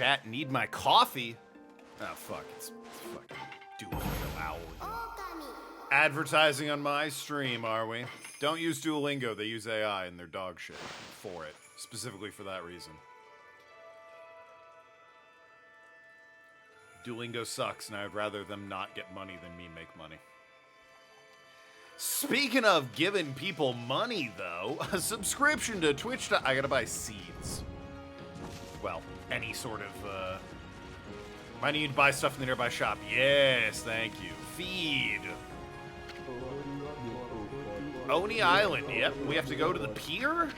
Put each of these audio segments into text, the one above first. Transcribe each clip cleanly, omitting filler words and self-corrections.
chat, need my coffee. Oh, fuck. It's fucking Duolingo owl. Okami. Advertising on my stream, are we? Don't use Duolingo. They use AI and they're dog shit for it. Specifically for that reason. Duolingo sucks, and I'd rather them not get money than me make money. Speaking of giving people money, though, a subscription to Twitch. I gotta buy seeds. Well, any sort of, might need to buy stuff in the nearby shop. Yes, thank you. Feed. Oni Island, yep. We have to go to the pier?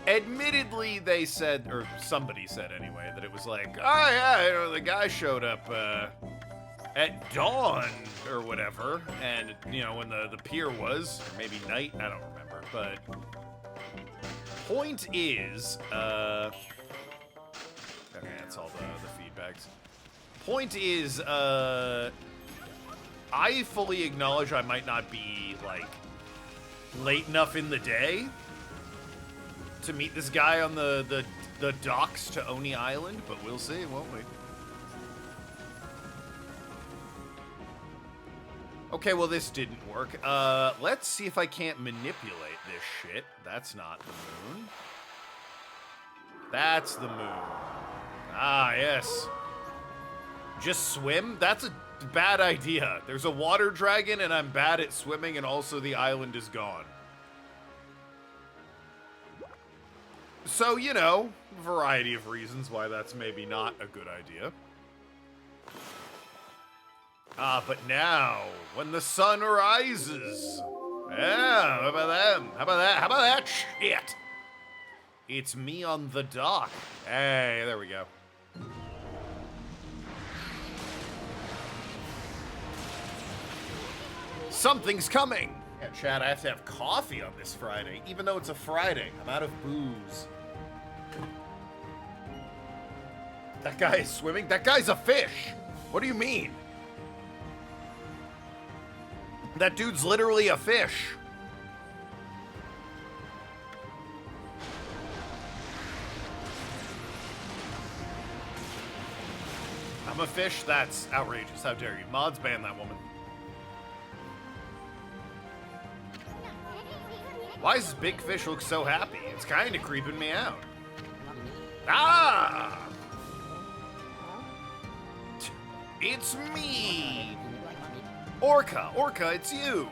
Admittedly, they said, or somebody said anyway, that it was like, oh yeah, you know, the guy showed up, at dawn, or whatever, and, you know, when the pier was, or maybe night, I don't remember, but point is, okay, that's all the feedbacks. Point is, I fully acknowledge I might not be, like, late enough in the day to meet this guy on the docks to Oni Island, but we'll see, won't we? Okay, well, this didn't work. Let's see if I can't manipulate this shit. That's not the moon. That's the moon. Ah, yes. Just swim? That's a bad idea. There's a water dragon, and I'm bad at swimming, and also the island is gone. So, you know, variety of reasons why that's maybe not a good idea. Ah, but now, when the sun rises. Yeah, how about them? How about that? How about that shit? It's me on the dock. Hey, there we go. Something's coming. Yeah, Chad, I have to have coffee on this Friday, even though it's a Friday. I'm out of booze. That guy is swimming? That guy's a fish. What do you mean? That dude's literally a fish. I'm a fish? That's outrageous. How dare you? Mods ban that woman. Why does this big fish look so happy? It's kind of creeping me out. Ah! It's me! Orca, it's you!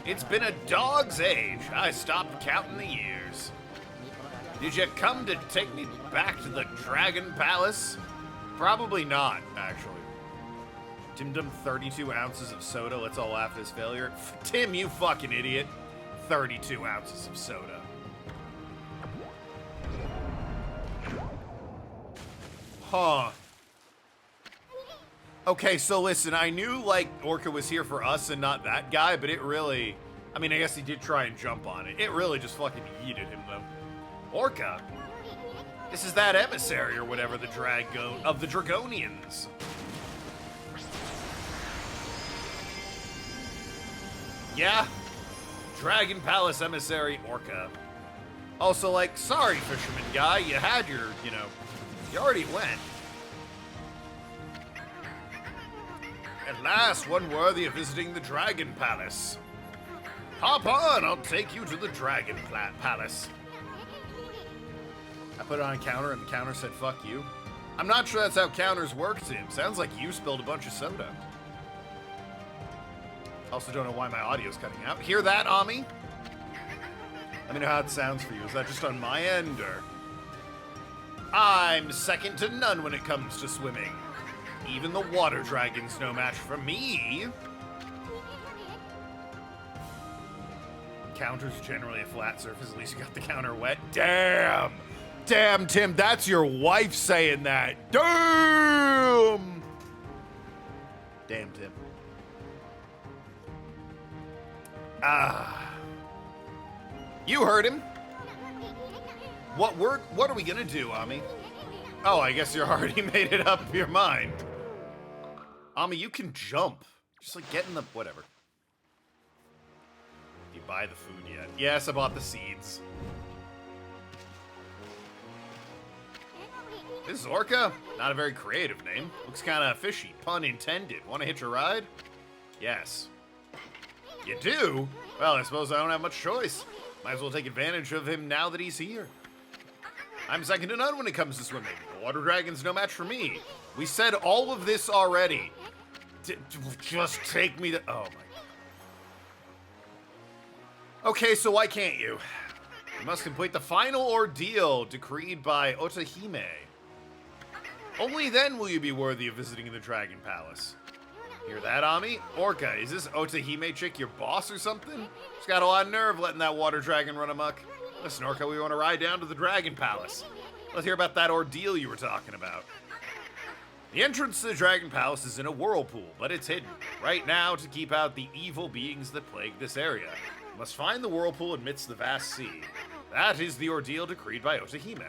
It's been a dog's age. I stopped counting the years. Did you come to take me back to the Dragon Palace? Probably not, actually. Tim Dum 32 ounces of soda. Let's all laugh at his failure. Tim, you fucking idiot. 32 ounces of soda. Huh. Okay, so listen, I knew, like, Orca was here for us and not that guy, but it really... I mean, I guess he did try and jump on it. It really just fucking yeeted him, though. Orca? This is that emissary or whatever, the Dragon... of the Dragonians. Yeah? Dragon Palace emissary Orca. Also, like, sorry, fisherman guy, you had your, you know... You already went. At last, one worthy of visiting the Dragon Palace. Hop on, I'll take you to the Dragon Palace. I put it on a counter and the counter said, fuck you. I'm not sure that's how counters work, Tim. Sounds like you spilled a bunch of soda. Also don't know why my audio's cutting out. Hear that, Ami? Let me know how it sounds for you. Is that just on my end, or... I'm second to none when it comes to swimming. Even the water dragon's no match for me. Counter's generally a flat surface. At least you got the counter wet. Damn! Damn, Tim, that's your wife saying that. Damn! Damn, Tim. Ah. You heard him. What are we gonna do, Ami? Oh, I guess you already made it up your mind. Ami, you can jump. Just like get in the whatever. Did you buy the food yet? Yes, I bought the seeds. This is Orca? Not a very creative name. Looks kinda fishy, pun intended. Wanna hitch a ride? Yes. You do? Well, I suppose I don't have much choice. Might as well take advantage of him now that he's here. I'm second to none when it comes to swimming. The water dragon's no match for me. We said all of this already. Just take me to... Oh, my... Okay, so why can't you? You must complete the final ordeal decreed by Otahime. Only then will you be worthy of visiting the Dragon Palace. Hear that, Ami? Orca, is this Otahime chick your boss or something? She's got a lot of nerve letting that water dragon run amok. Listen, Orca, we want to ride down to the Dragon Palace. Let's hear about that ordeal you were talking about. The entrance to the Dragon Palace is in a whirlpool, but it's hidden. Right now, to keep out the evil beings that plague this area. You must find the whirlpool amidst the vast sea. That is the ordeal decreed by Otahime.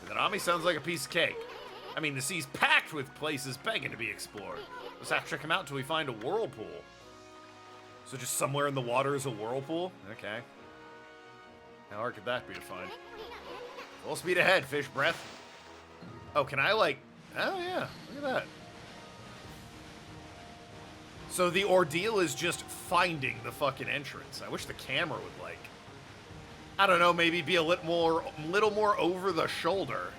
That Ami sounds like a piece of cake. I mean, the sea's packed with places begging to be explored. Let's have to check them out until we find a whirlpool. So just somewhere in the water is a whirlpool? Okay. How hard could that be to find? Full speed ahead, fish breath. Oh, can I like... Oh, yeah. Look at that. So the ordeal is just finding the fucking entrance. I wish the camera would, like... I don't know, maybe be a little more over the shoulder.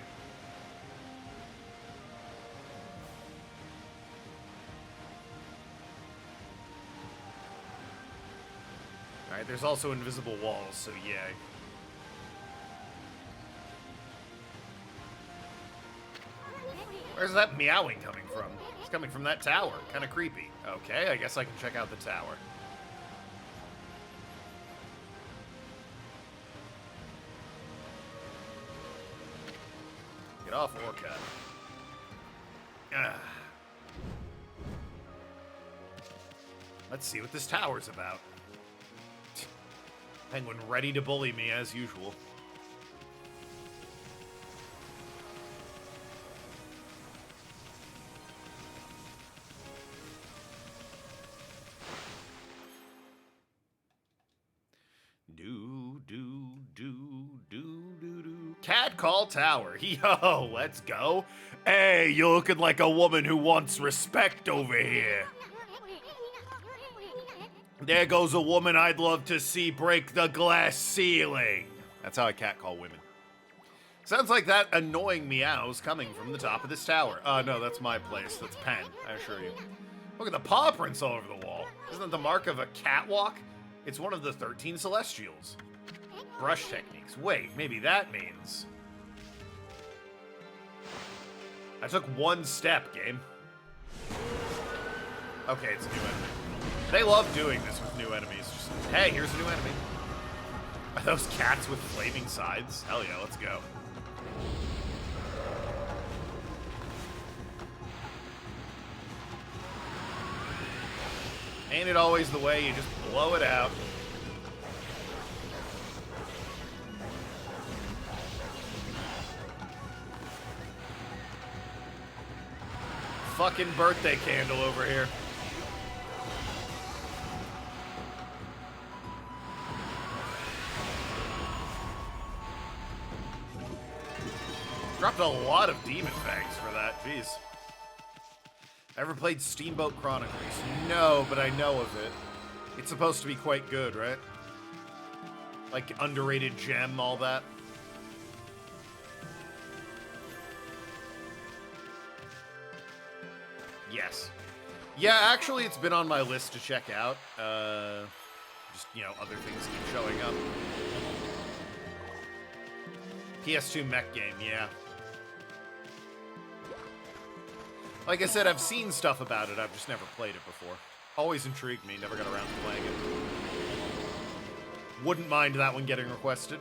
Alright, there's also invisible walls, so yeah. Where's that meowing coming from? It's coming from that tower. Kind of creepy. Okay, I guess I can check out the tower. Get off, Orca. Let's see what this tower's about. Penguin ready to bully me as usual. Cat Call Tower. Yo, let's go. Hey, you're looking like a woman who wants respect over here. There goes a woman I'd love to see break the glass ceiling. That's how I catcall women. Sounds like that annoying meow's coming from the top of this tower. No, that's my place. That's Pen, I assure you. Look at the paw prints all over the wall. Isn't that the mark of a catwalk? It's one of the 13 Celestials. Brush techniques. Wait, maybe that means... I took one step, game. Okay, it's a new enemy. They love doing this with new enemies. Just, hey, here's a new enemy. Are those cats with flaming sides? Hell yeah, let's go. Ain't it always the way? You just blow it out. Fucking birthday candle over here. Dropped a lot of demon fangs for that, jeez. Ever played Steamboat Chronicles? No, but I know of it. It's supposed to be quite good, right? Like, underrated gem, all that. Yes. Yeah, actually, it's been on my list to check out. Just, you know, other things keep showing up. PS2 mech game, yeah. Like I said, I've seen stuff about it, I've just never played it before. Always intrigued me, never got around to playing it. Wouldn't mind that one getting requested.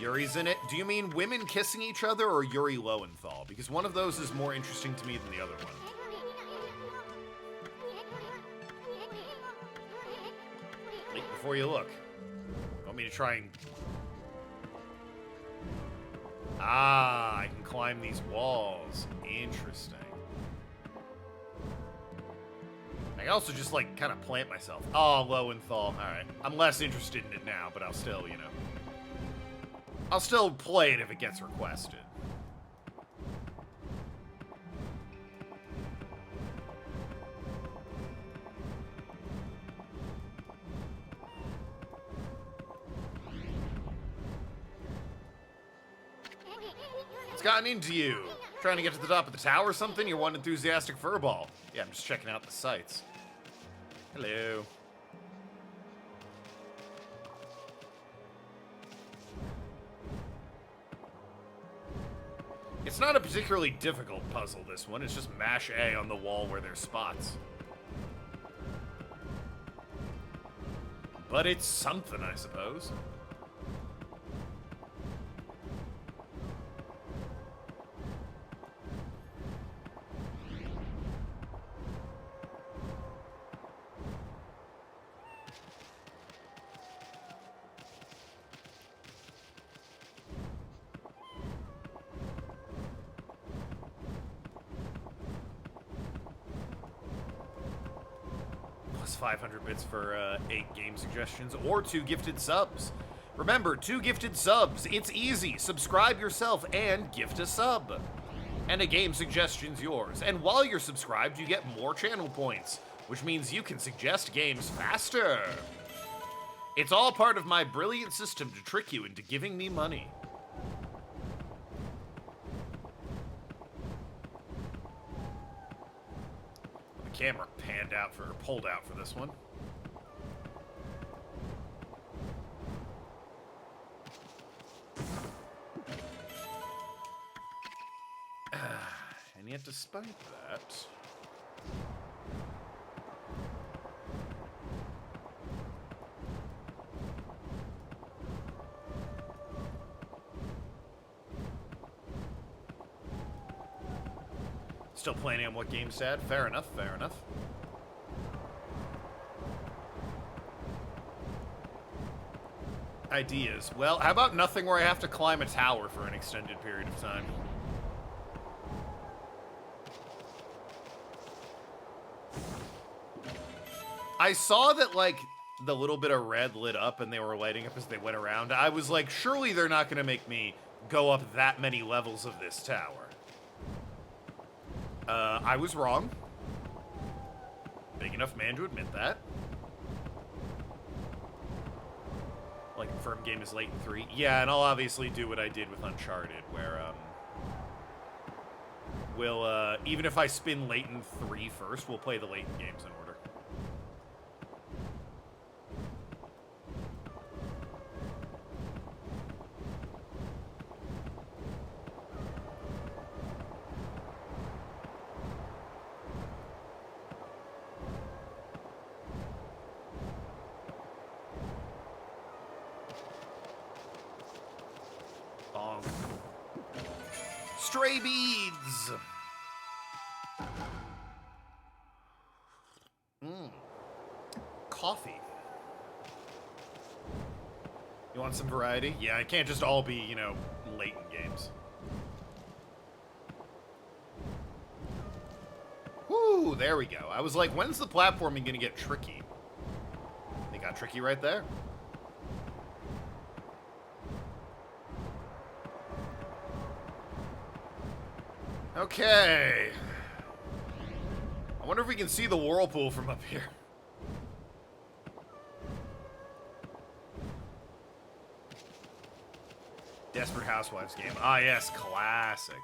Yuri's in it. Do you mean women kissing each other or Yuri Lowenthal? Because one of those is more interesting to me than the other one. Think before you look. Want me to try and... Ah, I can climb these walls. Interesting. I can also just, like, kind of plant myself. Oh, Lowenthal. Alright. I'm less interested in it now, but I'll still, you know. I'll still play it if it gets requested. What's gotten into you? Trying to get to the top of the tower or something? You're one enthusiastic furball. Yeah, I'm just checking out the sights. Hello. It's not a particularly difficult puzzle, this one. It's just mash A on the wall where there's spots. But it's something, I suppose. Plus 500 bits for 8 game suggestions or 2 gifted subs. Remember, 2 gifted subs. It's easy. Subscribe yourself and gift a sub. And a game suggestion's yours. And while you're subscribed, you get more channel points, which means you can suggest games faster. It's all part of my brilliant system to trick you into giving me money. The camera pulled out for this one. And yet, despite that, still planning on what game's sad? Fair enough, fair enough. Ideas. Well, how about nothing where I have to climb a tower for an extended period of time? I saw that, like, the little bit of red lit up and they were lighting up as they went around. I was like, surely they're not going to make me go up that many levels of this tower. I was wrong. Big enough man to admit that. Like, confirmed game is late in 3. Yeah, and I'll obviously do what I did with Uncharted, where, we'll, even if I spin Layton 3 first, we'll play the Layton games in order. Stray beads! Coffee. You want some variety? Yeah, it can't just all be, you know, latent games. Whoo, there we go. I was like, when's the platforming gonna get tricky? They got tricky right there. Okay. I wonder if we can see the whirlpool from up here. Desperate Housewives game. Ah, yes, classic.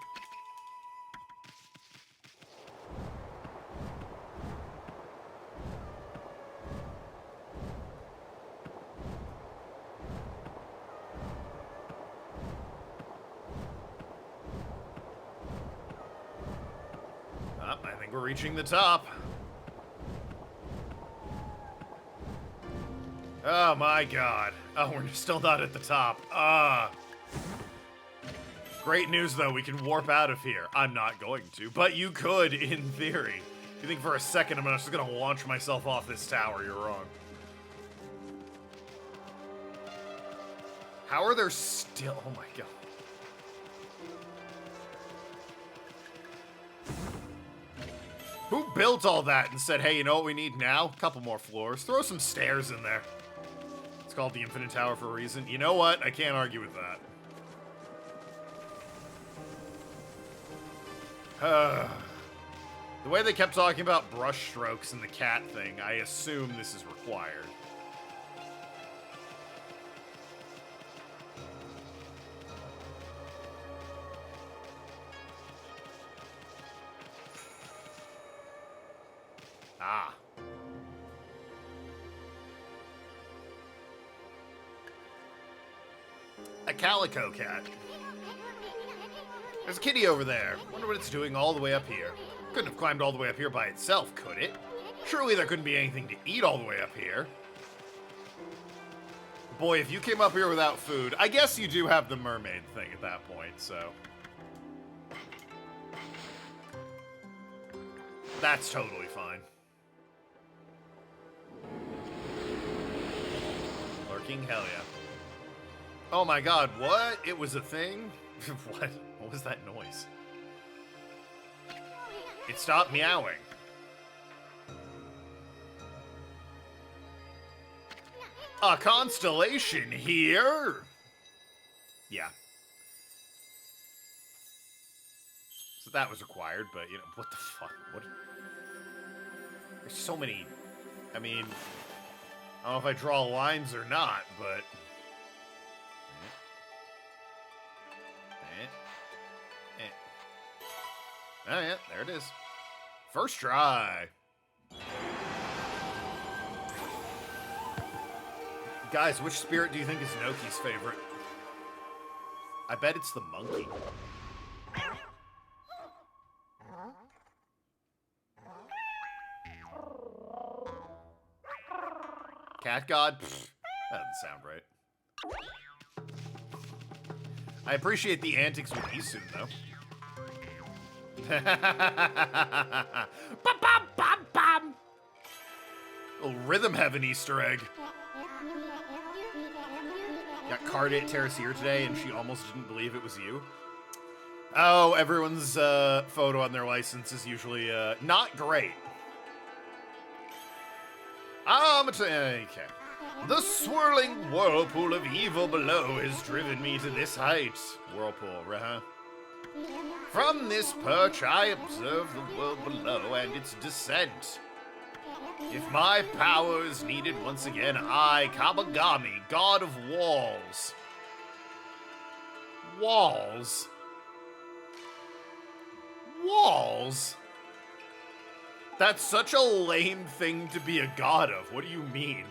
I think we're reaching the top. Oh my god. Oh, we're still not at the top. Great news, though. We can warp out of here. I'm not going to, but you could, in theory. If you think for a second I'm just gonna launch myself off this tower, you're wrong. How are there still... Oh my god. Who built all that and said, hey, you know what we need now? A couple more floors. Throw some stairs in there. It's called the Infinite Tower for a reason. You know what? I can't argue with that. The way they kept talking about brush strokes and the cat thing, I assume this is required. Ah. A calico cat. There's a kitty over there. Wonder what it's doing all the way up here. Couldn't have climbed all the way up here by itself, could it? Surely there couldn't be anything to eat all the way up here. Boy, if you came up here without food, I guess you do have the mermaid thing at that point, so. That's totally fine. Lurking, hell yeah. Oh my god, what? It was a thing? What? What was that noise? It stopped meowing. A constellation here? Yeah. So that was required, but, you know, what the fuck? What? There's so many... I mean... I don't know if I draw lines or not, but... Oh yeah, there it is. First try. Guys, which spirit do you think is Noki's favorite? I bet it's the monkey. Cat god? Pfft, that doesn't sound right. I appreciate the antics with Isun, though. Bum, bum, bum, bum. Little Rhythm Heaven Easter egg. Got carded at Terraceer today, and she almost didn't believe it was you. Oh, everyone's photo on their license is usually not great. Okay. The swirling whirlpool of evil below has driven me to this height. Whirlpool, huh? From this perch I observe the world below and its descent. If my power is needed once again, I, Kabagami, god of walls. Walls? Walls? That's such a lame thing to be a god of. What do you mean?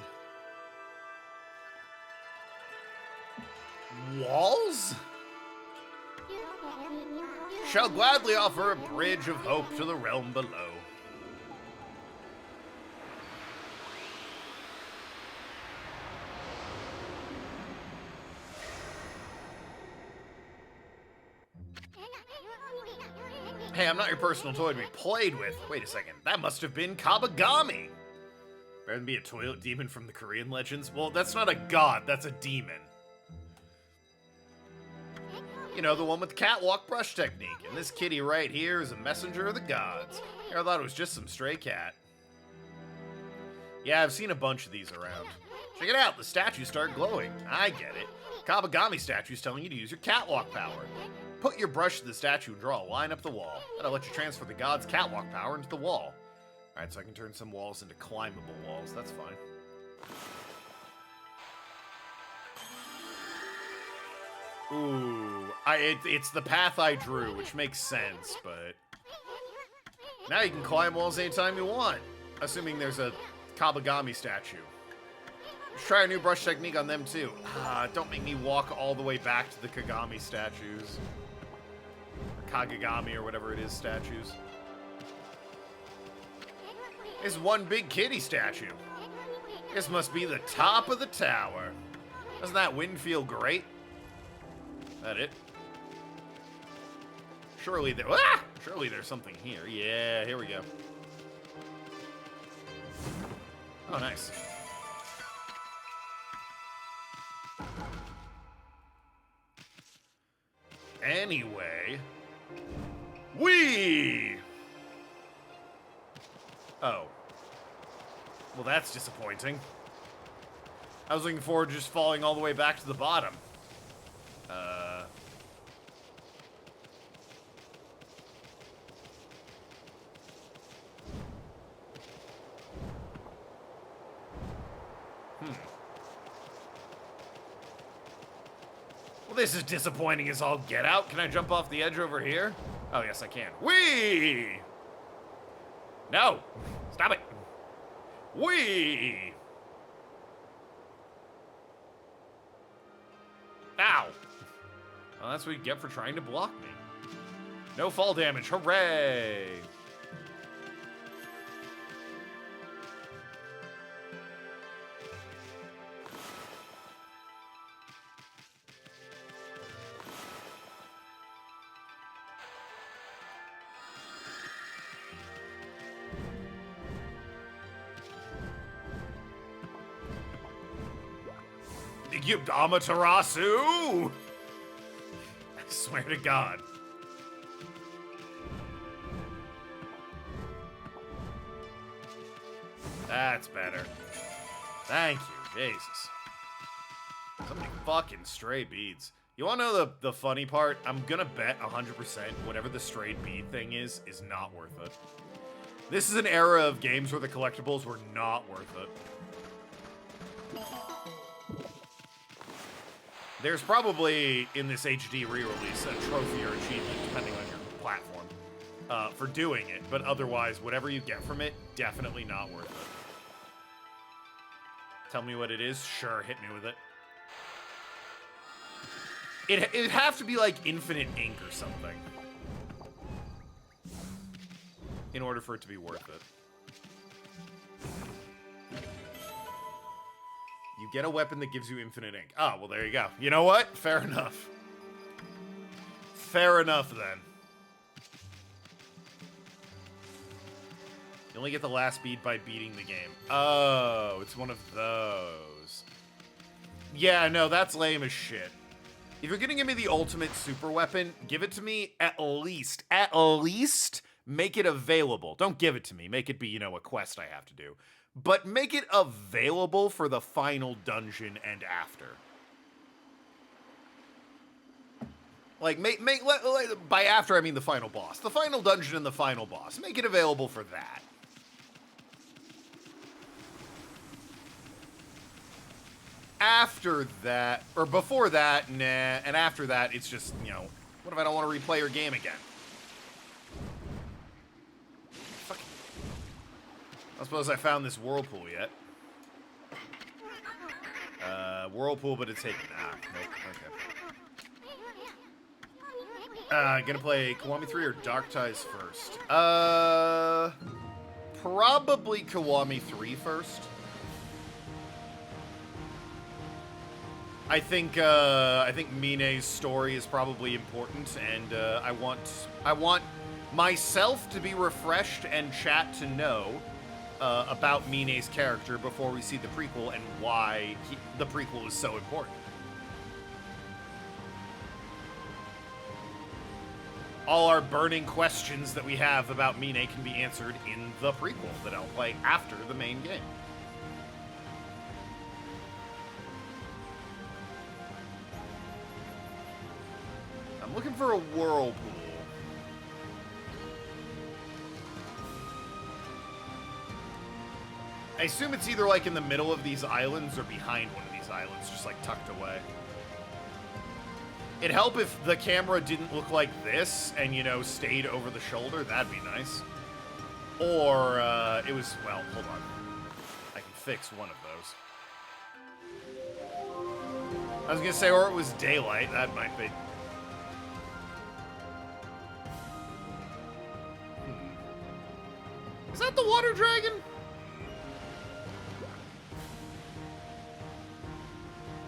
Walls? Shall gladly offer a bridge of hope to the realm below. Hey, I'm not your personal toy to be played with. Wait a second, that must have been Kabagami. Better than be a toilet demon from the Korean legends. Well, that's not a god, that's a demon. You know, the one with the catwalk brush technique. And this kitty right here is a messenger of the gods. I thought it was just some stray cat. Yeah, I've seen a bunch of these around. Check it out, the statues start glowing. I get it. Kabagami statue's telling you to use your catwalk power. Put your brush to the statue and draw a line up the wall. That'll let you transfer the god's catwalk power into the wall. Alright, so I can turn some walls into climbable walls. That's fine. Ooh, it's the path I drew, which makes sense, but... Now you can climb walls anytime you want, assuming there's a Kabagami statue. Let's try a new brush technique on them, too. Don't make me walk all the way back to the Kagami statues. Or Kagagami, or whatever it is, statues. It's one big kitty statue. This must be the top of the tower. Doesn't that wind feel great? That it? Surely there's something here. Yeah, here we go. Oh, nice. Anyway, oh. Well, that's disappointing. I was looking forward to just falling all the way back to the bottom. Well, this is disappointing as all get out. Can I jump off the edge over here? Oh, yes, I can. Whee! No! Stop it! Whee! Ow! Well, that's what you get for trying to block me. No fall damage. Hooray! Amaterasu! I swear to God. That's better. Thank you, Jesus. So many fucking stray beads. You wanna know the funny part? I'm gonna bet 100% whatever the strayed bead thing is not worth it. This is an era of games where the collectibles were not worth it. There's probably, in this HD re-release, a trophy or achievement, depending on your platform, for doing it. But otherwise, whatever you get from it, definitely not worth it. Tell me what it is? Sure, hit me with it. It'd have to be like infinite ink or something. In order for it to be worth it. You get a weapon that gives you infinite ink. Oh, well, there you go. You know what? Fair enough. Fair enough, then. You only get the last beat by beating the game. Oh, it's one of those. Yeah, no, that's lame as shit. If you're gonna give me the ultimate super weapon, give it to me at least, make it available. Don't give it to me. Make it be, you know, a quest I have to do. But make it available for the final dungeon and after. Like, by after, I mean the final boss. The final dungeon and the final boss. Make it available for that. After that, or before that, nah. And after that, it's just, you know, what if I don't want to replay your game again? I suppose I found this whirlpool yet. Whirlpool, but it's hidden. Ah, nope, okay. Gonna play Kiwami 3 or Dark Ties first? Probably Kiwami 3 first. I think Mine's story is probably important, and I want myself to be refreshed and chat to know about Mine's character before we see the prequel and why the prequel is so important. All our burning questions that we have about Mine can be answered in the prequel that I'll play after the main game. I'm looking for a whirlpool. I assume it's either like in the middle of these islands or behind one of these islands, just like tucked away. It'd help if the camera didn't look like this and, you know, stayed over the shoulder. That'd be nice. Or it was, well, hold on. I can fix one of those. I was gonna say, or it was daylight. That might be. Is that the water dragon?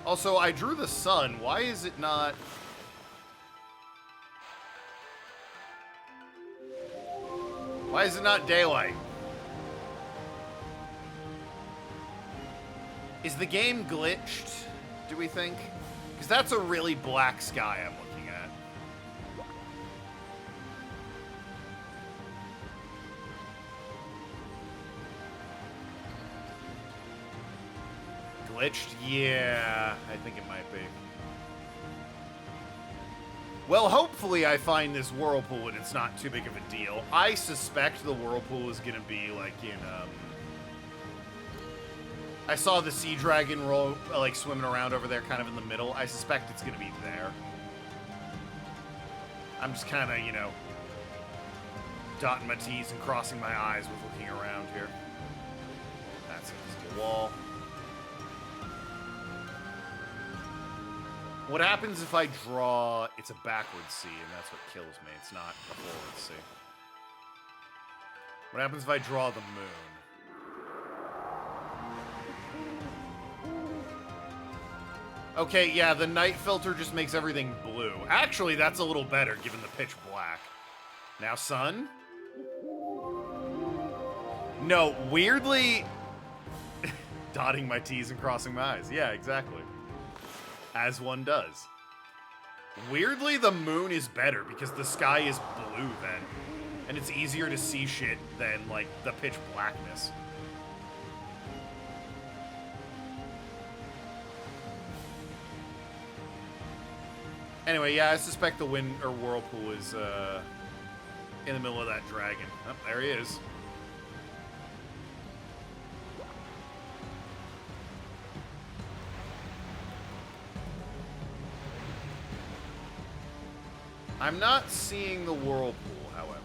Also, I drew the sun. Why is it not... Why is it not daylight? Is the game glitched, do we think? Because that's a really black sky I'm looking at. Glitched? Yeah, I think it might be. Well, hopefully I find this whirlpool and it's not too big of a deal. I suspect the whirlpool is going to be like in, I saw the sea dragon roll, like, swimming around over there kind of in the middle. I suspect it's going to be there. I'm just kind of, you know, dotting my T's and crossing my I's with looking around here. That's it. It's a wall. What happens if I draw... It's a backwards C, and that's what kills me. It's not a forward C. What happens if I draw the moon? Okay, yeah, the night filter just makes everything blue. Actually, that's a little better, given the pitch black. Now, sun? No, weirdly... dotting my T's and crossing my I's. Yeah, exactly. As one does. Weirdly, the moon is better, because the sky is blue then. And it's easier to see shit than, like, the pitch blackness. Anyway, yeah, I suspect the wind or whirlpool is in the middle of that dragon. Oh, there he is. I'm not seeing the whirlpool, however.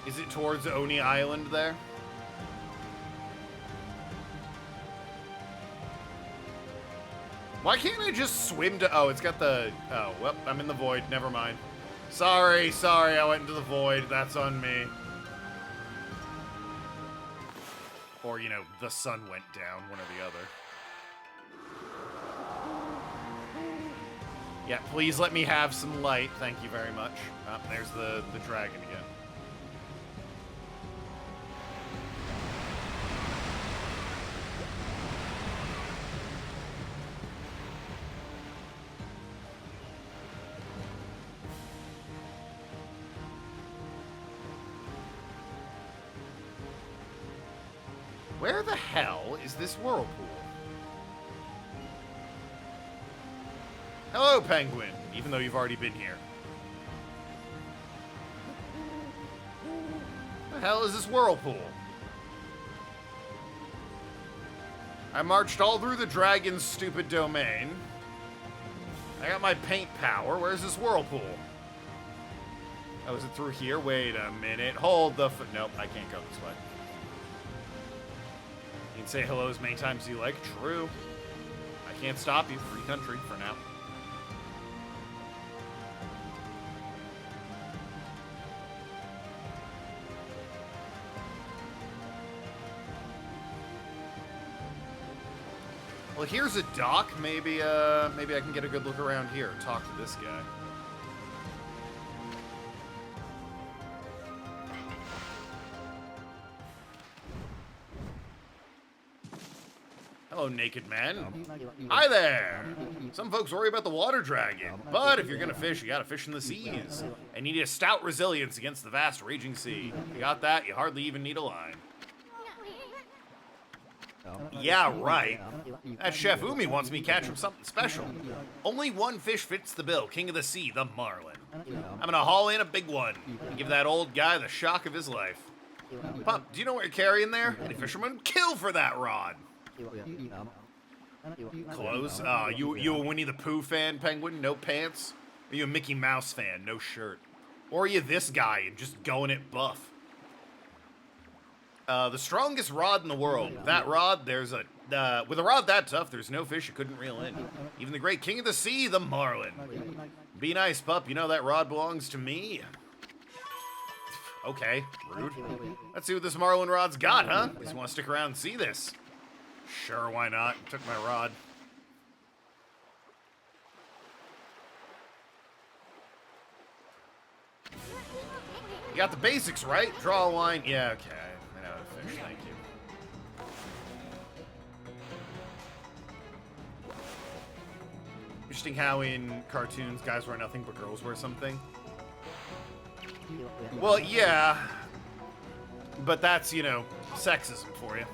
Is it towards Oni Island there? Why can't I just swim to... Oh, it's got the... Oh, well, I'm in the void. Never mind. Sorry, I went into the void. That's on me. Or, you know, the sun went down, one or the other. Yeah, please let me have some light. Thank you very much. Oh, there's the dragon again. Where the hell is this whirlpool? Hello, penguin, even though you've already been here. The hell is this whirlpool? I marched all through the dragon's stupid domain. I got my paint power. Where's this whirlpool? Oh, is it through here? Wait a minute. Hold the nope, I can't go this way. You can say hello as many times as you like. True. I can't stop you. Free country for now. Well, here's a dock. Maybe I can get a good look around here. Talk to this guy. Hello, naked man. Hi there! Some folks worry about the water dragon, but if you're gonna fish, you gotta fish in the seas. And you need a stout resilience against the vast raging sea. If you got that, you hardly even need a line. Yeah, right. That Chef Umi wants me to catch him something special. Only one fish fits the bill, king of the sea, the marlin. I'm gonna haul in a big one and give that old guy the shock of his life. Pup, do you know what you're carrying there? Any fisherman? Kill for that rod! Close? You a Winnie the Pooh fan, penguin? No pants? Are you a Mickey Mouse fan? No shirt? Or are you this guy and just going it buff? The strongest rod in the world. With that rod, there's a... with a rod that tough, there's no fish you couldn't reel in. Even the great king of the sea, the marlin. Be nice, pup. You know that rod belongs to me. Okay, rude. Let's see what this marlin rod's got, huh? At least want to stick around and see this. Sure, why not? Took my rod. You got the basics, right? Draw a line. Yeah, okay. I know how to fish. Thank you. Interesting how in cartoons guys wear nothing but girls wear something. Well, yeah. But that's, you know, sexism for you.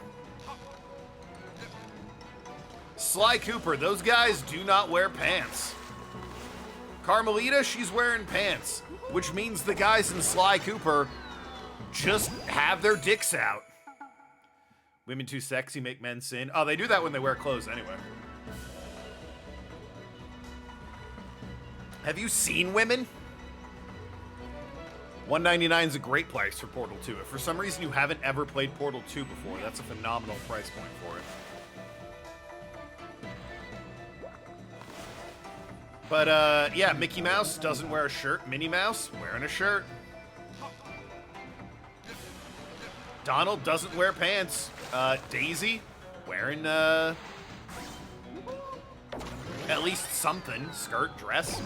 Sly Cooper, those guys do not wear pants. Carmelita, she's wearing pants, which means the guys in Sly Cooper just have their dicks out. Women too sexy make men sin. Oh, they do that when they wear clothes anyway. Have you seen women? $199 is a great price for Portal 2. If for some reason you haven't ever played Portal 2 before, that's a phenomenal price point for it. But, yeah, Mickey Mouse doesn't wear a shirt. Minnie Mouse wearing a shirt. Donald doesn't wear pants. Daisy wearing, at least something. Skirt, dress.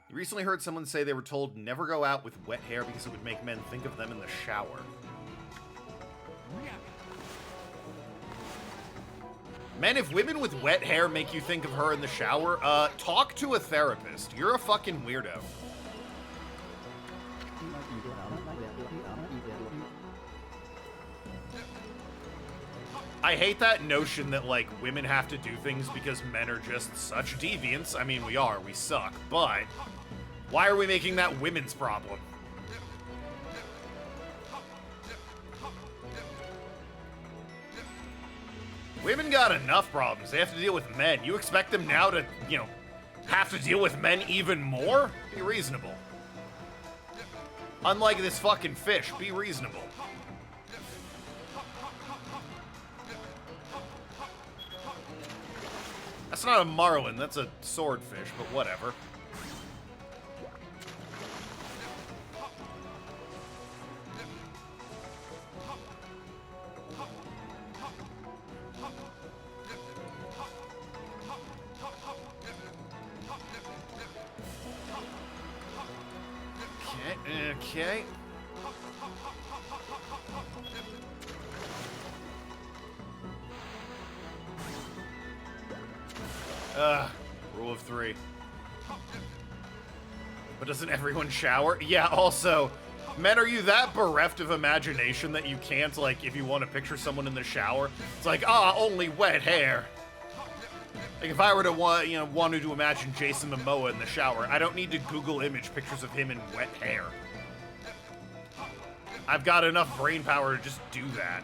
You recently heard someone say they were told never go out with wet hair because it would make men think of them in the shower. Men, if women with wet hair make you think of her in the shower, talk to a therapist. You're a fucking weirdo. I hate that notion that, like, women have to do things because men are just such deviants. I mean, we are. We suck. But why are we making that women's problem? Women got enough problems. They have to deal with men. You expect them now to, you know, have to deal with men even more? Be reasonable. Unlike this fucking fish, be reasonable. That's not a marlin, that's a swordfish, but whatever. Okay. Rule of 3. But doesn't everyone shower? Yeah, also, men, are you that bereft of imagination that you can't, like, if you want to picture someone in the shower, it's like, only wet hair. Like, if I were to wanted to imagine Jason Momoa in the shower, I don't need to Google image pictures of him in wet hair. I've got enough brain power to just do that.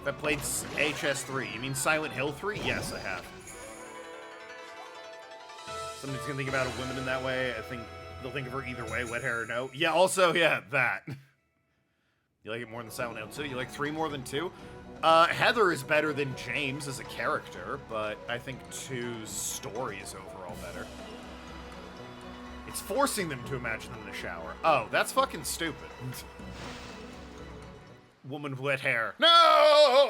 I played HS3. You mean Silent Hill 3? Yes, I have. Somebody's gonna think about a woman in that way. I think they'll think of her either way, wet hair or no. Yeah, also, yeah, that. You like it more than Silent Hill 2? You like 3 more than 2? Heather is better than James as a character, but I think 2's story is overall better. It's forcing them to imagine them in the shower. Oh, that's fucking stupid. Woman with wet hair. No!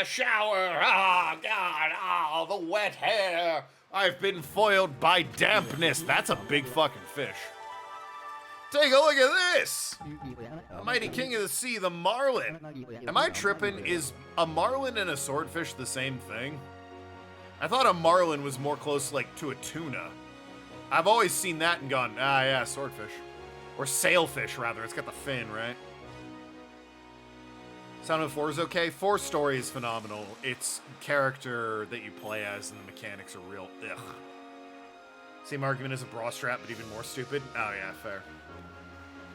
Shower! Oh, God! Oh, the wet hair! I've been foiled by dampness. That's a big fucking fish. Take a look at this! The mighty king of the sea, the marlin. Am I tripping? Is a marlin and a swordfish the same thing? I thought a marlin was more close, like, to a tuna. I've always seen that and gone, yeah, swordfish. Or sailfish, rather. It's got the fin, right? Sound of 4 is okay. 4's story is phenomenal. Its character that you play as and the mechanics are real ugh. Same argument as a bra strap, but even more stupid. Oh yeah, fair.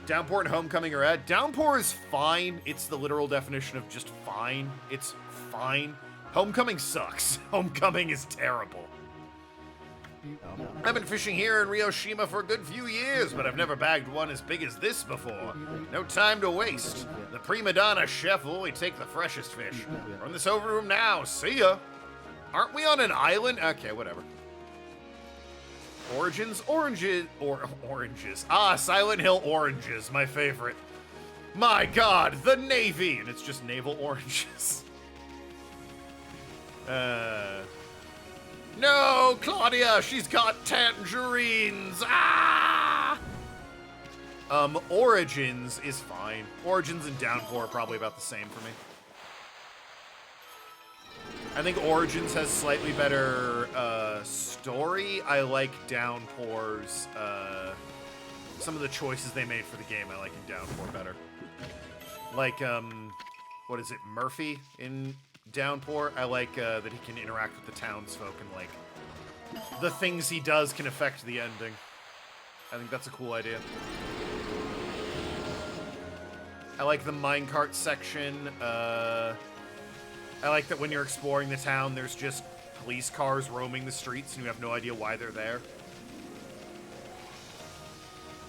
Downpour and Homecoming are at. Downpour is fine. It's the literal definition of just fine. It's fine. Homecoming sucks. Homecoming is terrible. I've been fishing here in Ryoshima for a good few years, but I've never bagged one as big as this before. No time to waste. The prima donna chef will only take the freshest fish. Run this over to him now. See ya. Aren't we on an island? Okay, whatever. Origins? Oranges. Oranges. Silent Hill oranges. My favorite. My God, the Navy. And it's just naval oranges. No, Claudia, she's got tangerines. Origins is fine. Origins and Downpour are probably about the same for me. I think Origins has slightly better story. I like Downpour's, some of the choices they made for the game I like in Downpour better. Like, what is it, Murphy in Downpour? I like that he can interact with the townsfolk and, like, the things he does can affect the ending. I think that's a cool idea. I like the minecart section. I like that when you're exploring the town, there's just police cars roaming the streets and you have no idea why they're there.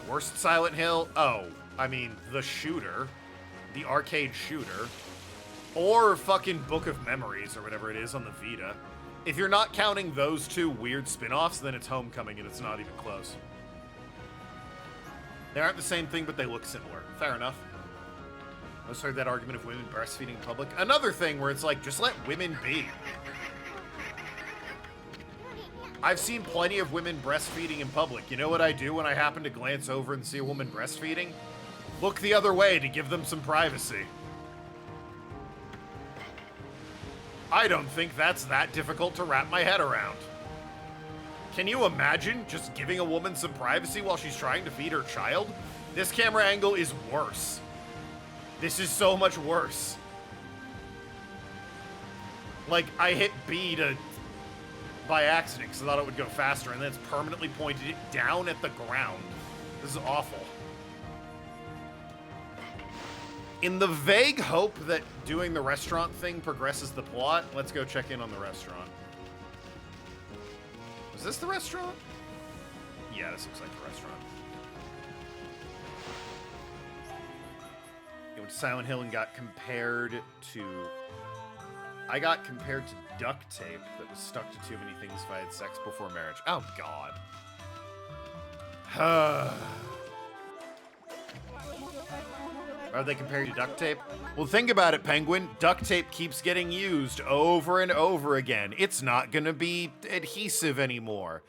Worst Silent Hill? Oh, I mean, the shooter. The arcade shooter. Or fucking Book of Memories or whatever it is on the Vita. If you're not counting those two weird spin-offs, then it's Homecoming and it's not even close. They aren't the same thing, but they look similar. Fair enough. I just heard that argument of women breastfeeding in public. Another thing where it's like, just let women be. I've seen plenty of women breastfeeding in public. You know what I do when I happen to glance over and see a woman breastfeeding? Look the other way to give them some privacy. I don't think that's that difficult to wrap my head around. Can you imagine just giving a woman some privacy while she's trying to feed her child? This camera angle is worse. This is so much worse. Like, I hit B by accident because I thought it would go faster, and then it's permanently pointed it down at the ground. This is awful. In the vague hope that doing the restaurant thing progresses the plot, let's go check in on the restaurant. Is this the restaurant? Yeah, this looks like the restaurant. You went to Silent Hill and got compared to... I got compared to duct tape that was stuck to too many things if I had sex before marriage. Oh, God. Are they compared to duct tape? Well, think about it, Penguin. Duct tape keeps getting used over and over again. It's not gonna be adhesive anymore.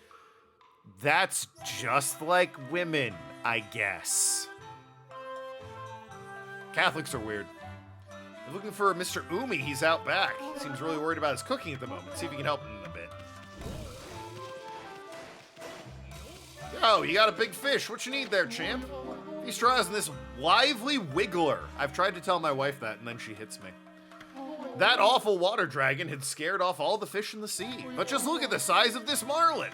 That's just like women, I guess. Catholics are weird. I'm looking for Mr. Umi. He's out back. He seems really worried about his cooking at the moment. See if you can help him a bit. Yo, you got a big fish. What you need there, champ? These straws and this lively wiggler. I've tried to tell my wife that, and then she hits me. That awful water dragon had scared off all the fish in the sea. But just look at the size of this marlin.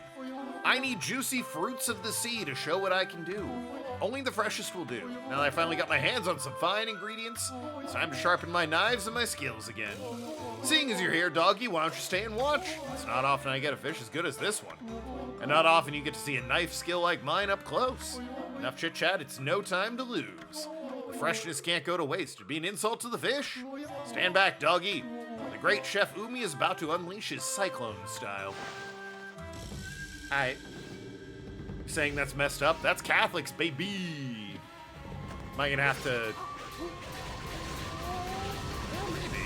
I need juicy fruits of the sea to show what I can do. Only the freshest will do. Now that I finally got my hands on some fine ingredients, it's time to sharpen my knives and my skills again. Seeing as you're here, doggy, why don't you stay and watch? It's not often I get a fish as good as this one. And not often you get to see a knife skill like mine up close. Enough chit-chat, it's no time to lose. The freshness can't go to waste. It'd be an insult to the fish. Stand back, doggy. The great Chef Umi is about to unleash his cyclone style. Alright. Saying that's messed up? That's Catholics, baby! Am I gonna have to... Maybe.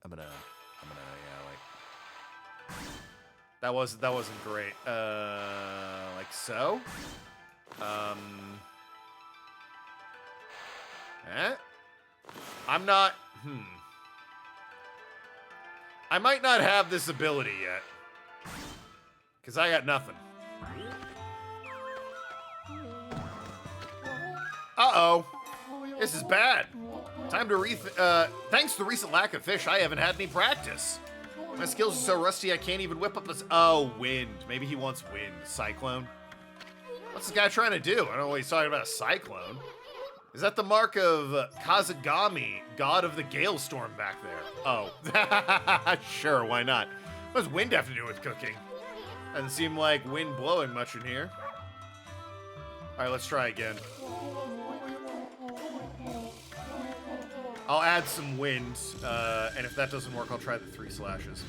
I'm gonna, yeah, like... That wasn't great. Like so? I'm not, I might not have this ability yet. Because I got nothing. Uh-oh. This is bad. Time to thanks to the recent lack of fish, I haven't had any practice. My skills are so rusty I can't even whip up this. Oh, wind. Maybe he wants wind. Cyclone. What's this guy trying to do? I don't know what he's talking about. A cyclone. Is that the mark of Kazagami, god of the gale storm back there? Oh. Sure, why not? What does wind have to do with cooking? Doesn't seem like wind blowing much in here. Alright, let's try again. I'll add some wind, and if that doesn't work, I'll try the 3 slashes.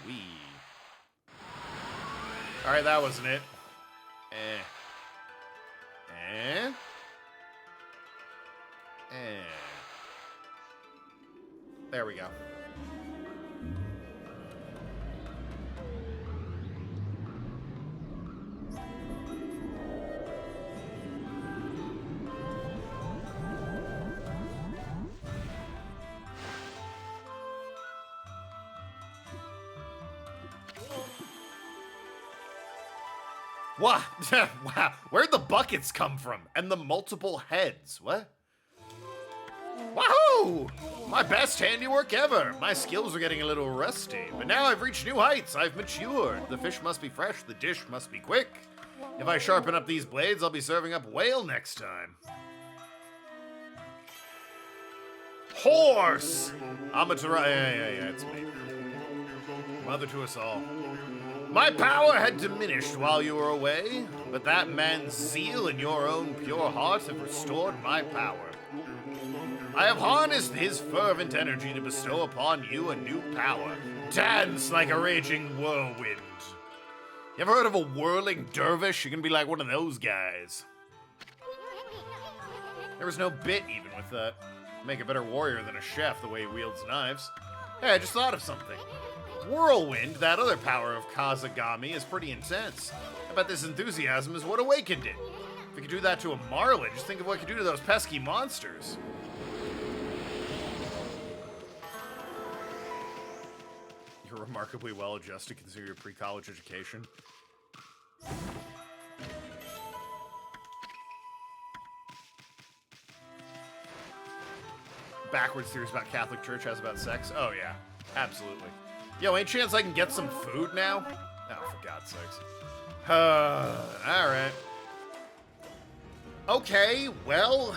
Wee. Alright, that wasn't it. There we go. Wow, wow, where'd the buckets come from? And the multiple heads, what? Wahoo! My best handiwork ever. My skills are getting a little rusty, but now I've reached new heights. I've matured. The fish must be fresh, the dish must be quick. If I sharpen up these blades, I'll be serving up whale next time. Horse! Amaterasu, yeah, it's me. Mother to us all. My power had diminished while you were away, but that man's zeal and your own pure heart have restored my power. I have harnessed his fervent energy to bestow upon you a new power. Dance like a raging whirlwind. You ever heard of a whirling dervish? You're gonna be like one of those guys. There was no bit even with that. Make a better warrior than a chef the way he wields knives. Hey, I just thought of something. Whirlwind, that other power of Kazagami, is pretty intense. I bet this enthusiasm is what awakened it. If we could do that to a marlin, just think of what it could do to those pesky monsters. You're remarkably well adjusted considering your pre-college education. Backwards theories about Catholic Church as about sex? Oh yeah, absolutely. Yo, any chance I can get some food now? Oh, for God's sakes. Alright. Okay, well,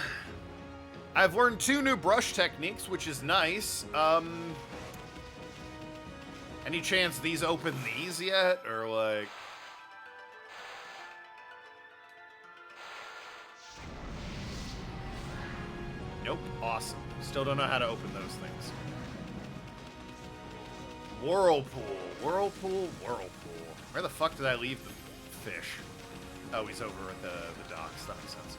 I've learned 2 new brush techniques, which is nice. Any chance these open these yet? Or like... Nope. Awesome. Still don't know how to open those things. Whirlpool. Whirlpool. Whirlpool. Where the fuck did I leave the fish? Oh, he's over at the docks. That makes sense.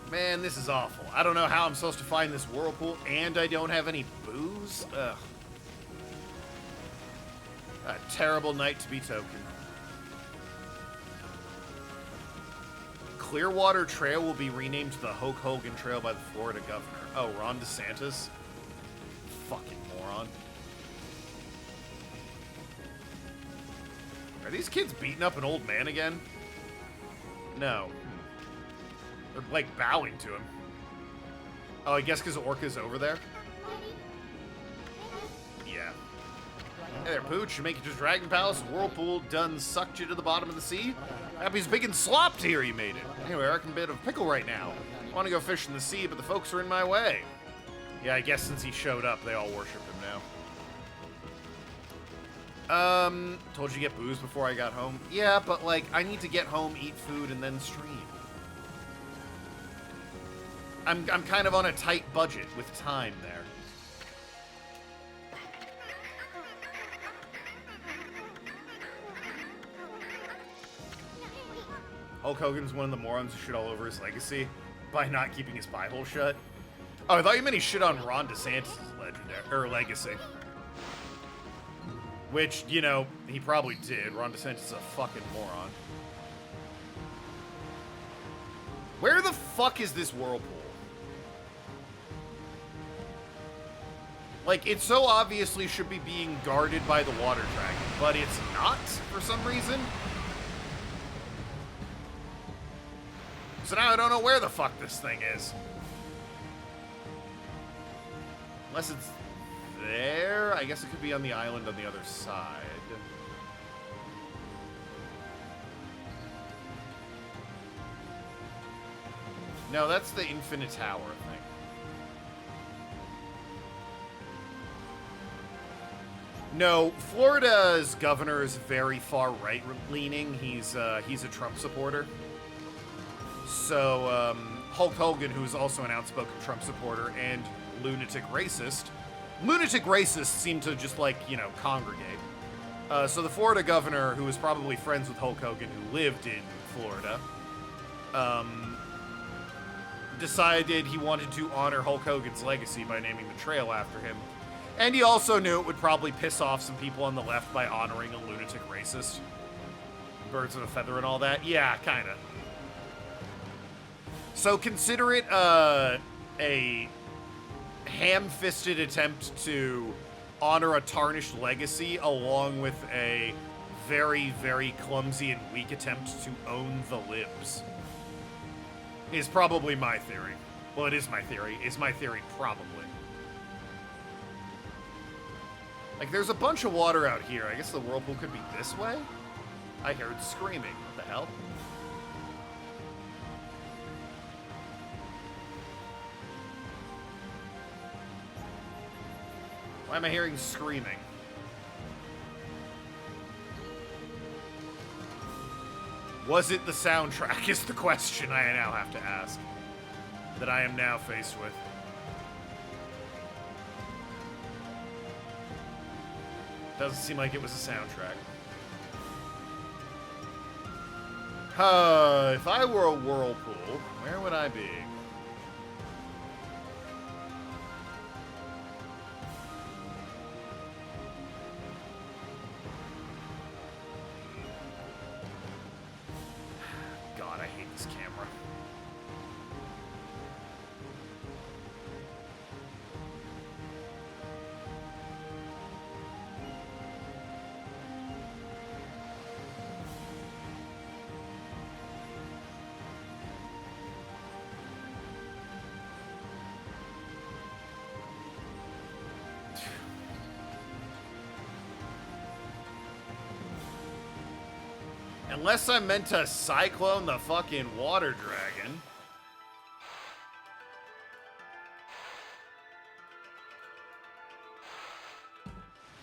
Man, this is awful. I don't know how I'm supposed to find this whirlpool, and I don't have any booze. Ugh. A terrible night to be Token. Clearwater Trail will be renamed the Hulk Hogan Trail by the Florida governor. Oh, Ron DeSantis? Fucking moron. Are these kids beating up an old man again? No. They're, like, bowing to him. Oh, I guess because Orca's over there? Yeah. Hey there, Pooch. You make it to Dragon Palace. Whirlpool done sucked you to the bottom of the sea. Happy's big and slopped here, you made it. Anyway, I'm in a bit of a pickle right now. I want to go fish in the sea, but the folks are in my way. Yeah, I guess since he showed up, they all worship him now. Told you to get booze before I got home? Yeah, but, like, I need to get home, eat food, and then stream. I'm kind of on a tight budget with time there. Hulk Hogan's one of the morons who shit all over his legacy by not keeping his pie hole shut. Oh, I thought you meant he shit on Ron DeSantis' legacy. Which, you know, he probably did. Ron DeSantis is a fucking moron. Where the fuck is this whirlpool? Like, it so obviously should be being guarded by the water dragon, but it's not for some reason. So now I don't know where the fuck this thing is. Unless it's there. I guess it could be on the island on the other side. No, that's the Infinite Tower thing. No, Florida's governor is very far right-leaning. He's a Trump supporter. So, Hulk Hogan, who's also an outspoken Trump supporter and lunatic racist seem to just, like, you know, congregate. So the Florida governor, who was probably friends with Hulk Hogan, who lived in Florida, decided he wanted to honor Hulk Hogan's legacy by naming the trail after him. And he also knew it would probably piss off some people on the left by honoring a lunatic racist. Birds of a feather and all that. Yeah, kinda. So consider it, a ham-fisted attempt to honor a tarnished legacy along with a very, very clumsy and weak attempt to own the libs is probably my theory. Well, it is my theory. Is my theory probably. Like, there's a bunch of water out here. I guess the whirlpool could be this way? I heard screaming. What the hell? Why am I hearing screaming? Was it the soundtrack is the question I now have to ask. That I am now faced with. Doesn't seem like it was a soundtrack. If I were a whirlpool, where would I be? God, I hate this camera. Unless I meant to cyclone the fucking water dragon.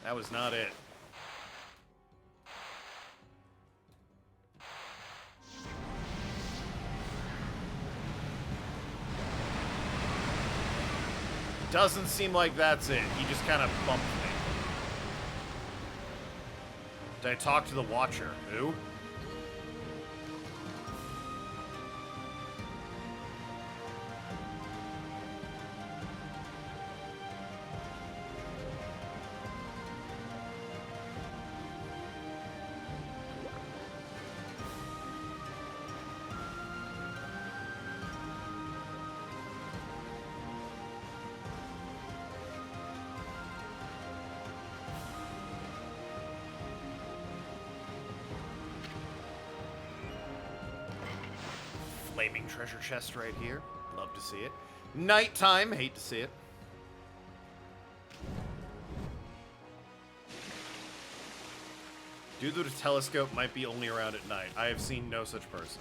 That was not it. Doesn't seem like that's it. He just kind of bumped me. Did I talk to the Watcher? Who? Flaming treasure chest right here. Love to see it. Nighttime. Hate to see it. Dude with a telescope might be only around at night. I have seen no such person.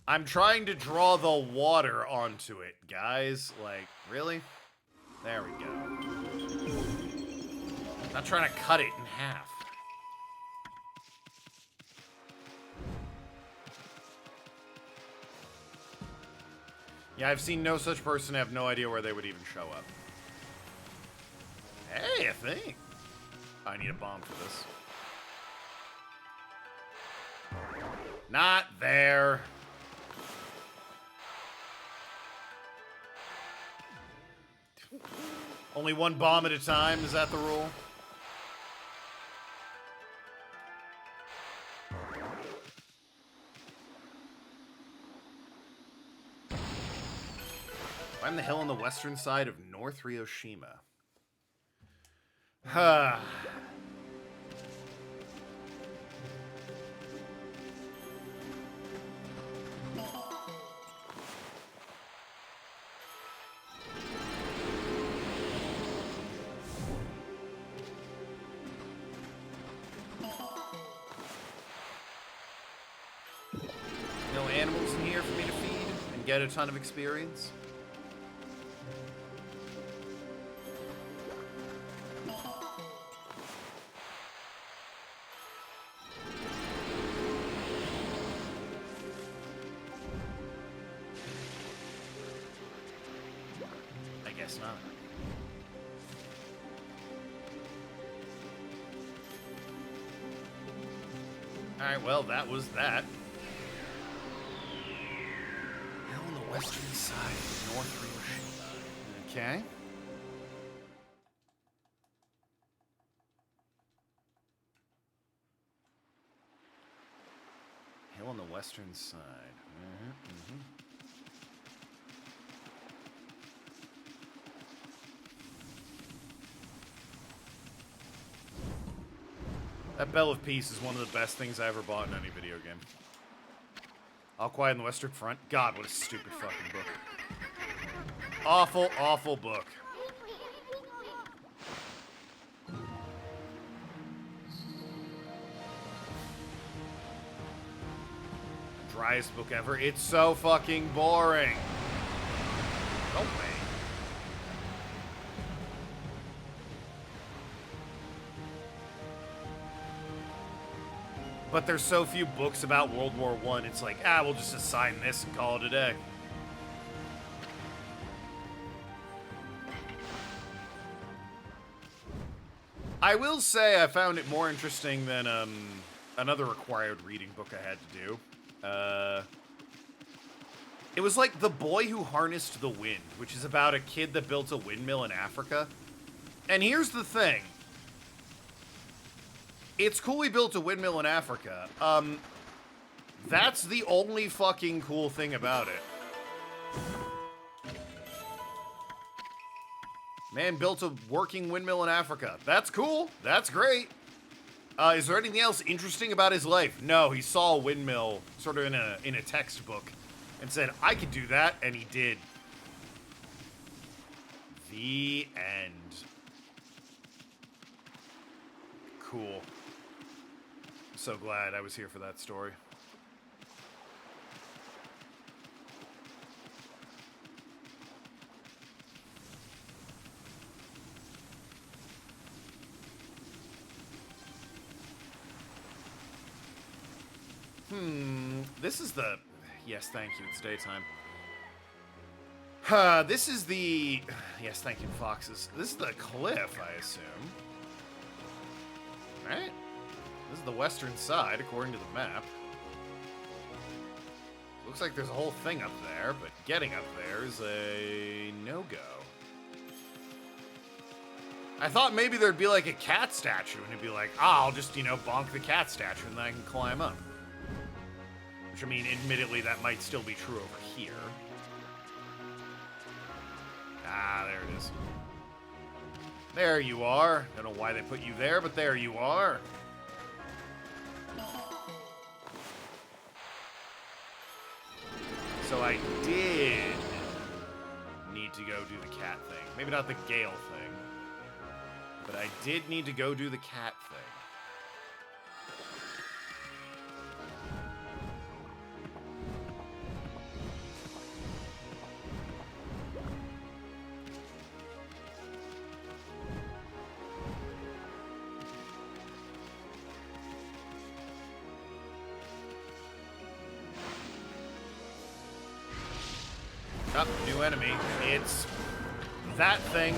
I'm trying to draw the water onto it, guys. Like, really? There we go. Not trying to cut it in half. Yeah, I've seen no such person. I have no idea where they would even show up. Hey, I think. I need a bomb for this. Not there. Only one bomb at a time, is that the rule? Climb the hill on the western side of North Ryoshima. No animals in here for me to feed and get a ton of experience. I guess not. Alright, well, that was that. Western side of North Ryoshima. Okay. Hill on the western side. That Bell of Peace is one of the best things I ever bought in any video game. All Quiet on the Western Front. God, what a stupid fucking book. Awful, awful book. Driest book ever. It's so fucking boring. No way. But there's so few books about World War I, it's like, we'll just assign this and call it a day. I will say I found it more interesting than another required reading book I had to do. It was like The Boy Who Harnessed the Wind, which is about a kid that built a windmill in Africa. And here's the thing. It's cool he built a windmill in Africa. That's the only fucking cool thing about it. Man built a working windmill in Africa. That's cool. That's great. Is there anything else interesting about his life? No, he saw a windmill sort of in a textbook and said, I could do that, and he did. The end. Cool. I'm so glad I was here for that story. This is the... Yes, thank you, it's daytime. This is the... Yes, thank you, foxes. This is the cliff, I assume. Right? This is the western side, according to the map. Looks like there's a whole thing up there, but getting up there is a no-go. I thought maybe there'd be like a cat statue, and it'd be like, I'll just, bonk the cat statue, and then I can climb up. Which, I mean, admittedly, that might still be true over here. Ah, there it is. There you are. Don't know why they put you there, but there you are. So I did need to go do the cat thing. Maybe not the Gale thing. But I did need to go do the cat thing. Up, new enemy. It's that thing.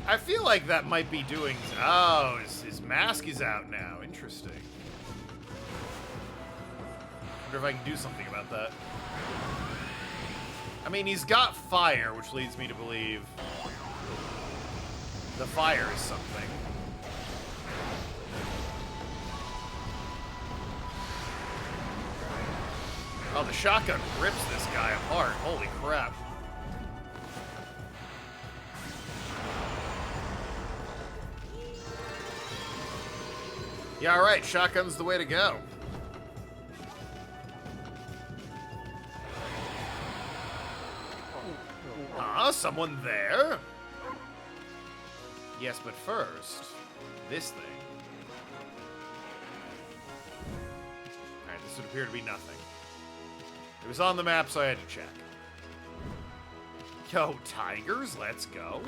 I feel like that might be doing... Oh, his mask is out now. Interesting. Wonder if I can do something about that. I mean, he's got fire, which leads me to believe the fire is something. Oh, the shotgun rips this guy apart. Holy crap. Yeah, alright, shotgun's the way to go. Someone there? Yes, but first, this thing. Alright, this would appear to be nothing. It was on the map, so I had to check. Yo, tigers, let's go.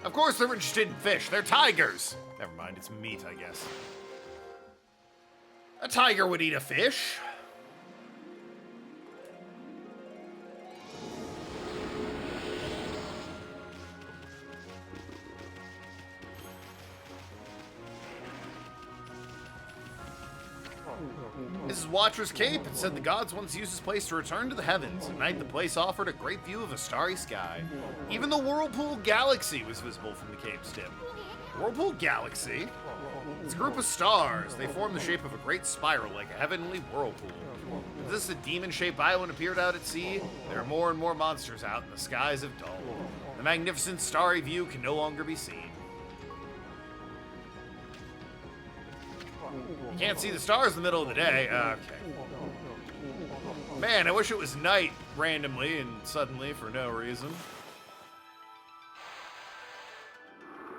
Of course they're interested in fish. They're tigers. Never mind, it's meat, I guess. A tiger would eat a fish. This is Watcher's Cape. It said the gods once used this place to return to the heavens. At night, the place offered a great view of a starry sky. Even the Whirlpool Galaxy was visible from the cape's tip. Whirlpool Galaxy? It's a group of stars. They form the shape of a great spiral, like a heavenly whirlpool. If this a demon-shaped island appeared out at sea, there are more and more monsters out, and the skies have dulled. The magnificent starry view can no longer be seen. You can't see the stars in the middle of the day. Okay. Man, I wish it was night randomly and suddenly for no reason.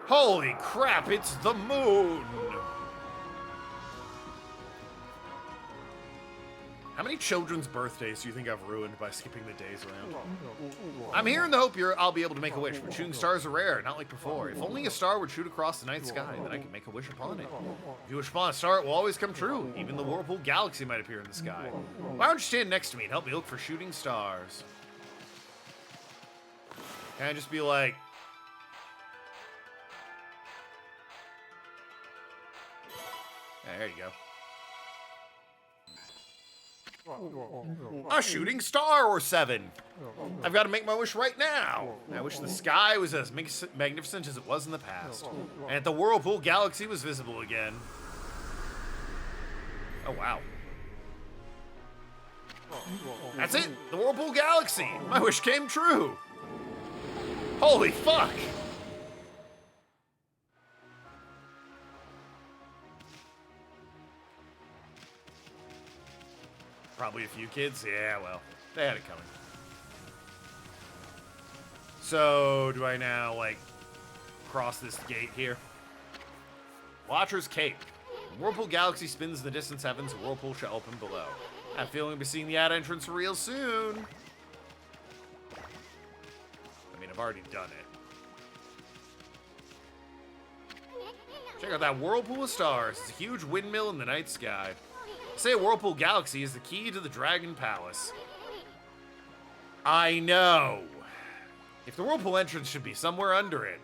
Holy crap, it's the moon! How many children's birthdays do you think I've ruined by skipping the days around? I'm here in the hope I'll be able to make a wish, but shooting stars are rare, not like before. If only a star would shoot across the night sky, then I could make a wish upon it. If you wish upon a star, it will always come true. Even the Whirlpool Galaxy might appear in the sky. Why don't you stand next to me and help me look for shooting stars? Can I just be like... Yeah, there you go. A shooting star or 7. I've got to make my wish right now. I wish the sky was as magnificent as it was in the past, and that the Whirlpool Galaxy was visible again. Oh, wow. That's it! The Whirlpool Galaxy! My wish came true! Holy fuck! Probably a few kids. Yeah, well, they had it coming. So, do I now, like, cross this gate here? Watcher's Cape. The Whirlpool Galaxy spins in the distant heavens. A whirlpool shall open below. I have a feeling we'll be seeing the ad entrance real soon. I mean, I've already done it. Check out that whirlpool of stars. It's a huge windmill in the night sky. Say a Whirlpool Galaxy is the key to the Dragon Palace. I know. If the Whirlpool entrance should be somewhere under it.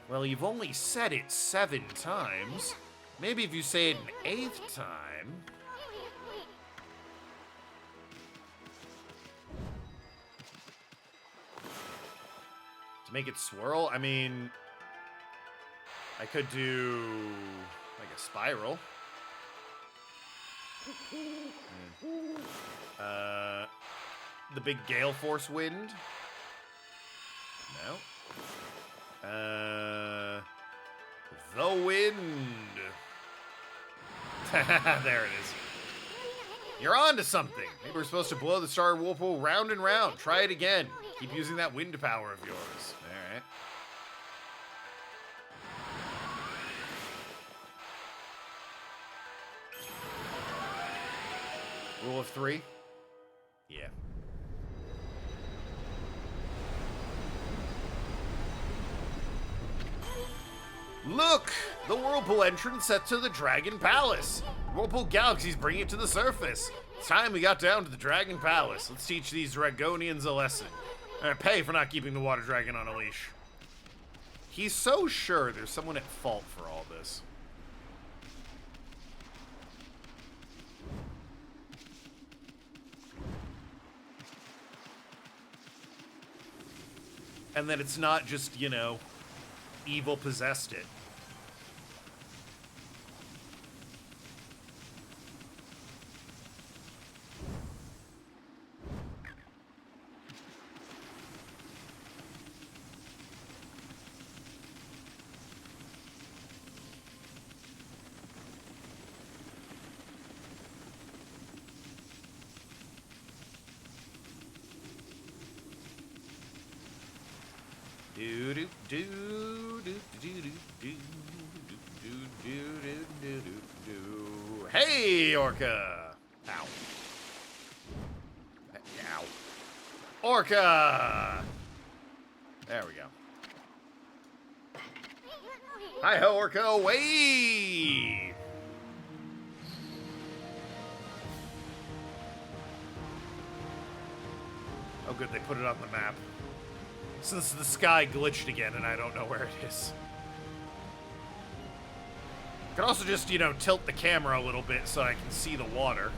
Well, you've only said it 7 times. Maybe if you say it an 8th time. To make it swirl, I mean... I could do... like a spiral. The big gale force wind. No. The wind. There it is. You're on to something. Maybe we're supposed to blow the star whirlpool round and round. Try it again. Keep using that wind power of yours. All right. Rule of 3? Yeah. Look! The Whirlpool entrance set to the Dragon Palace. Whirlpool Galaxy's bringing it to the surface. It's time we got down to the Dragon Palace. Let's teach these Dragonians a lesson. And pay for not keeping the water dragon on a leash. He's so sure there's someone at fault for all this. And that it's not just, you know, evil possessed it. Hey, Orca! Ow. Ow. Orca! There we go. Hi-ho, Orca, away! Oh good, they put it on the map. Since the sky glitched again and I don't know where it is. Could also just, you know, tilt the camera a little bit so I can see the water.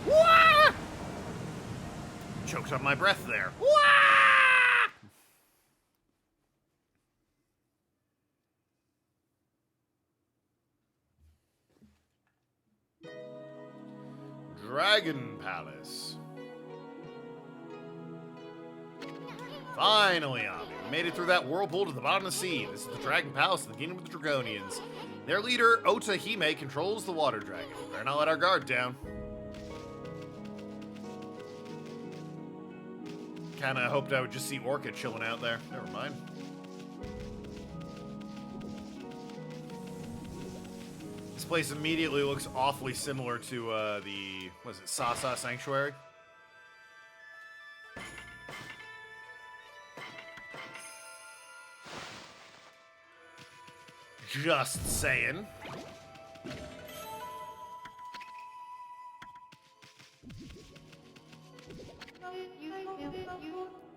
Wah! Choked on my breath there. Wah! Dragon Palace. Finally, Ami. We made it through that whirlpool to the bottom of the sea. This is the Dragon Palace, the kingdom of the Dragonians. Their leader, Okami, controls the water dragon. Better not let our guard down. Kinda hoped I would just see Orca chilling out there. Never mind. This place immediately looks awfully similar to the, what is it, Sasa Sanctuary? Just saying.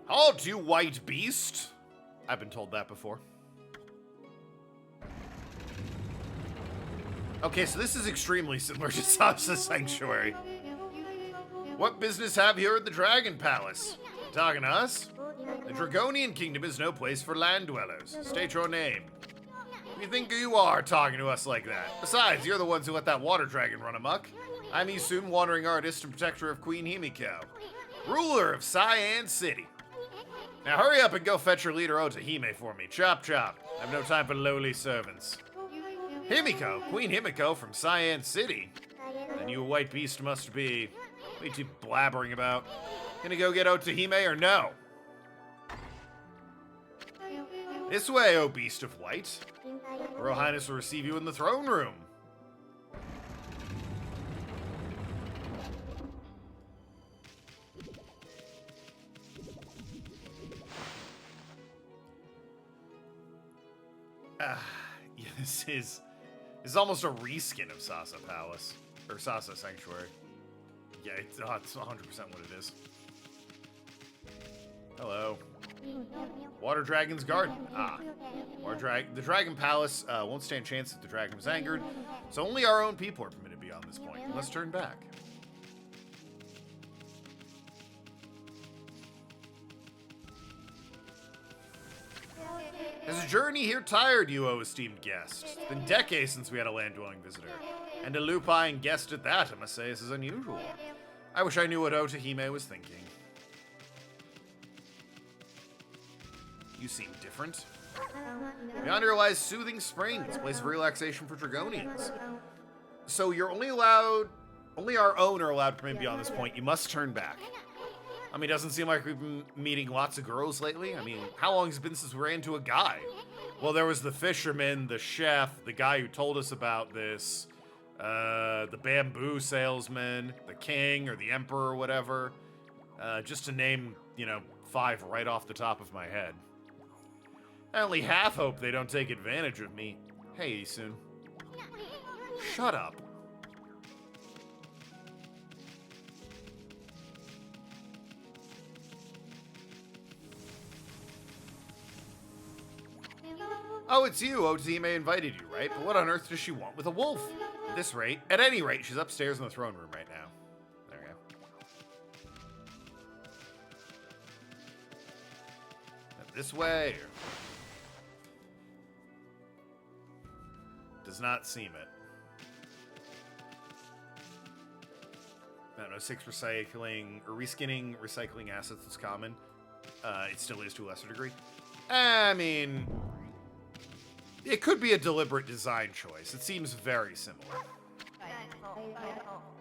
Halt, you white beast! I've been told that before. Okay, so this is extremely similar to Sasa Sanctuary. What business have you at the Dragon Palace? You talking to us? The Dragonian Kingdom is no place for land dwellers. State your name. Who do you think you are talking to us like that? Besides, you're the ones who let that water dragon run amok. I'm Isun, wandering artist and protector of Queen Himiko, ruler of Cyan City. Now hurry up and go fetch your leader Okami for me. Chop chop. I have no time for lowly servants. Himiko? Queen Himiko from Cyan City? Then you a white beast must be. What are you two blabbering about? Gonna go get Okami or no? This way, O beast of white. Her Royal Highness will receive you in the throne room. Yeah, this is almost a reskin of Sasa Palace. Or Sasa Sanctuary. Yeah, it's 100% what it is. Hello. Water Dragon's Garden. Ah. The Dragon Palace won't stand a chance if the dragon was angered, so only our own people are permitted beyond this point. Let's turn back. Has the journey here tired you, O esteemed guest? It's been decades since we had a land-dwelling visitor. And a lupine guest at that, I must say, this is unusual. I wish I knew what Okami was thinking. You seem different. Yonder lies Soothing Springs, a place of relaxation for Dragonians. So you're only our own are allowed to remain beyond this point. You must turn back. I mean, it doesn't seem like we've been meeting lots of girls lately. I mean, how long has it been since we ran into a guy? Well, there was the fisherman, the chef, the guy who told us about this, the bamboo salesman, the king or the emperor or whatever. Just to name, 5 right off the top of my head. I only half hope they don't take advantage of me. Hey, Isun. Shut up. Oh, it's you. Okami invited you, right? But what on earth does she want with a wolf? At any rate, she's upstairs in the throne room right now. There we go. This way. Does not seem it. I don't know, 6 recycling, or reskinning recycling assets is common. It still is to a lesser degree. I mean, it could be a deliberate design choice. It seems very similar.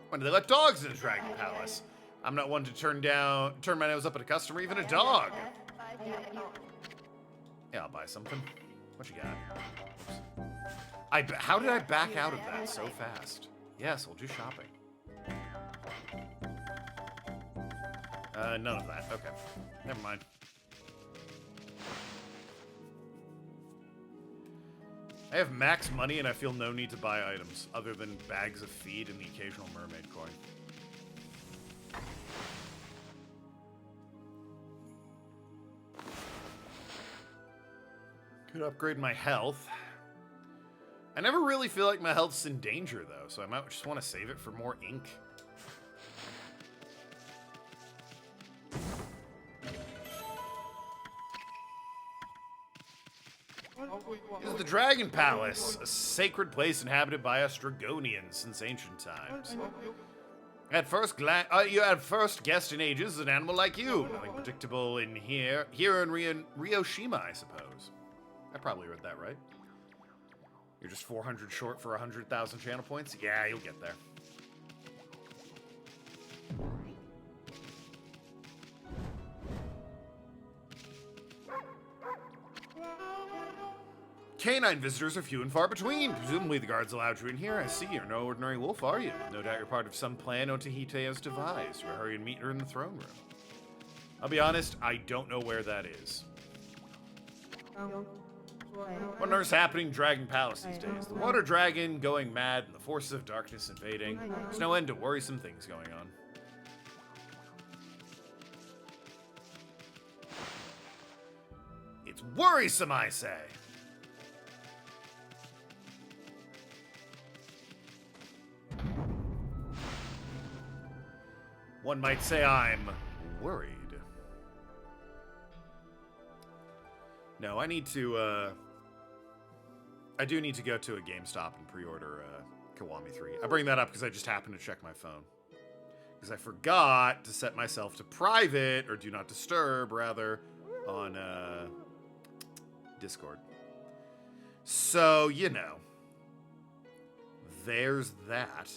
When do they let dogs in the Dragon Palace? I'm not one to turn my nose up at a customer, even a dog. Yeah, I'll buy something. What you got? How did I back out of that so fast? Yes, we'll do shopping. None of that. Okay. Never mind. I have max money and I feel no need to buy items other than bags of feed and the occasional mermaid coin. Could upgrade my health. I never really feel like my health's in danger though, so I might just want to save it for more ink. This is the Dragon Palace, a sacred place inhabited by us Dragonians since ancient times. At first you had first guessed in ages an animal like you. Nothing predictable in here in Ryoshima, I suppose. I probably read that right. You're just 400 short for 100,000 channel points? Yeah, you'll get there. Canine visitors are few and far between. Presumably the guards allowed you in here. I see, you're no ordinary wolf, are you? No doubt you're part of some plan Otahite has devised. We'll hurry and meet her in the throne room. I'll be honest, I don't know where that is. What on earth's happening in Dragon Palace these days? The water dragon going mad and the forces of darkness invading. There's no end to worrisome things going on. It's worrisome, I say! One might say I'm worried. No, I need to, I do need to go to a GameStop and pre-order Kiwami 3. I bring that up because I just happened to check my phone. Because I forgot to set myself to private, or do not disturb, rather, on Discord. So, you know. There's that.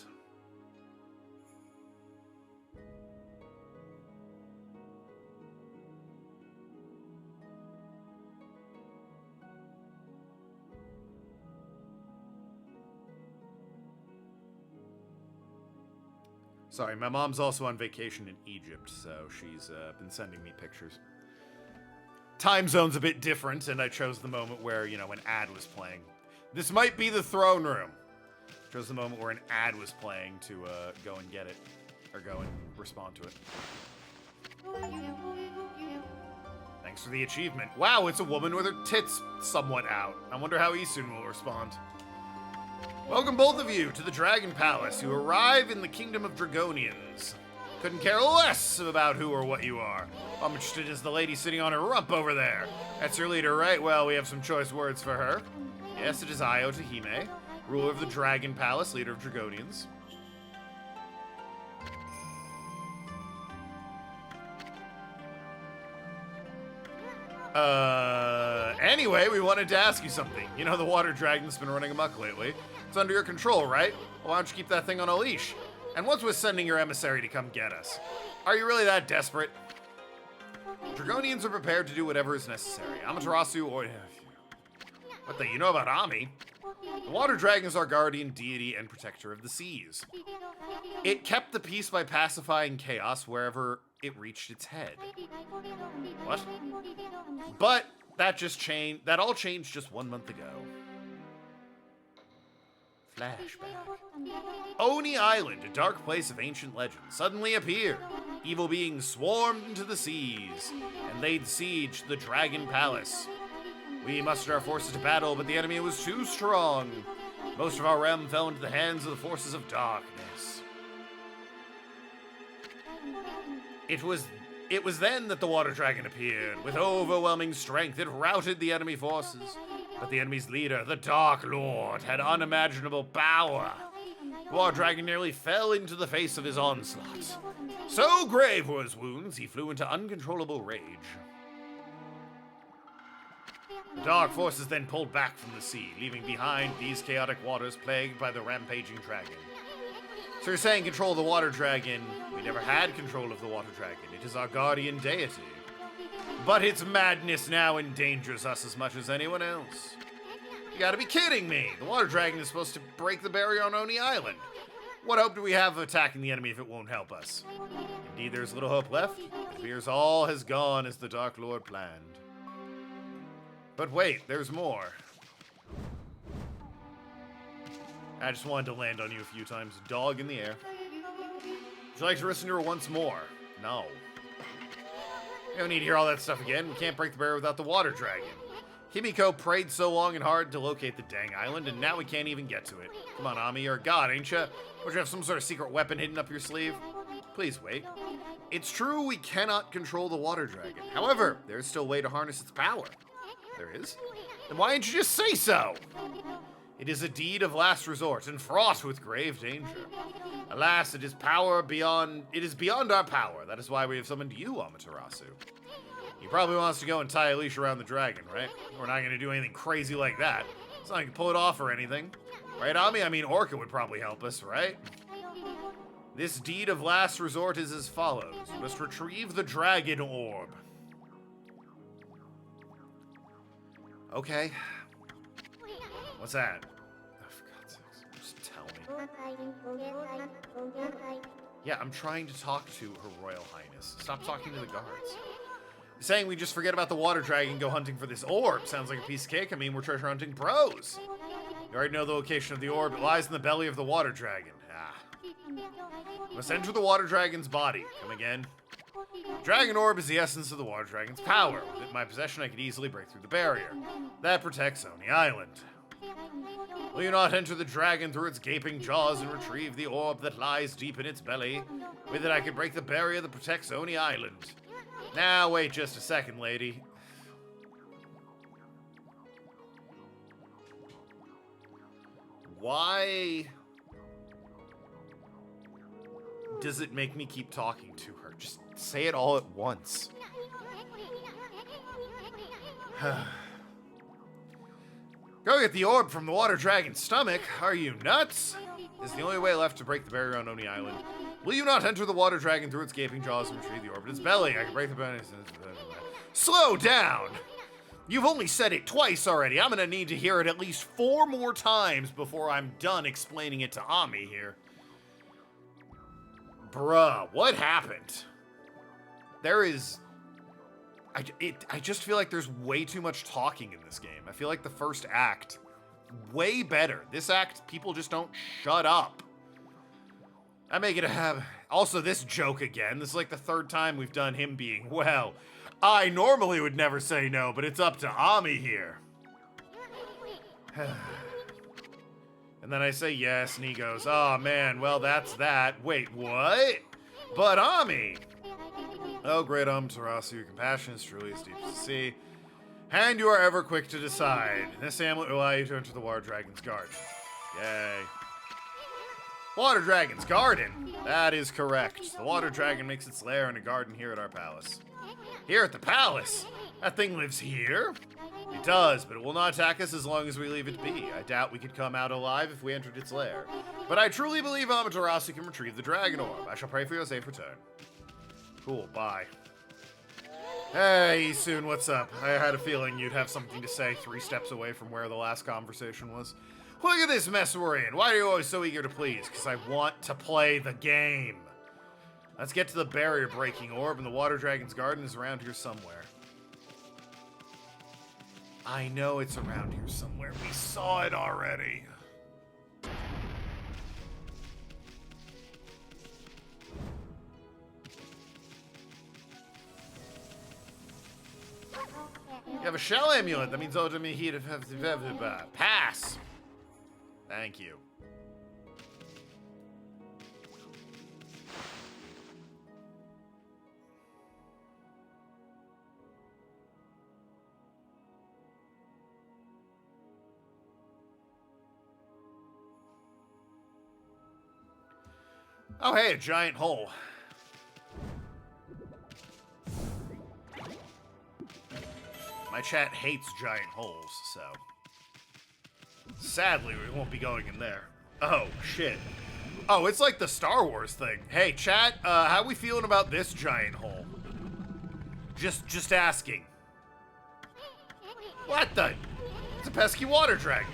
Sorry, my mom's also on vacation in Egypt, so she's been sending me pictures. Time zone's a bit different, and I chose the moment where, you know, an ad was playing. This might be the throne room. Chose the moment where an ad was playing to go and get it, or go and respond to it. Thanks for the achievement. Wow, it's a woman with her tits somewhat out. I wonder how Isun will respond. Welcome both of you to the Dragon Palace. You arrive in the Kingdom of Dragonians. Couldn't care less about who or what you are. I'm interested is the lady sitting on her rump over there. That's your leader, right? Well, we have some choice words for her. Yes, it is I, Otahime, ruler of the Dragon Palace, leader of Dragonians. Anyway, we wanted to ask you something. You know the water dragon's been running amok lately. It's under your control, right? Well, why don't you keep that thing on a leash? And what's with sending your emissary to come get us? Are you really that desperate? Dragonians are prepared to do whatever is necessary. Amaterasu or... What the... You know about Ami? The water dragon is our guardian deity and protector of the seas. It kept the peace by pacifying chaos wherever it reached its head. What? But that just changed. That all changed just 1 month ago. Flashback. Oni Island, a dark place of ancient legend, suddenly appeared. Evil beings swarmed into the seas and laid siege to the Dragon Palace. We mustered our forces to battle, but the enemy was too strong. Most of our realm fell into the hands of the forces of darkness. It was then that the water dragon appeared. With overwhelming strength, it routed the enemy forces. But the enemy's leader, the Dark Lord, had unimaginable power. The water dragon nearly fell into the face of his onslaught. So grave were his wounds, he flew into uncontrollable rage. The dark forces then pulled back from the sea, leaving behind these chaotic waters plagued by the rampaging dragon. So you're saying control the water dragon. We never had control of the water dragon. It is our guardian deity. But its madness now endangers us as much as anyone else. You gotta be kidding me! The water dragon is supposed to break the barrier on Oni Island. What hope do we have of attacking the enemy if it won't help us? Indeed, there's little hope left. It appears all has gone as the Dark Lord planned. But wait, there's more. I just wanted to land on you a few times. Dog in the air. Would you like to listen to her once more? No. We don't need to hear all that stuff again. We can't break the barrier without the water dragon. Himiko prayed so long and hard to locate the dang island, and now we can't even get to it. Come on, Ami, you're a god, ain't ya? Would you have some sort of secret weapon hidden up your sleeve? Please wait. It's true we cannot control the water dragon. However, there's still a way to harness its power. There is? Then why didn't you just say so? It is a deed of last resort and fraught with grave danger. Alas, it is beyond our power. That is why we have summoned you, Amaterasu. You probably want us to go and tie a leash around the dragon, right? We're not going to do anything crazy like that. It's not like you can pull it off or anything. Right, Ami? I mean, Orca would probably help us, right? This deed of last resort is as follows. You must retrieve the dragon orb. Okay. What's that? Oh, for God's sakes. Just tell me. Yeah, I'm trying to talk to Her Royal Highness. Stop talking to the guards. Saying we just forget about the water dragon and go hunting for this orb sounds like a piece of cake. I mean, we're treasure hunting bros. You already know the location of the orb. It lies in the belly of the water dragon. Ah. You must enter the water dragon's body. Come again. The dragon orb is the essence of the water dragon's power. With it in my possession, I could easily break through the barrier. That protects Oni Island. Will you not enter the dragon through its gaping jaws and retrieve the orb that lies deep in its belly? With it, I can break the barrier that protects Oni Island. Now, wait just a second, lady. Why does it make me keep talking to her? Just say it all at once. Go get the orb from the water dragon's stomach. Are you nuts? This is the only way left to break the barrier on Oni Island. Will you not enter the water dragon through its gaping jaws and retrieve the orb in its belly? I can break the barrier. Slow down! You've only said it twice already. I'm gonna need to hear it at least 4 more times before I'm done explaining it to Ami here. Bruh, what happened? There is... I just feel like there's way too much talking in this game. I feel like the first act, way better. This act, people just don't shut up. I make it a habit. Also, this joke again. This is like the 3rd time we've done him being, well, I normally would never say no, but it's up to Ami here. And then I say yes, and he goes, oh man, well, that's that. Wait, what? But Ami! Oh, great Amaterasu, your compassion is truly as deep as the sea. And you are ever quick to decide. This amulet will allow you to enter the water dragon's garden. Yay. Water dragon's garden? That is correct. The water dragon makes its lair in a garden here at our palace. Here at the palace? That thing lives here? It does, but it will not attack us as long as we leave it be. I doubt we could come out alive if we entered its lair. But I truly believe Amaterasu can retrieve the dragon orb. I shall pray for your safe return. Cool, bye. Hey, Soon, what's up? I had a feeling you'd have something to say 3 steps away from where the last conversation was. Look at this mess we're in. Why are you always so eager to please? Because I want to play the game. Let's get to the barrier-breaking orb, and the water dragon's garden is around here somewhere. I know it's around here somewhere. We saw it already. You have a shell amulet. That means ultimately he'd have pass. Thank you. Oh, hey, a giant hole. My chat hates giant holes, so... Sadly, we won't be going in there. Oh, shit. Oh, it's like the Star Wars thing. Hey, chat, how we feeling about this giant hole? Just asking. What the? It's a pesky water dragon.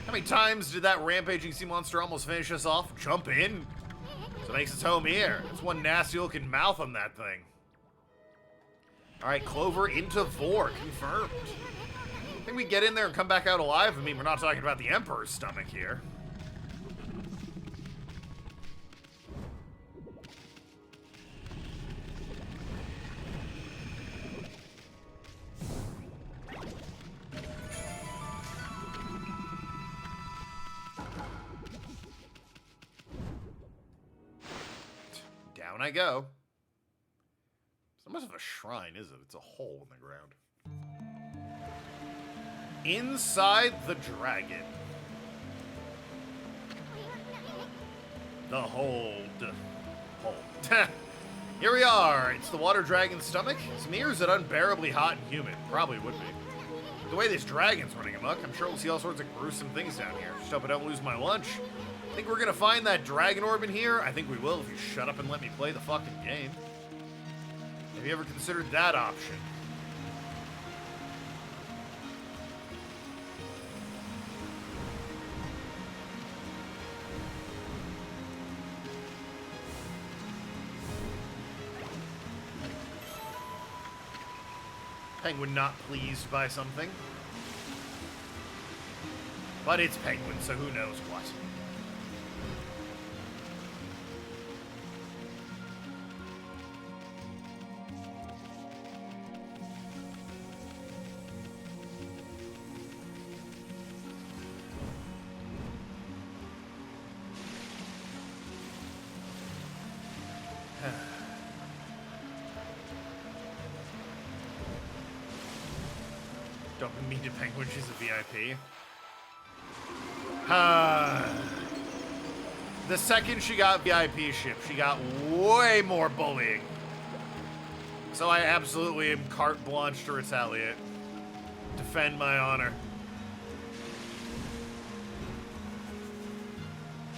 How many times did that rampaging sea monster almost finish us off? Jump in? So it makes its home here. It's one nasty looking mouth on that thing. Alright, Clover into Vor, confirmed. I think we get in there and come back out alive. I mean, we're not talking about the Emperor's stomach here. Down I go. It's not much of a shrine, is it? It's a hole in the ground. Inside the dragon. The hold. Here we are. It's the water dragon's stomach. Some ears that unbearably hot and humid. Probably would be. But the way this dragon's running amok, I'm sure we'll see all sorts of gruesome things down here. Just hope I don't lose my lunch. Think we're gonna find that dragon orb in here? I think we will if you shut up and let me play the fucking game. Have you ever considered that option? Penguin not pleased by something. But it's Penguin, so who knows what. Don't mean to Penguin, she's a VIP. The second she got VIP ship, she got way more bullying. So I absolutely am carte blanche to retaliate. Defend my honor.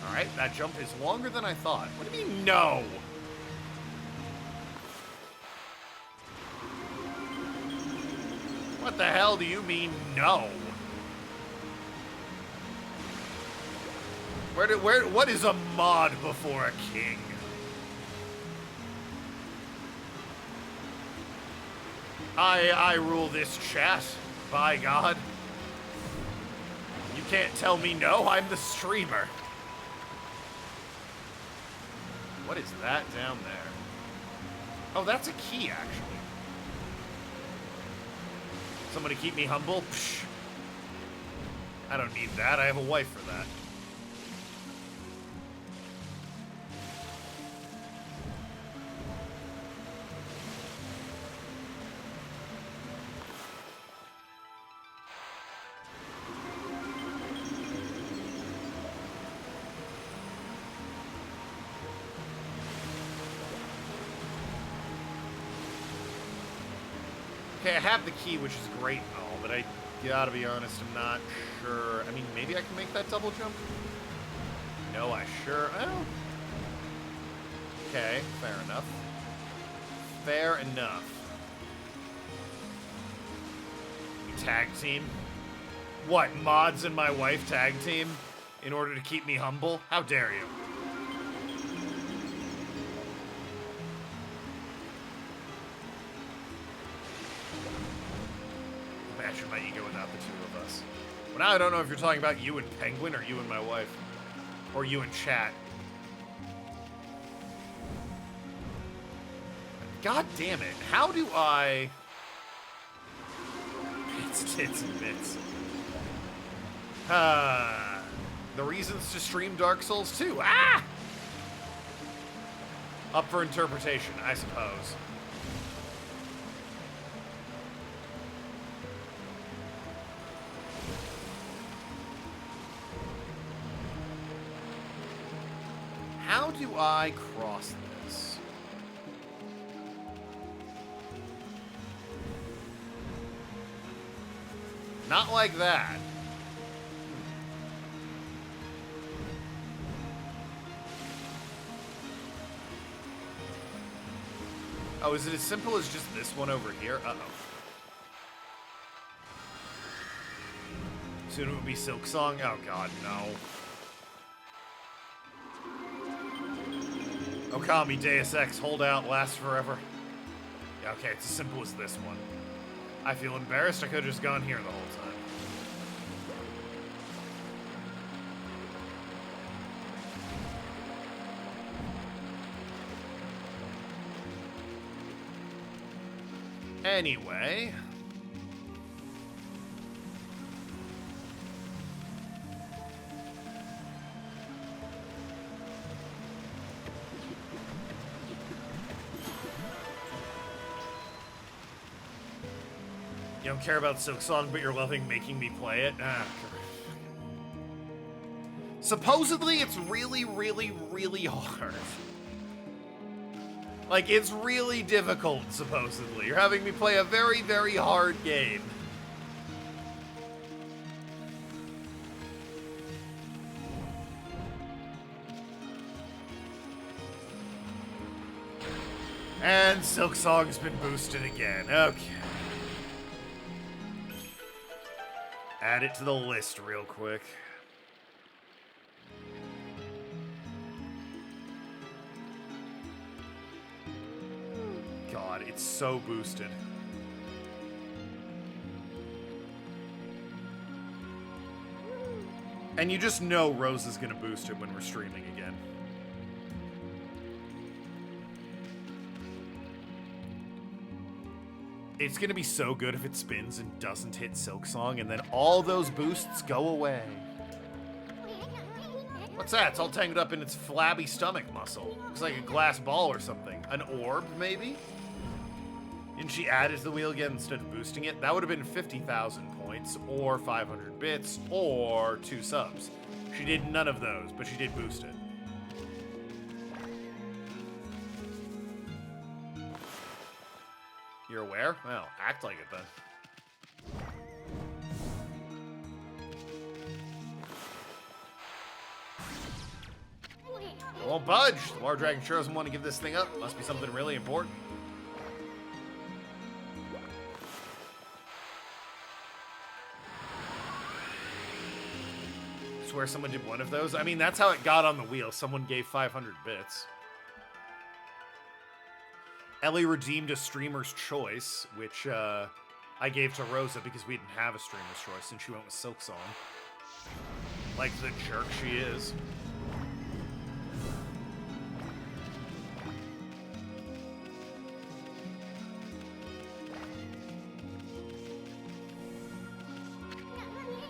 Alright, that jump is longer than I thought. What do you mean, no? What the hell do you mean, no? What is a mod before a king? I rule this chat, by God. You can't tell me no, I'm the streamer. What is that down there? Oh, that's a key, actually. Somebody keep me humble? Psh. I don't need that. I have a wife for that. Okay, I have the key, which is great and all, but I gotta be honest, I'm not sure. I mean, maybe I can make that double jump? No, I sure... Oh. Okay, fair enough. Fair enough. We tag team? What, mods and my wife tag team? In order to keep me humble? How dare you? My ego without the two of us. Well, now I don't know if you're talking about you and Penguin or you and my wife. Or you and chat. God damn it. How do I... Bits, tits, and bits. The reasons to stream Dark Souls 2. Ah! Up for interpretation, I suppose. How do I cross this? Not like that. Oh, is it as simple as just this one over here? Uh-oh. Soon it would be Silk Song. Oh god, no. Okami, Deus Ex, hold out, last forever. Yeah, okay, it's as simple as this one. I feel embarrassed. I could have just gone here the whole time. Anyway. You don't care about Silk Song, but you're loving making me play it? Ah. Supposedly, it's really, really, really hard. Like, it's really difficult, supposedly. You're having me play a very, very hard game. And Silk Song's been boosted again. Okay. Add it to the list real quick. God, it's so boosted. And you just know Rose is gonna boost it when we're streaming again. It's gonna be so good if it spins and doesn't hit Silk Song, and then all those boosts go away. What's that? It's all tangled up in its flabby stomach muscle. Looks like a glass ball or something. An orb, maybe? Didn't she add it to the wheel again instead of boosting it? That would have been 50,000 points, or 500 bits, or 2 subs. She did none of those, but she did boost it. You're aware? Well, act like it then. It won't budge. The Water Dragon sure doesn't want to give this thing up. Must be something really important. Swear someone did one of those. I mean, that's how it got on the wheel. Someone gave 500 bits. Ellie redeemed a streamer's choice, which I gave to Rosa because we didn't have a streamer's choice, and she went with Silk Song. Like the jerk she is.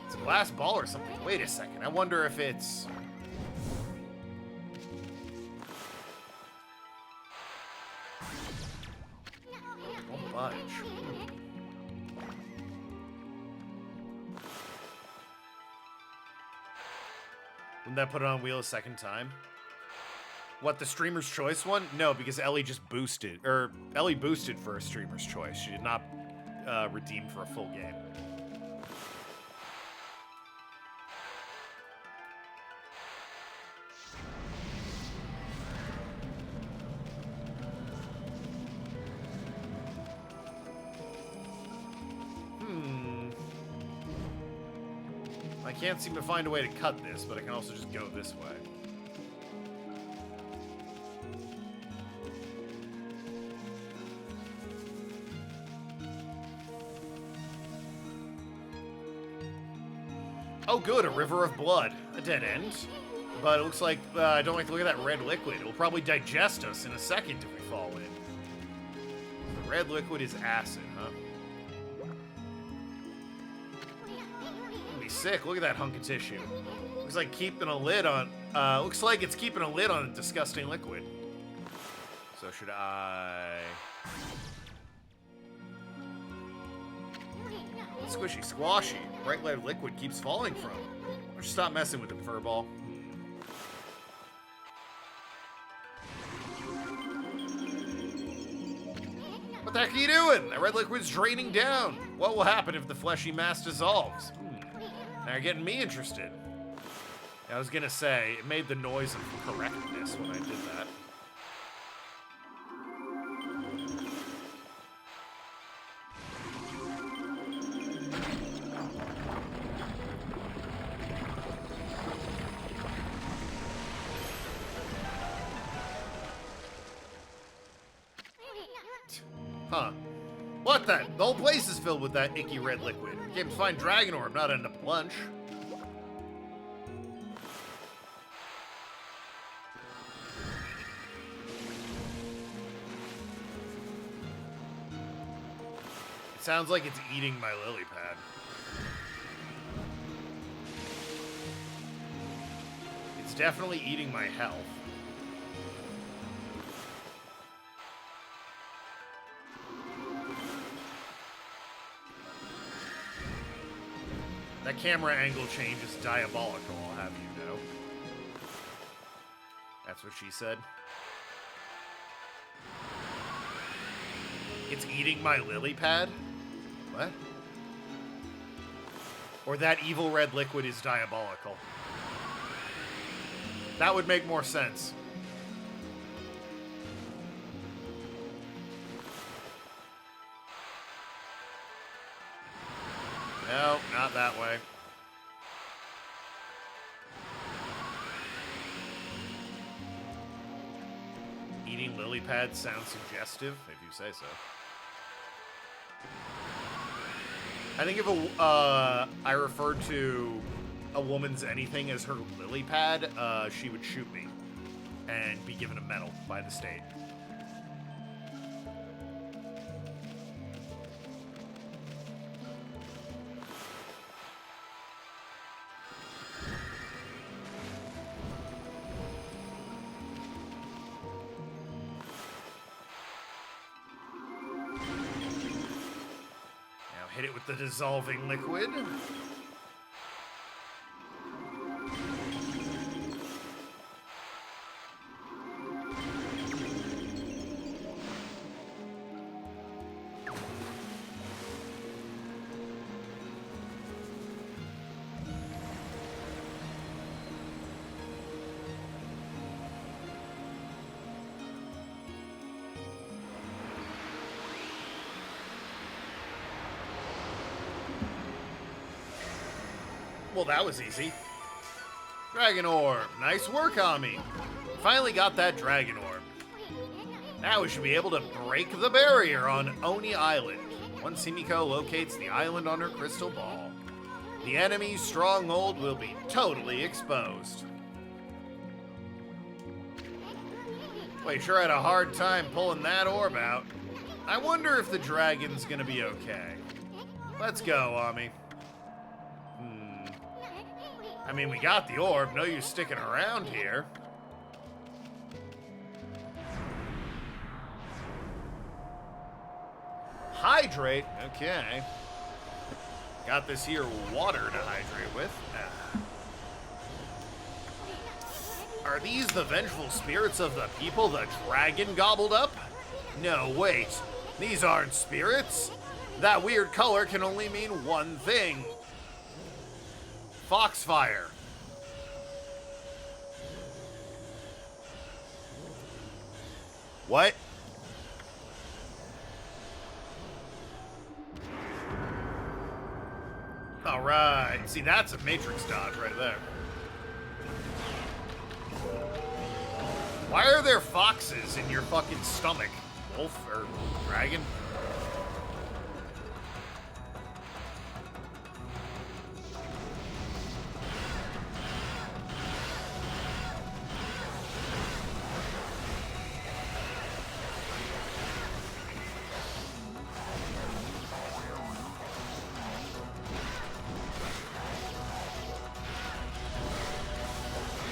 It's a glass ball or something. Wait a second. I wonder if it's... Won't budge. Wouldn't that put it on wheel a second time? What, the streamer's choice one? No, because Ellie just boosted. Or, Ellie boosted for a streamer's choice. She did not redeem for a full game. I can't seem to find a way to cut this, but I can also just go this way. Oh good, a river of blood. A dead end. But it looks like I don't like to look at that red liquid. It will probably digest us in a second if we fall in. The red liquid is acid, huh? Sick. Look at that hunk of tissue. Looks like keeping a lid on. Looks like it's keeping a lid on a disgusting liquid. So should I? Squishy, squashy. Bright red liquid keeps falling from. Or stop messing with it, furball. What the heck are you doing? That red liquid's draining down. What will happen if the fleshy mass dissolves? Now you're getting me interested. I was gonna say, it made the noise of correctness when I did that. Huh. What the? The whole place is filled with that icky red liquid. We came to find Dragon Orb, not end up lunch. It sounds like it's eating my lily pad. It's definitely eating my health. That camera angle change is diabolical, I'll have you know. That's what she said. It's eating my lily pad? What? Or that evil red liquid is diabolical. That would make more sense. No, not that way. Eating lily pads sounds suggestive, if you say so. I think if I referred to a woman's anything as her lily pad, she would shoot me and be given a medal by the state. Hit it with the dissolving liquid. Well, that was easy. Dragon Orb. Nice work, Okami. Finally got that Dragon Orb. Now we should be able to break the barrier on Oni Island. Once Himiko locates the island on her crystal ball, the enemy's stronghold will be totally exposed. Well, you sure had a hard time pulling that orb out. I wonder if the dragon's gonna be okay. Let's go, Okami. I mean, we got the orb. No use sticking around here. Hydrate? Okay. Got this here water to hydrate with. Are these the vengeful spirits of the people the dragon gobbled up? No, wait. These aren't spirits. That weird color can only mean one thing. Foxfire. What? All right. See, that's a Matrix dodge right there. Why are there foxes in your fucking stomach? Wolf or dragon?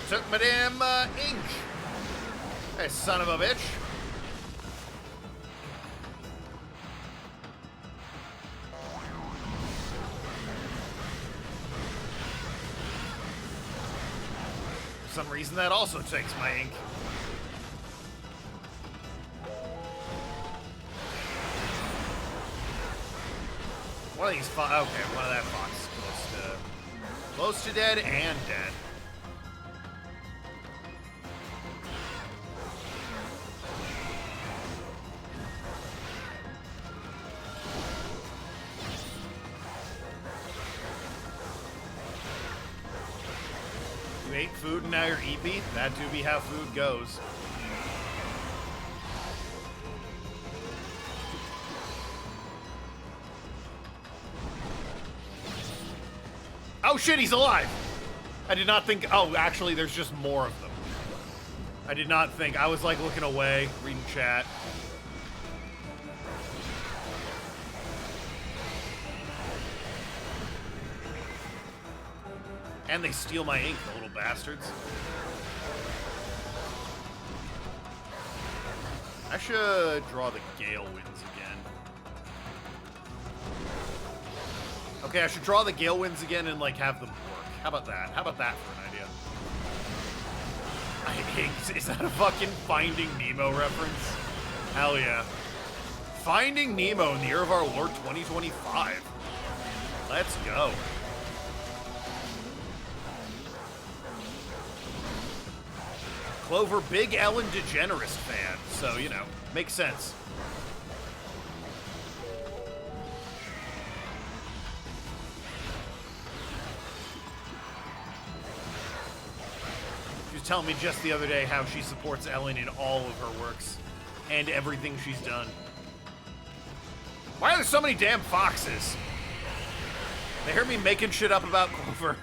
Took my damn ink. Hey, son of a bitch. For some reason, that also takes my ink. One of these okay, one of that fox is close to dead and dead. You ate food and now you're eepy? That do be how food goes. Oh shit, he's alive! I did not think... Oh, actually, there's just more of them. I did not think... I was, like, looking away, reading chat. And they steal my ink, the little bastards. I should draw the Gale Winds again. Okay, I should draw the Gale Winds again and, like, have them work. How about that? How about that for an idea? Is that a fucking Finding Nemo reference? Hell yeah. Finding Nemo in the year of our Lord 2025. Let's go. Clover, big Ellen DeGeneres fan, so, you know, makes sense. She was telling me just the other day how she supports Ellen in all of her works and everything she's done. Why are there so many damn foxes? They heard me making shit up about Clover.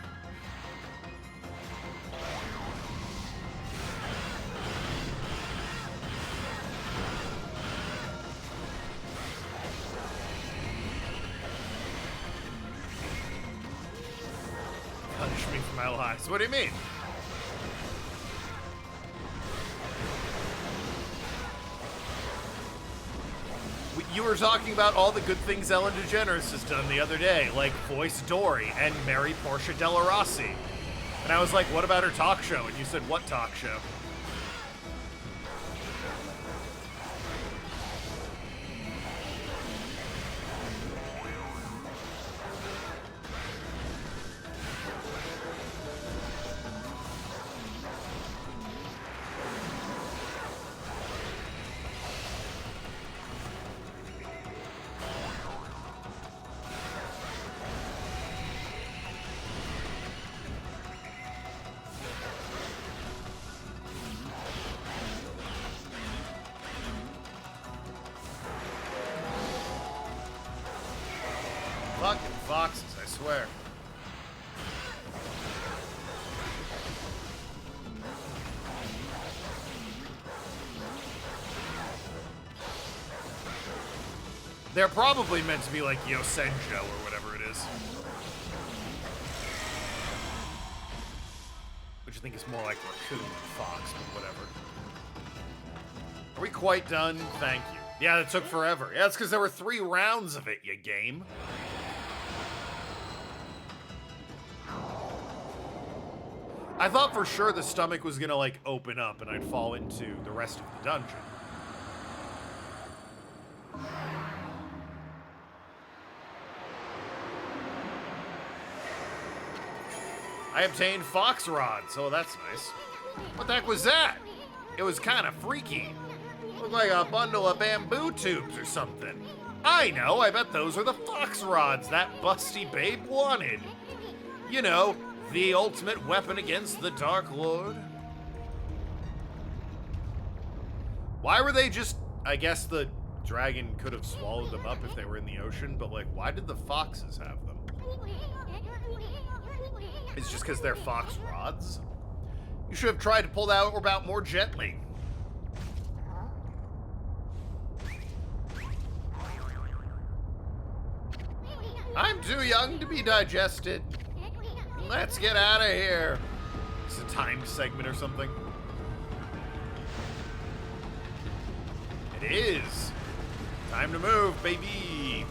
Punish me for my lies. What do you mean? You were talking about all the good things Ellen DeGeneres has done the other day, like voice Dory and marry Portia de la Rossi. And I was like, what about her talk show? And you said, what talk show? Fucking foxes, I swear. They're probably meant to be like Yosenjo or whatever it is. Which I think is more like raccoon than fox, but whatever. Are we quite done? Thank you. Yeah, that took forever. Yeah, it's because there were 3 rounds of it, you game. I thought for sure the stomach was gonna, like, open up and I'd fall into the rest of the dungeon. I obtained fox rods, so that's nice. What the heck was that? It was kind of freaky. Looked like a bundle of bamboo tubes or something. I know, I bet those are the fox rods that busty babe wanted. You know, the ultimate weapon against the Dark Lord. Why were they just... I guess the dragon could have swallowed them up if they were in the ocean, but, like, why did the foxes have them? It's just because they're fox rods? You should have tried to pull that orb out more gently. I'm too young to be digested. Let's get out of here. It's a timed segment or something. It is. Time to move, baby.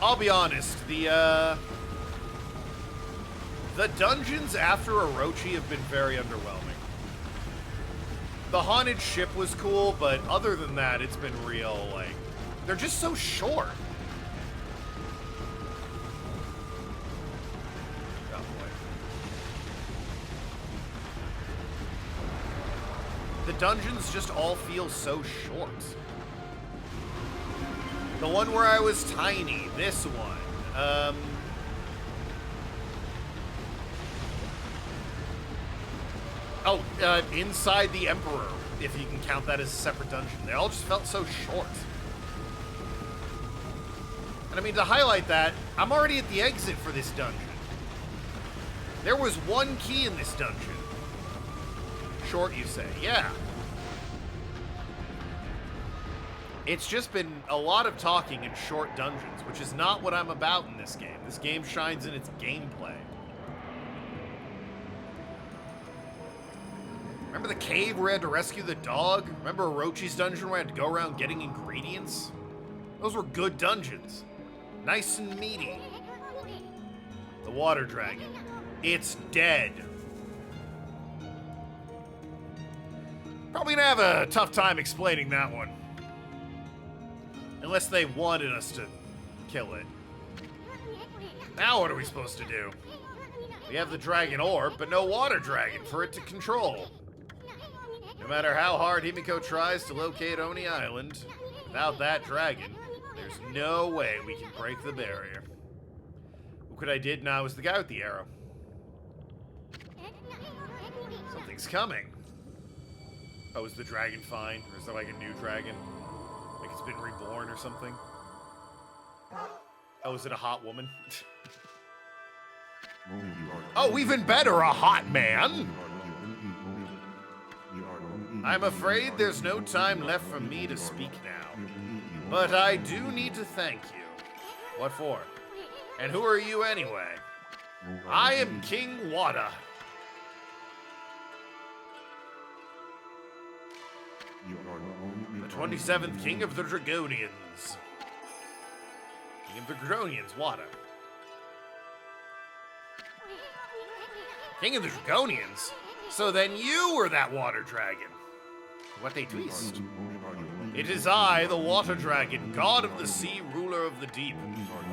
I'll be honest, the dungeons after Orochi have been very underwhelming. The haunted ship was cool, but other than that, it's been real, like, they're just so short. Oh boy. The dungeons just all feel so short. The one where I was tiny, this one. Inside the Emperor, if you can count that as a separate dungeon. They all just felt so short. And I mean, to highlight that, I'm already at the exit for this dungeon. There was one key in this dungeon. Short, you say? Yeah. It's just been a lot of talking in short dungeons, which is not what I'm about in this game. This game shines in its gameplay. Remember the cave where I had to rescue the dog? Remember Orochi's dungeon where I had to go around getting ingredients? Those were good dungeons. Nice and meaty. The water dragon. It's dead. Probably gonna have a tough time explaining that one. Unless they wanted us to kill it. Now what are we supposed to do? We have the dragon orb, but no water dragon for it to control. No matter how hard Himiko tries to locate Oni Island, without that dragon, there's no way we can break the barrier. What could I did now is the guy with the arrow. Something's coming. Oh, is the dragon fine? Or is there like a new dragon? Like it's been reborn or something? Oh, is it a hot woman? Oh, even better, a hot man! I'm afraid there's no time left for me to speak now. But I do need to thank you. What for? And who are you anyway? I am King Wada. The 27th King of the Dragonians. King of the Dragonians, Wada. King of the Dragonians? So then you were that water dragon. What a twist. It is I, the water dragon, god of the sea, ruler of the deep.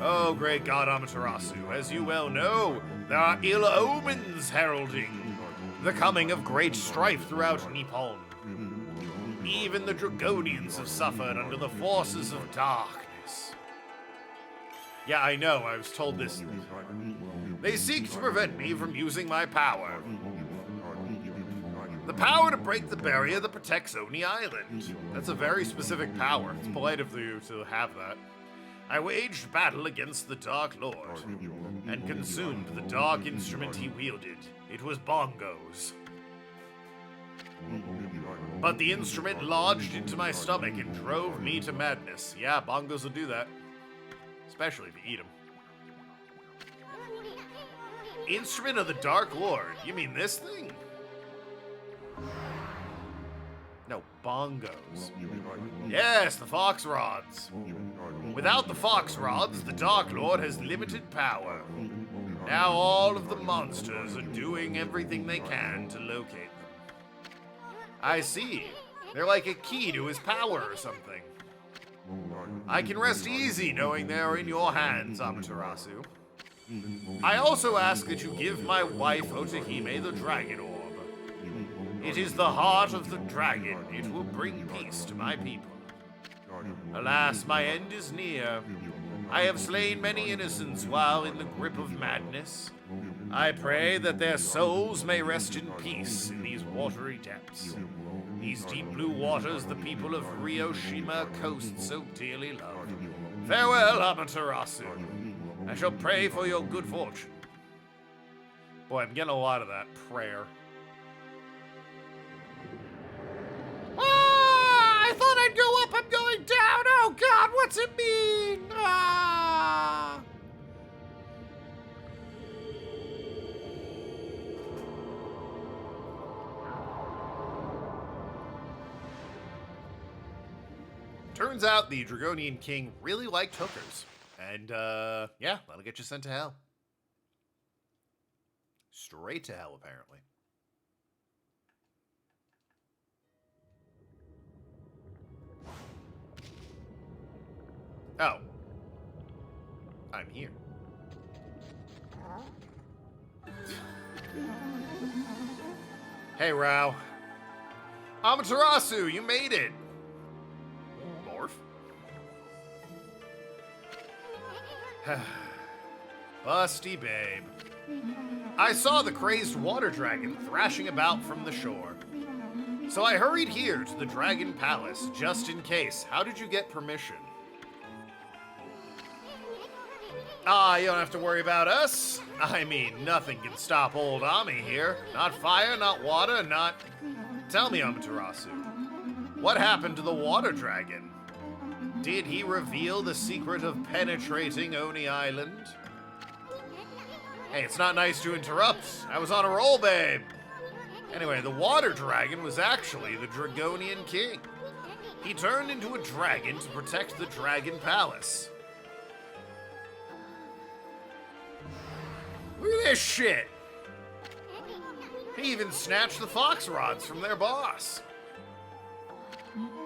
Oh, great god Amaterasu, as you well know, there are ill omens heralding the coming of great strife throughout Nippon. Even the Dragonians have suffered under the forces of darkness. Yeah, I know, I was told this. They seek to prevent me from using my power. The power to break the barrier that protects Oni Island. That's a very specific power. It's polite of you to have that. I waged battle against the Dark Lord, and consumed the dark instrument he wielded. It was bongos. But the instrument lodged into my stomach and drove me to madness. Yeah, bongos will do that. Especially if you eat them. Instrument of the Dark Lord? You mean this thing? No, bongos. Yes, the fox rods. Without the fox rods, the Dark Lord has limited power. Now all of the monsters are doing everything they can to locate them. I see. They're like a key to his power or something. I can rest easy knowing they are in your hands, Amaterasu. I also ask that you give my wife Otahime the dragon orb. It is the heart of the dragon. It will bring peace to my people. Alas, my end is near. I have slain many innocents while in the grip of madness. I pray that their souls may rest in peace in these watery depths. These deep blue waters the people of Ryoshima coast so dearly love. Farewell, Amaterasu. I shall pray for your good fortune. Boy, I'm getting a lot of that prayer. Ah! I thought I'd go up, I'm going down! Oh god, what's it mean? Ah! Turns out the Dragonian King really liked hookers. And, yeah, that'll get you sent to hell. Straight to hell, apparently. Oh. I'm here. Hey, Rao. Amaterasu, you made it! Morph? Busty babe. I saw the crazed water dragon thrashing about from the shore. So I hurried here to the Dragon Palace, just in case. How did you get permission? Ah, you don't have to worry about us. I mean, nothing can stop old Ami here. Not fire, not water, not... Tell me, Amaterasu, what happened to the water dragon? Did he reveal the secret of penetrating Oni Island? Hey, it's not nice to interrupt. I was on a roll, babe. Anyway, the water dragon was actually the Dragonian king. He turned into a dragon to protect the Dragon Palace. Look at this shit. He even snatched the fox rods from their boss.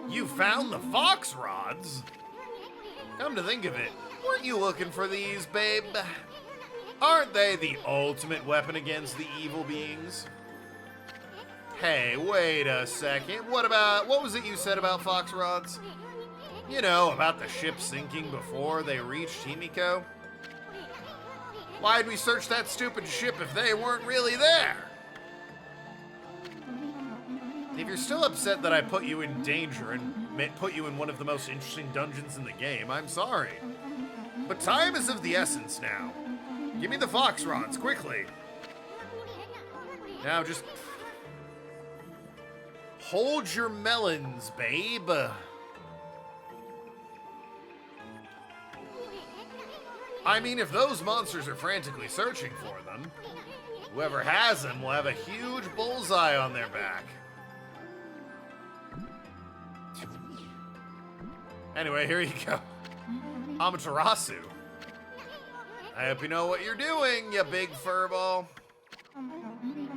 You found the fox rods? Come to think of it, weren't you looking for these, babe? Aren't they the ultimate weapon against the evil beings? Hey, wait a second. What was it you said about fox rods? You know, about the ship sinking before they reached Himiko? Why'd we search that stupid ship if they weren't really there? If you're still upset that I put you in danger and put you in one of the most interesting dungeons in the game, I'm sorry. But time is of the essence now. Give me the fox rods, quickly. Now just... hold your melons, babe. I mean, if those monsters are frantically searching for them, whoever has them will have a huge bullseye on their back. Anyway, here you go. Amaterasu. I hope you know what you're doing, you big furball.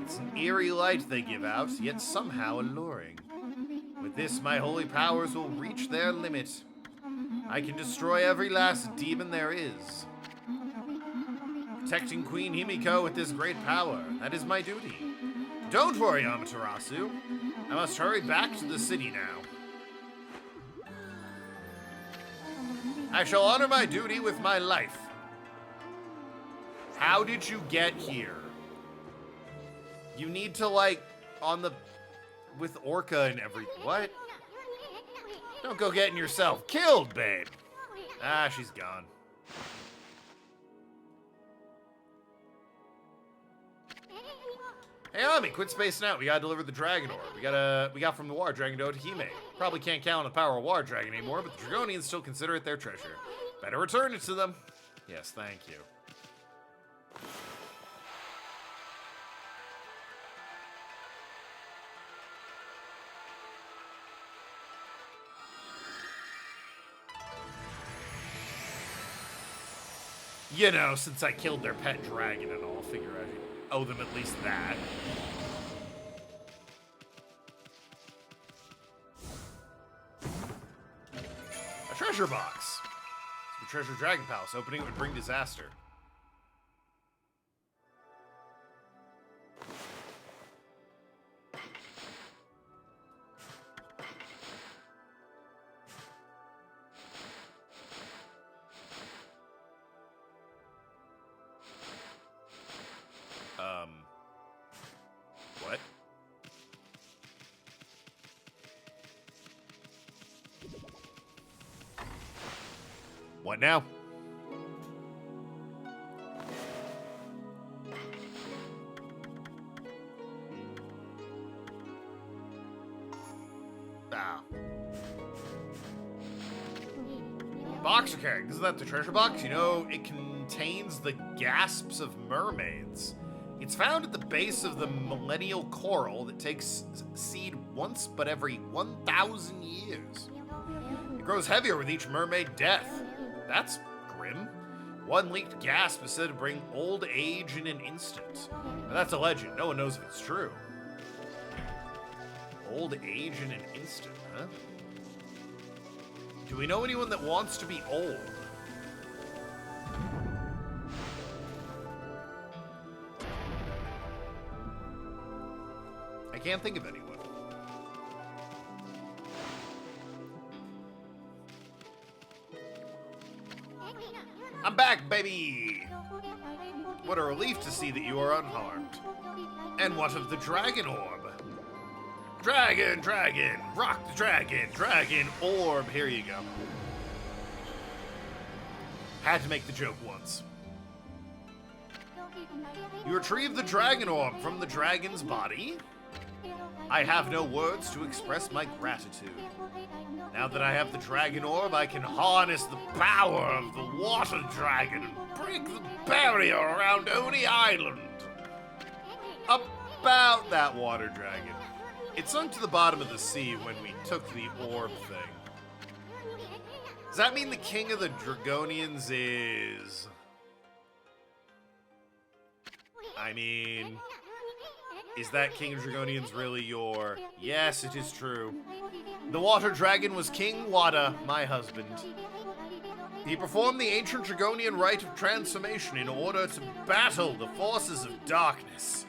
It's an eerie light they give out, yet somehow alluring. With this, my holy powers will reach their limit. I can destroy every last demon there is. Protecting Queen Himiko with this great power, that is my duty. Don't worry, Amaterasu. I must hurry back to the city now. I shall honor my duty with my life. How did you get here? You need to, like, with Orca and what? Don't go getting yourself killed, babe. Ah, she's gone. Hey, Ami, quit spacing out. We gotta deliver the Dragon Orb. We got from the Water Dragon to Hime. Probably can't count on the power of Water Dragon anymore, but the Dragonians still consider it their treasure. Better return it to them. Yes, thank you. You know, since I killed their pet dragon and all, figure I owe them at least that. A treasure box. The Treasure Dragon Palace. Opening it would bring disaster. What? What now? Ah. Box you're carrying. Isn't that the treasure box? You know, it contains the gasps of mermaids. It's found at the base of the millennial coral that takes seed once but every 1,000 years. It grows heavier with each mermaid death. That's grim. One leaked gasp is said to bring old age in an instant. Now that's a legend. No one knows if it's true. Old age in an instant, huh? Do we know anyone that wants to be old? I can't think of anyone. I'm back, baby! What a relief to see that you are unharmed. And what of the Dragon Orb? Dragon, dragon, rock the dragon, dragon orb. Here you go. Had to make the joke once. You retrieve the dragon orb from the dragon's body. I have no words to express my gratitude. Now that I have the dragon orb, I can harness the power of the water dragon and break the barrier around Oni Island. About that water dragon. It sunk to the bottom of the sea when we took the orb thing. Does that mean the king of the Dragonians is... I mean... Is that King of Dragonians really your... Yes, it is true. The water dragon was King Wada, my husband. He performed the ancient Dragonian rite of transformation in order to battle the forces of darkness.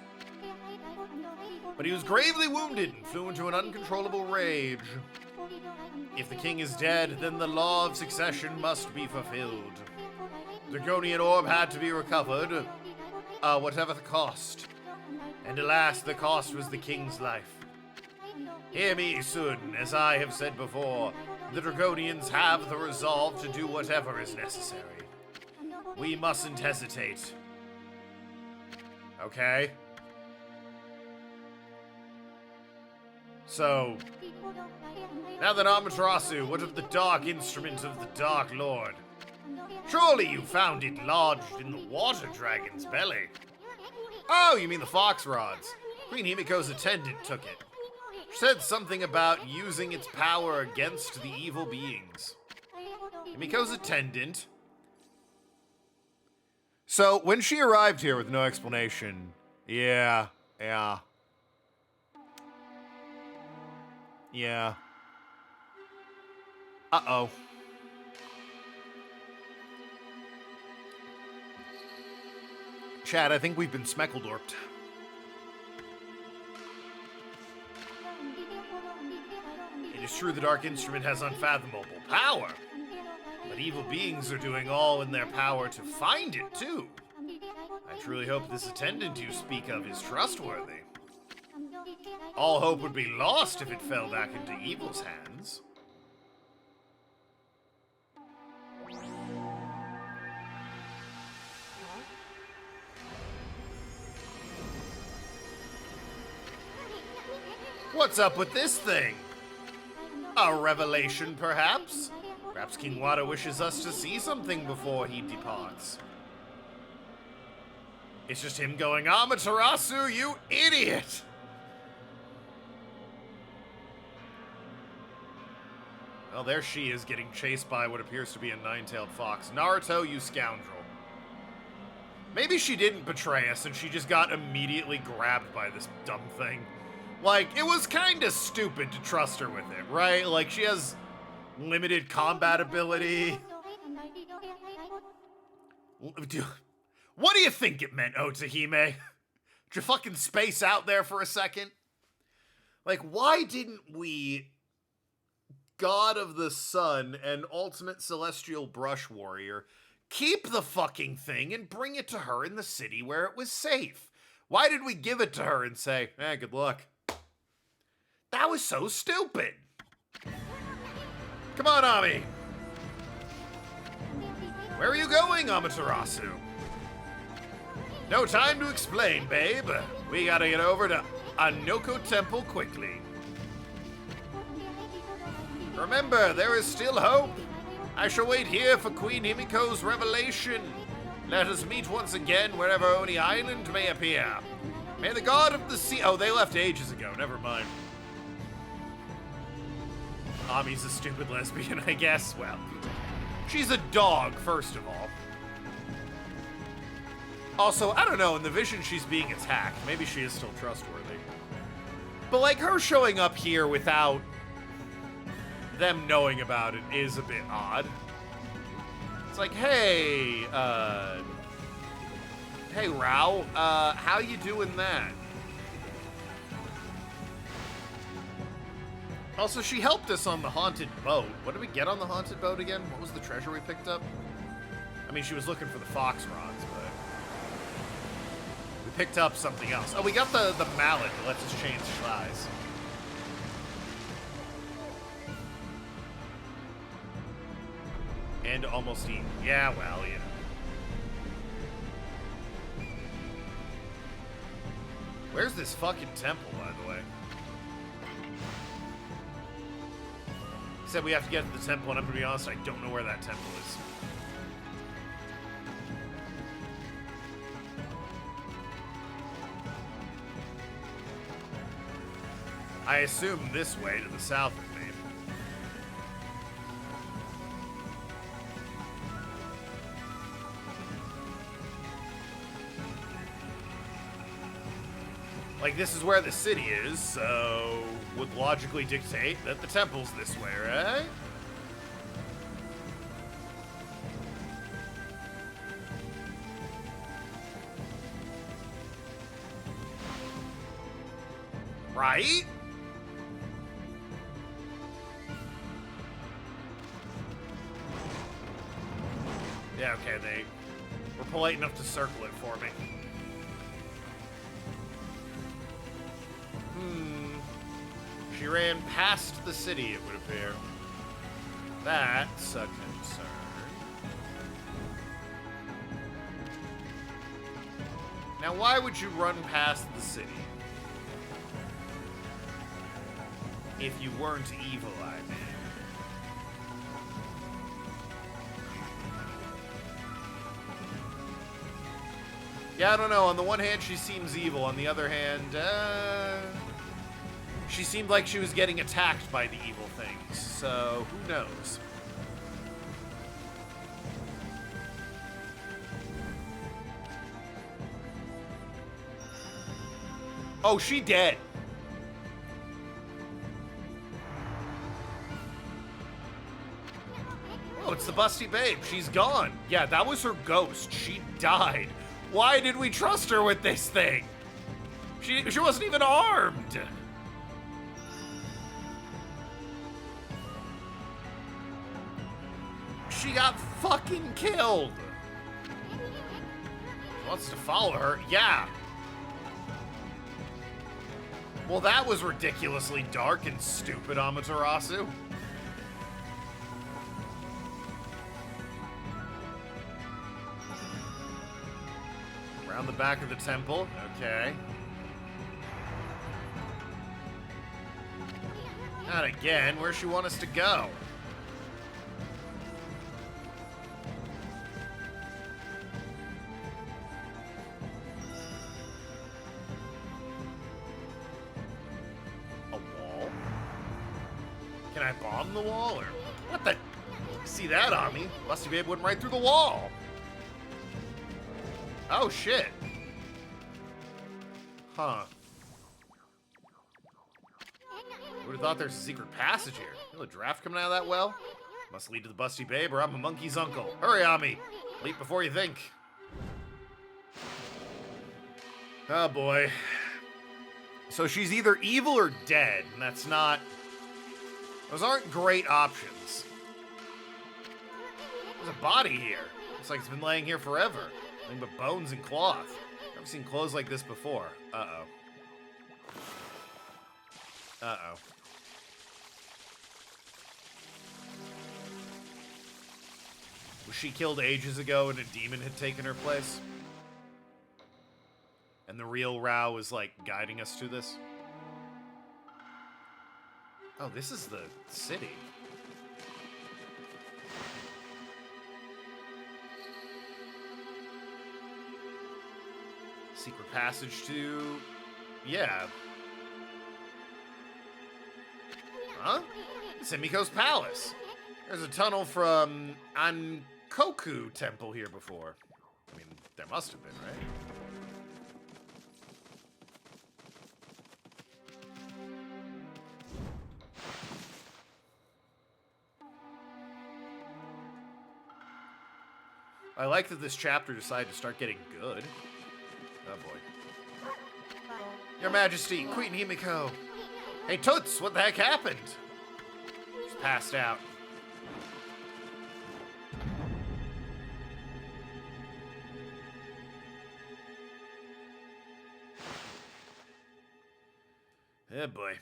But he was gravely wounded and flew into an uncontrollable rage. If the king is dead, then the law of succession must be fulfilled. The Dragonian orb had to be recovered, whatever the cost. And alas, the cost was the king's life. Hear me, Sun, as I have said before, the Dragonians have the resolve to do whatever is necessary. We mustn't hesitate. Okay? So, now that Amaterasu, what of the dark instrument of the Dark Lord? Surely you found it lodged in the water dragon's belly. Oh, you mean the fox rods. Queen Himiko's attendant took it. She said something about using its power against the evil beings. Himiko's attendant? So, when she arrived here with no explanation, yeah. Uh-oh. Chad, I think we've been smeckledorped. It is true the Dark Instrument has unfathomable power, but evil beings are doing all in their power to find it, too. I truly hope this attendant you speak of is trustworthy. All hope would be lost if it fell back into evil's hands. What's up with this thing? A revelation, perhaps? Perhaps King Wada wishes us to see something before he departs. It's just him going, Amaterasu, you idiot! Well, there she is getting chased by what appears to be a nine-tailed fox. Naruto, you scoundrel. Maybe she didn't betray us and she just got immediately grabbed by this dumb thing. Like, it was kind of stupid to trust her with it, right? Like, she has limited combat ability. What do you think it meant, Otahime? Did you fucking space out there for a second? Like, why didn't we, God of the Sun and Ultimate Celestial Brush Warrior, keep the fucking thing and bring it to her in the city where it was safe? Why did we give it to her and say, good luck? That was so stupid. Come on, Ami. Where are you going, Amaterasu? No time to explain, babe. We gotta get over to Anoko Temple quickly. Remember, there is still hope. I shall wait here for Queen Himiko's revelation. Let us meet once again wherever Oni Island may appear. May the god of the sea... Oh, they left ages ago. Never mind. Ami's a stupid lesbian, I guess. Well, she's a dog, first of all. Also, I don't know, in the vision she's being attacked. Maybe she is still trustworthy. But, like, her showing up here without them knowing about it is a bit odd. It's like, hey, hey, Rao, how you doing that? Also, she helped us on the haunted boat. What did we get on the haunted boat again? What was the treasure we picked up? I mean, she was looking for the fox rods, but we picked up something else. Oh, we got the mallet that lets us change flies. And almost eaten. Yeah, well, yeah. Where's this fucking temple, by the way? He said we have to get to the temple, and I'm gonna be honest, I don't know where that temple is. I assume this way to the south of me. Like, this is where the city is, so would logically dictate that the temple's this way, right? Right? Yeah, okay, they were polite enough to circle it for me. She ran past the city, it would appear. That's a concern. Now, why would you run past the city? If you weren't evil, I mean. Yeah, I don't know. On the one hand, she seems evil. On the other hand, she seemed like she was getting attacked by the evil things. So, who knows? Oh, she dead. Oh, it's the busty babe. She's gone. Yeah, that was her ghost. She died. Why did we trust her with this thing? She wasn't even armed. She got fucking killed. She wants to follow her. Yeah. Well, that was ridiculously dark and stupid, Amaterasu. Around the back of the temple. Okay. Not again. Where's she want us to go? A wall? Can I bomb the wall, or what the? See that on me? Busty Babe went right through the wall. Oh, shit. Huh. Would have thought there's a secret passage here. Feel a draft coming out of that well? Must lead to the Busty Babe, or I'm a monkey's uncle. Hurry on me. Leap before you think. Oh, boy. So she's either evil or dead, and that's not... Those aren't great options. There's a body here. Looks like it's been laying here forever. Nothing but bones and cloth. Never seen clothes like this before. Uh-oh. Uh-oh. Was she killed ages ago and a demon had taken her place? And the real Rao is, like, guiding us to this? Oh, this is the city. Secret passage to... Yeah. Huh? It's Himiko's palace. There's a tunnel from Ankoku Temple here before. I mean, there must have been, right? I like that this chapter decided to start getting good. Oh boy. Your Majesty, Queen Himiko. Hey Toots, what the heck happened? She's passed out. Oh boy.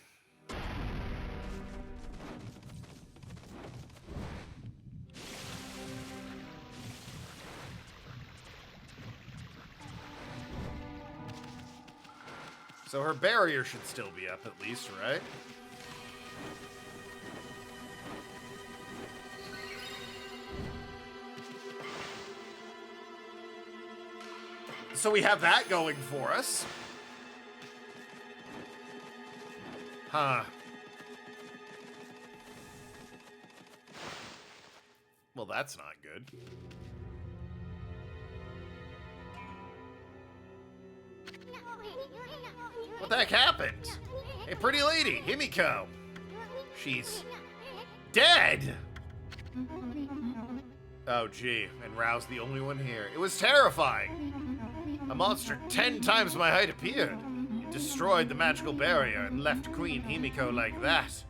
So her barrier should still be up at least, right? So we have that going for us. Huh. Well, that's not good. What the heck happened? Hey, pretty lady, Himiko. She's dead! Oh, gee, and Rao's the only one here. It was terrifying. A monster 10 times my height appeared. It destroyed the magical barrier and left Queen Himiko like that.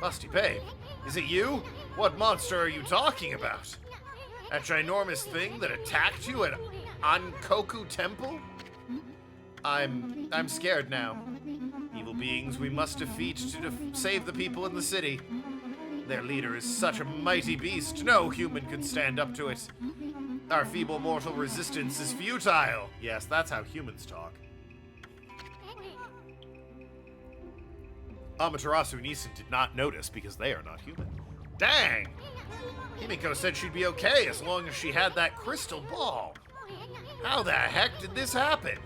Busty Babe, is it you? What monster are you talking about? That ginormous thing that attacked you at Ankoku Temple? I'm scared now. Evil beings we must defeat to save the people in the city. Their leader is such a mighty beast, no human could stand up to it. Our feeble mortal resistance is futile. Yes, that's how humans talk. Amaterasu and Neeson did not notice because they are not human. Dang! Himiko said she'd be okay as long as she had that crystal ball. How the heck did this happen?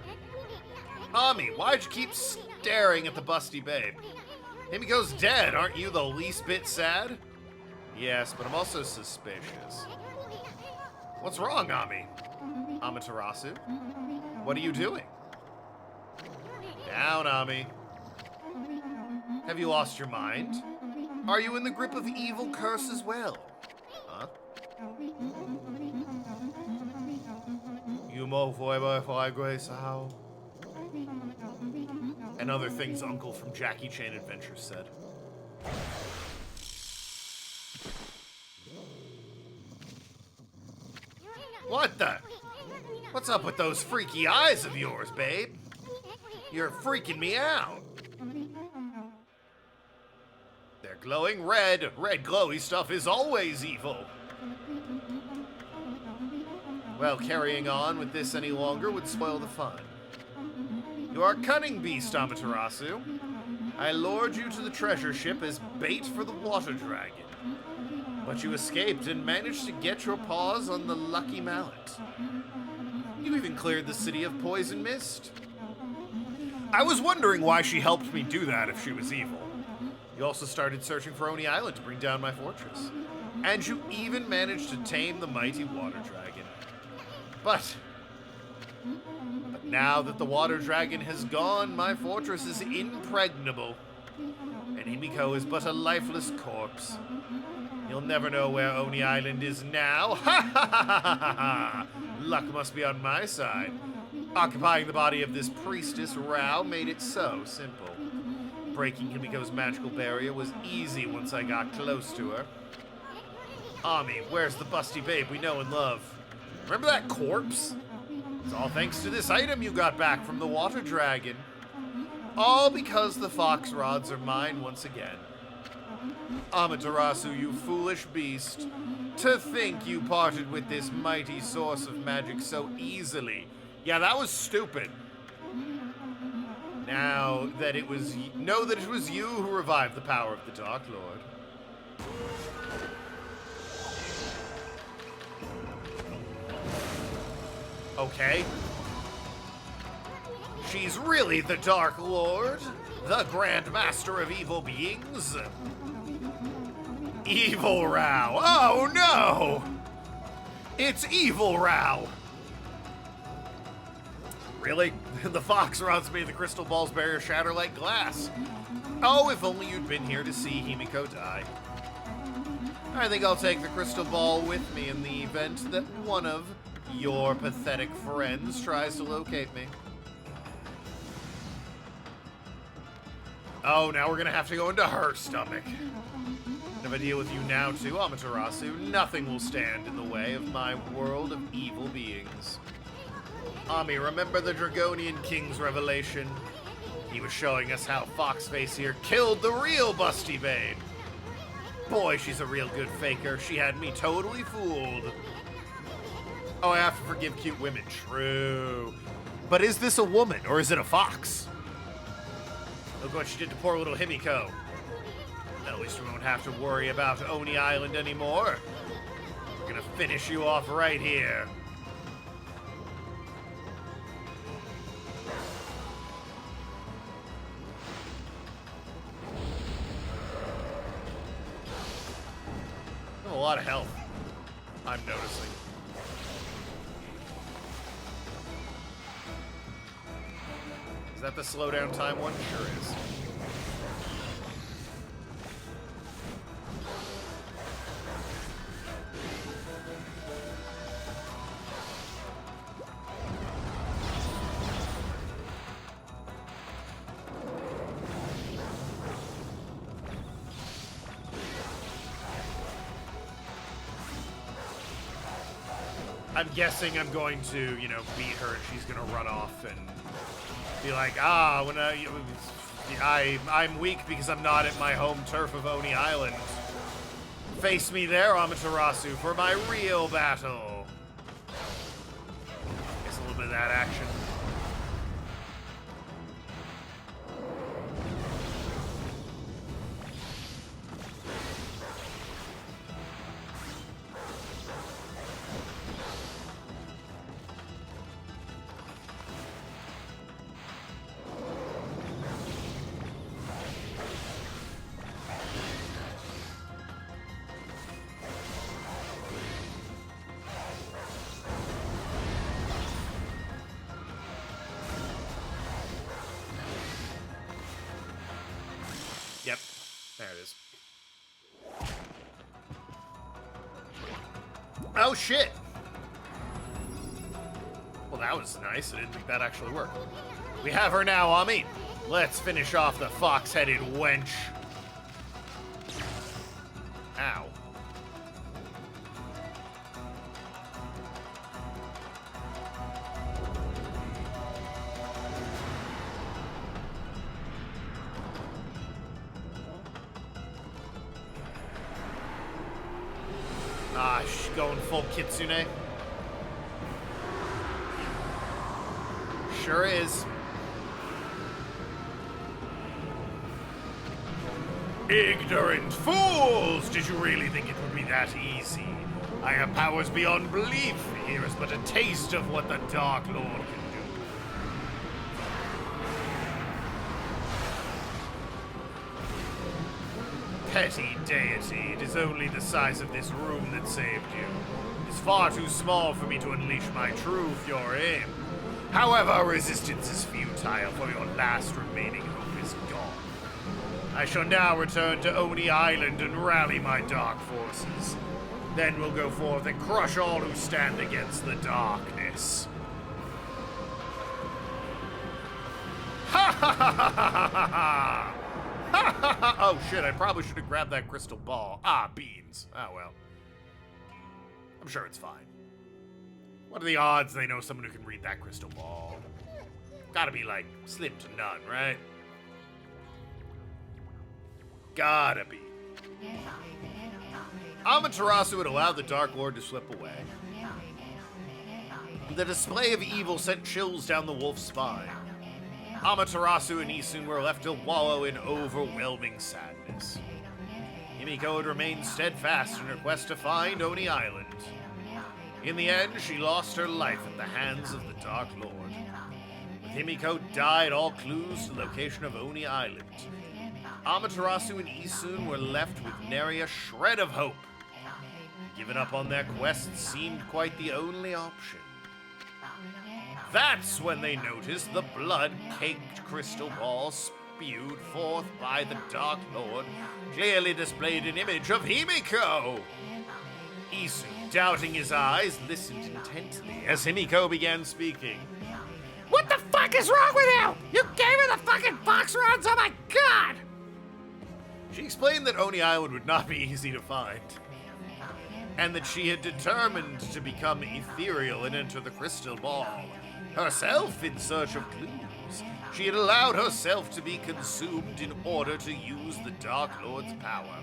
Ami, why'd you keep staring at the busty babe? Himiko's dead, aren't you the least bit sad? Yes, but I'm also suspicious. What's wrong, Ami? Amaterasu? What are you doing? Down, Ami. Have you lost your mind? Are you in the grip of evil curse as well? Huh? Yumo forever grace how? And other things Uncle from Jackie Chan Adventures said. What the? What's up with those freaky eyes of yours, babe? You're freaking me out. They're glowing red. Red glowy stuff is always evil. Well, carrying on with this any longer would spoil the fun. You are a cunning beast, Amaterasu. I lured you to the treasure ship as bait for the water dragon. But you escaped and managed to get your paws on the lucky mallet. You even cleared the city of poison mist. I was wondering why she helped me do that if she was evil. You also started searching for Oni Island to bring down my fortress. And you even managed to tame the mighty water dragon. But now that the water dragon has gone, my fortress is impregnable. And Himiko is but a lifeless corpse. You'll never know where Oni Island is now. Ha ha ha ha ha ha! Luck must be on my side. Occupying the body of this priestess Rao made it so simple. Breaking Himiko's magical barrier was easy once I got close to her. Ami, where's the busty babe we know and love? Remember that corpse? It's all thanks to this item you got back from the water dragon. All because the fox rods are mine once again. Amaterasu, you foolish beast. To think you parted with this mighty source of magic so easily. Yeah, that was stupid. Now that it was, know that it was you who revived the power of the Dark Lord. Okay. She's really the Dark Lord, the Grand Master of evil beings. Evil Rao. Oh no! It's Evil Rao. Really? The fox rods made the crystal ball's barrier shatter like glass. Oh, if only you'd been here to see Himiko die. I think I'll take the crystal ball with me in the event that one of your pathetic friends tries to locate me. Oh, now we're gonna have to go into her stomach. If I deal with you now too, Amaterasu, nothing will stand in the way of my world of evil beings. Ami, remember the Dragonian King's revelation? He was showing us how Foxface here killed the real Busty Babe. Boy, she's a real good faker. She had me totally fooled. Oh, I have to forgive cute women. True. but is this a woman, or is it a fox? Look what she did to poor little Himiko. At least we won't have to worry about Oni Island anymore. We're gonna finish you off right here. A lot of health, I'm noticing. Is that the slowdown time one? Sure is. I'm guessing I'm going to, you know, beat her and she's gonna run off and be like, when I'm weak because I'm not at my home turf of Oni Island. Face me there, Amaterasu, for my real battle. Guess a little bit of that action. Yep, there it is. Oh shit! Well, that was nice. I didn't think that actually worked. We have her now, Ami. Let's finish off the fox-headed wench. Ow. She's going full Kitsune. Sure is. Ignorant fools! Did you really think it would be that easy? I have powers beyond belief. Here is but a taste of what the Dark Lord can do. Petty deity, it is only the size of this room that saved you. It's far too small for me to unleash my true fury. However, resistance is futile, for your last remaining hope is gone. I shall now return to Oni Island and rally my dark forces. Then we'll go forth and crush all who stand against the darkness. Ha ha ha ha ha ha ha! Oh shit, I probably should have grabbed that crystal ball. Ah, beans. Oh well. I'm sure it's fine. What are the odds they know someone who can read that crystal ball? Gotta be like slim to none, right? Gotta be. Amaterasu would allow the Dark Lord to slip away. The display of evil sent chills down the wolf's spine. Amaterasu and Isun were left to wallow in overwhelming sadness. Himiko had remained steadfast in her quest to find Oni Island. In the end, she lost her life at the hands of the Dark Lord. With Himiko died, all clues to the location of Oni Island. Amaterasu and Isun were left with nary a shred of hope. Giving up on their quest seemed quite the only option. That's when they noticed the blood-caked crystal ball spewed forth by the Dark Lord clearly displayed an image of Himiko. Isu, doubting his eyes, listened intently as Himiko began speaking. What the fuck is wrong with you? You gave her the fucking box rods? Oh my god! She explained that Oni Island would not be easy to find, and that she had determined to become ethereal and enter the crystal ball. Herself in search of clues, she had allowed herself to be consumed in order to use the Dark Lord's power.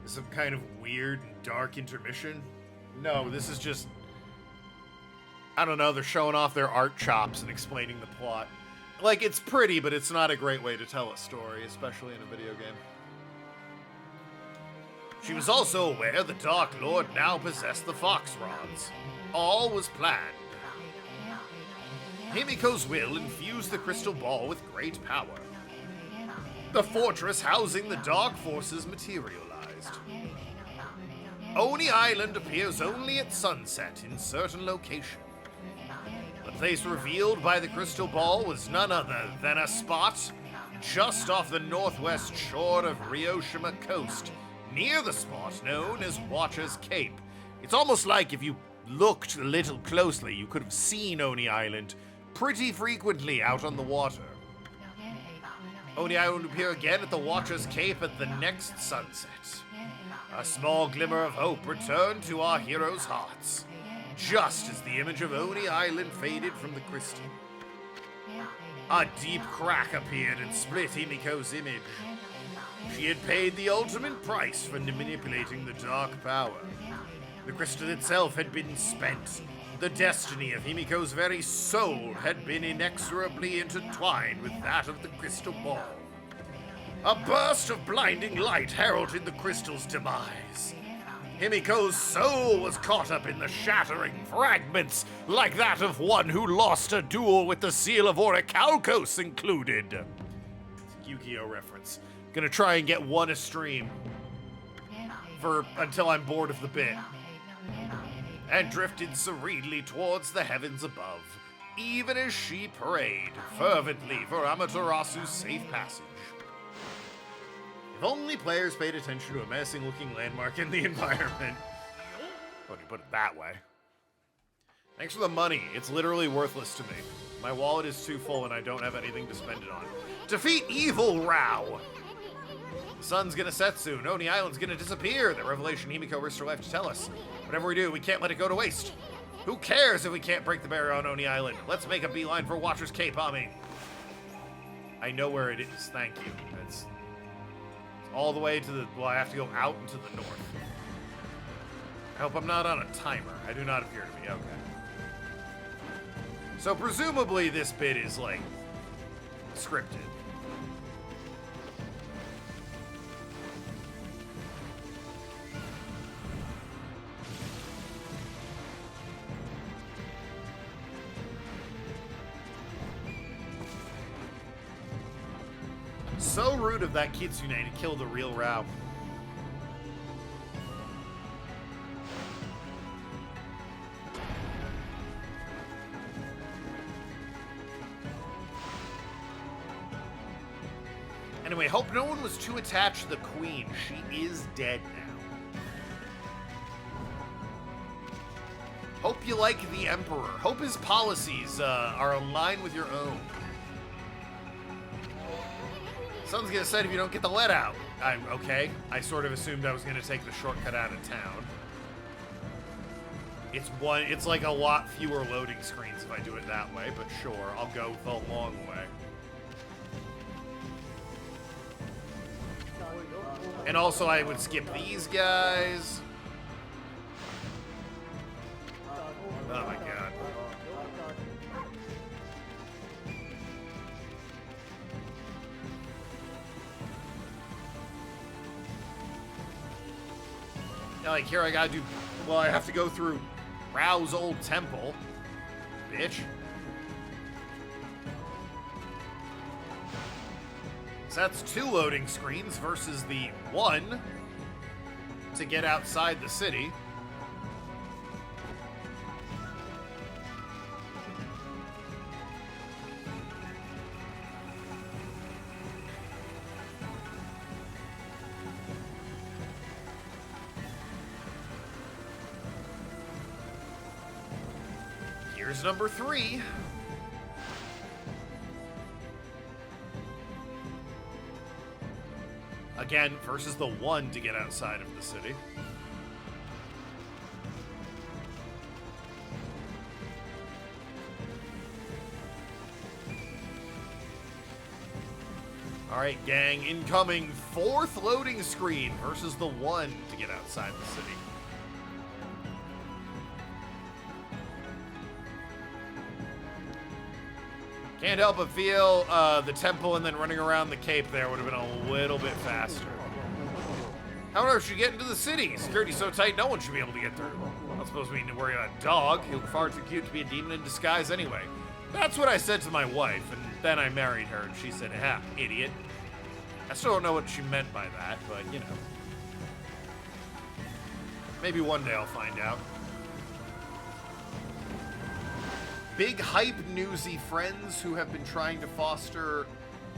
Is some kind of weird, dark intermission? No, this is just I don't know, they're showing off their art chops and explaining the plot. Like, it's pretty, but it's not a great way to tell a story, especially in a video game. She was also aware the Dark Lord now possessed the Fox Rods. All was planned. Himiko's will infused the crystal ball with great power. The fortress housing the dark forces materialized. Oni Island appears only at sunset in certain locations. The place revealed by the crystal ball was none other than a spot just off the northwest shore of Ryoshima Coast, near the spot known as Watcher's Cape. It's almost like if you looked a little closely, you could have seen Oni Island pretty frequently out on the water. Oni Island will appear again at the Watcher's Cape at the next sunset. A small glimmer of hope returned to our heroes' hearts, just as the image of Oni Island faded from the crystal. A deep crack appeared and split Himiko's image. She had paid the ultimate price for manipulating the dark power. The crystal itself had been spent. The destiny of Himiko's very soul had been inexorably intertwined with that of the crystal ball. A burst of blinding light heralded the crystal's demise. Himiko's soul was caught up in the shattering fragments, like that of one who lost a duel with the seal of Orichalcos included. It's a Yu-Gi-Oh reference. Gonna try and get one a stream until I'm bored of the bit. And drifted serenely towards the heavens above, even as she prayed fervently for Amaterasu's safe passage. If only players paid attention to a menacing-looking landmark in the environment. What do you put it that way? Thanks for the money. It's literally worthless to me. My wallet is too full and I don't have anything to spend it on. Defeat Evil Rao! The sun's gonna set soon. Oni Island's gonna disappear. The revelation Himiko risked her life to tell us. Whatever we do, we can't let it go to waste. Who cares if we can't break the barrier on Oni Island? Let's make a beeline for Watcher's Cape, Ami. I know where it is. Thank you. It's all the way to the... Well, I have to go out into the north. I hope I'm not on a timer. I do not appear to be. Okay. So presumably this bit is, like, scripted. So rude of that Kitsune to kill the real Rao. Anyway, hope no one was too attached to the queen. She is dead now. Hope you like the Emperor. Hope his policies are aligned with your own. Something's gonna say if you don't get the lead out. Okay. I sort of assumed I was gonna take the shortcut out of town. It's like a lot fewer loading screens if I do it that way, but sure, I'll go the long way. And also I would skip these guys. Oh my god. Like, here I gotta do... Well, I have to go through Rao's old temple. Bitch. So that's 2 loading screens versus the 1 to get outside the city. Here's number 3. Again, versus the 1 to get outside of the city. Alright, gang, incoming 4th loading screen versus the 1 to get outside the city. Can't help but feel the temple and then running around the cape there would have been a little bit faster. However, if you get into the city, security's so tight no one should be able to get through. Not supposed to be worried about a dog. He looked far too cute to be a demon in disguise anyway. That's what I said to my wife, and then I married her, and she said, "Ha, idiot." I still don't know what she meant by that, but, you know. Maybe one day I'll find out. Big hype newsy friends who have been trying to foster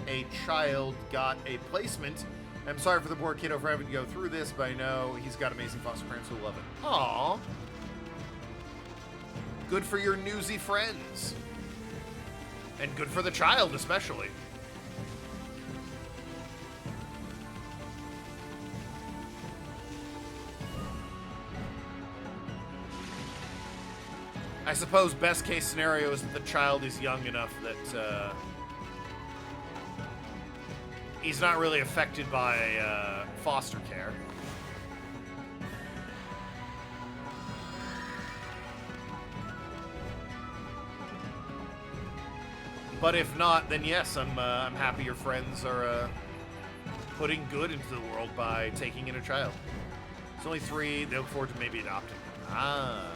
a child got a placement. I'm sorry for the poor kiddo for having to go through this, but I know he's got amazing foster parents who love it. Aww. Good for your newsy friends. And good for the child, especially. I suppose best case scenario is that the child is young enough that he's not really affected by foster care. But if not, then yes, I'm happy your friends are putting good into the world by taking in a child. It's only 3. They look forward to maybe adopting. Ah.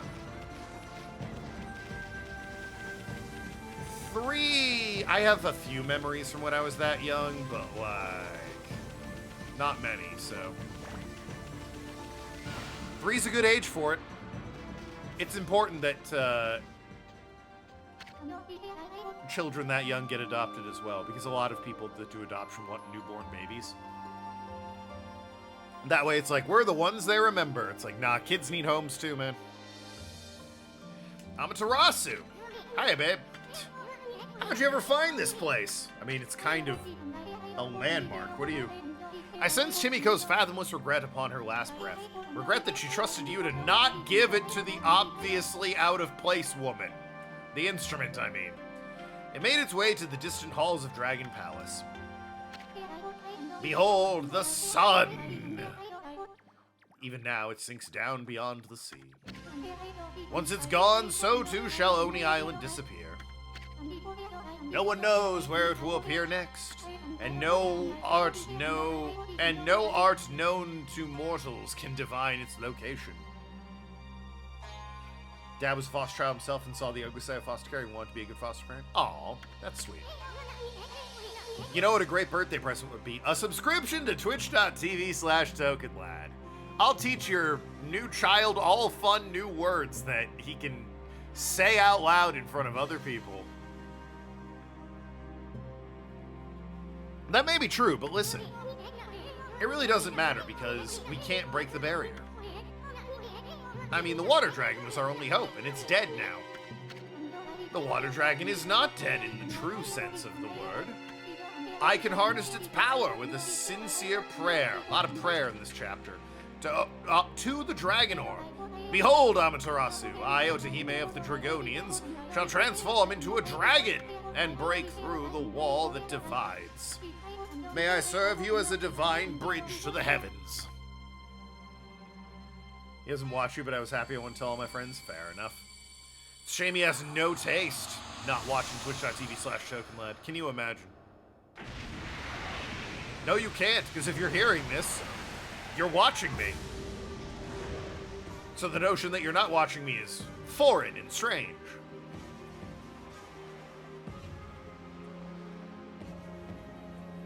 3. I have a few memories from when I was that young, but like not many. So 3's a good age for it. It's important that children that young get adopted as well, because a lot of people that do adoption want newborn babies. That way it's like, we're the ones they remember. It's like, nah, kids need homes too, man. Amaterasu. Hiya, babe. How'd you ever find this place? I mean, it's kind of a landmark. What do you... I sense Chimiko's fathomless regret upon her last breath. Regret that she trusted you to not give it to the obviously out-of-place woman. The instrument, I mean. It made its way to the distant halls of Dragon Palace. Behold the sun! Even now, it sinks down beyond the sea. Once it's gone, so too shall Oni Island disappear. No one knows where it will appear next, and no art known to mortals can divine its location. Dad was a foster child himself and saw the ugly side of foster care and wanted to be a good foster parent. Aw, that's sweet. You know what a great birthday present would be? A subscription to twitch.tv/Tokenlad. I'll teach your new child all fun new words that he can say out loud in front of other people. That may be true, but listen. It really doesn't matter because we can't break the barrier. I mean, the water dragon was our only hope, and it's dead now. The water dragon is not dead in the true sense of the word. I can harness its power with a sincere prayer. A lot of prayer in this chapter. To the dragon orb. Behold, Amaterasu, I, Otahime of the Dragonians, shall transform into a dragon and break through the wall that divides. May I serve you as a divine bridge to the heavens. He doesn't watch you, but I was happy I wouldn't tell all my friends. Fair enough. It's a shame he has no taste not watching twitch.tv/Tokenlad. Can you imagine? No, you can't, because if you're hearing this, you're watching me. So the notion that you're not watching me is foreign and strange.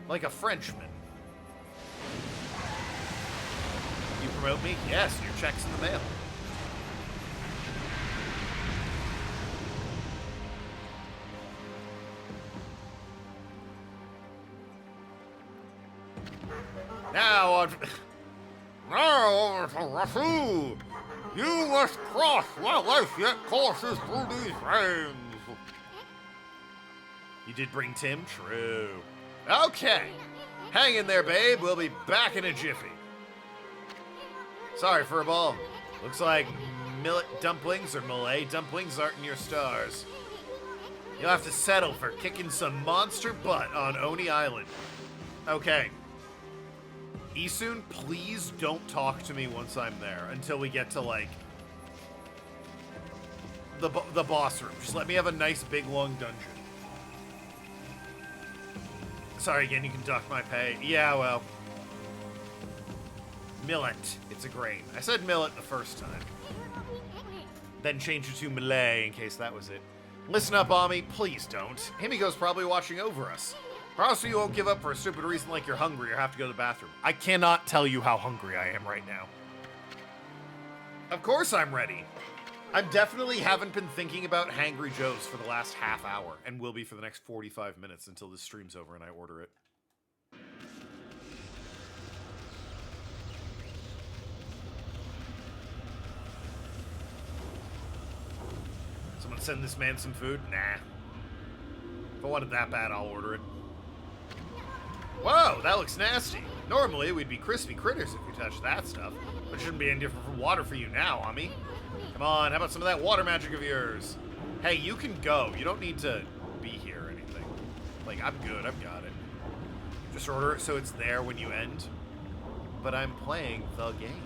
Like a Frenchman. You promote me? Yes, your check's in the mail. Now, Rafu, you must cross while life yet courses through these frames. You did bring Tim? True. Okay. Hang in there, babe. We'll be back in a jiffy. Sorry, Furball. Looks like millet dumplings or Malay dumplings aren't in your stars. You'll have to settle for kicking some monster butt on Oni Island. Okay. Isun, please don't talk to me once I'm there until we get to, like, the boss room. Just let me have a nice big long dungeon. Sorry again, you can duck my pay. Yeah, well. Millet. It's a grain. I said millet the first time. Then change it to Malay in case that was it. Listen up, Ami. Please don't. Himiko's probably watching over us. Promise you won't give up for a stupid reason like you're hungry or have to go to the bathroom. I cannot tell you how hungry I am right now. Of course I'm ready. I definitely haven't been thinking about Hangry Joe's for the last half hour, and will be for the next 45 minutes until this stream's over and I order it. Someone send this man some food? Nah. If I wanted that bad, I'll order it. Whoa, that looks nasty. Normally, we'd be crispy critters if we touched that stuff, but it shouldn't be any different from water for you now, Ami. Come on, how about some of that water magic of yours? Hey, you can go. You don't need to be here or anything. Like, I'm good. I've got it. Just order it so it's there when you end. But I'm playing the game.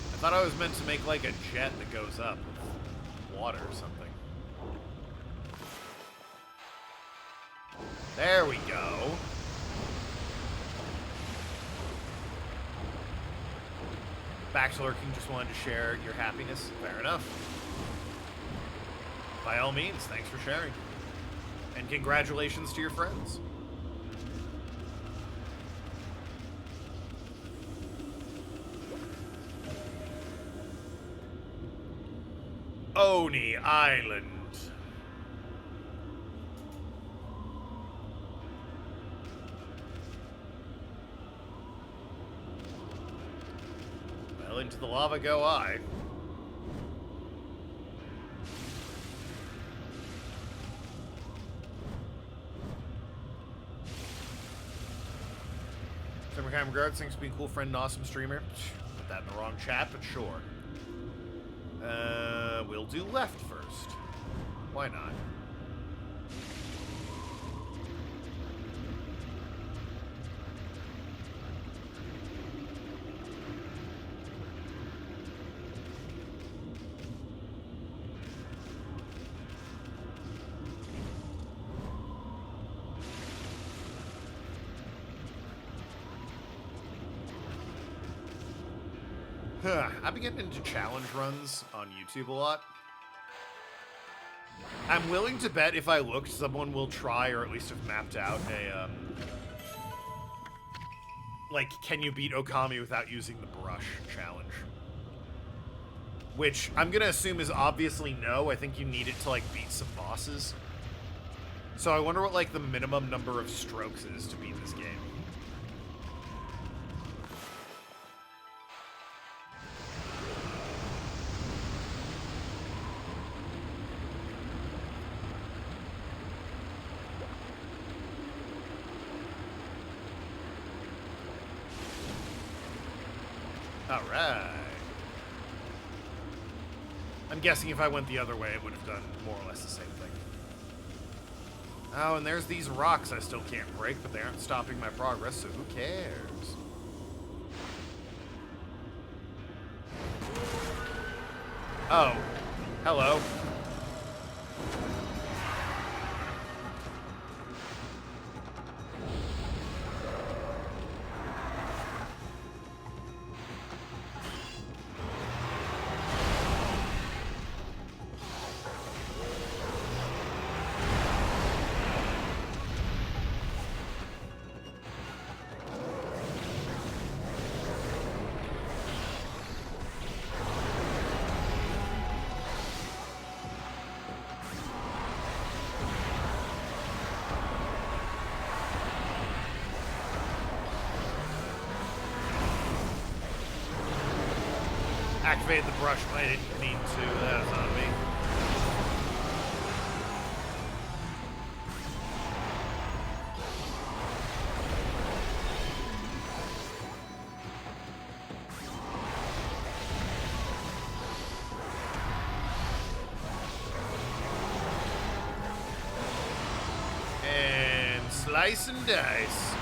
I thought I was meant to make like a jet that goes up with water or something. There we go. Back to lurking, just wanted to share your happiness. Fair enough. By all means, thanks for sharing. And congratulations to your friends. Oni Island. Well, into the lava go I. Summertime regards, thanks for being a cool friend and awesome streamer. Put that in the wrong chat, but sure. We'll do left first. Why not? I've been getting into challenge runs on YouTube a lot. I'm willing to bet if I looked, someone will try or at least have mapped out a, like, can you beat Okami without using the brush challenge? Which I'm gonna assume is obviously no. I think you need it to, like, beat some bosses. So I wonder what, like, the minimum number of strokes is to beat this game. Alright. I'm guessing if I went the other way, it would have done more or less the same thing. Oh, and there's these rocks I still can't break, but they aren't stopping my progress, so who cares? Oh. Hello. Activated the brush, but I didn't mean to. That was on me. Dice and dice.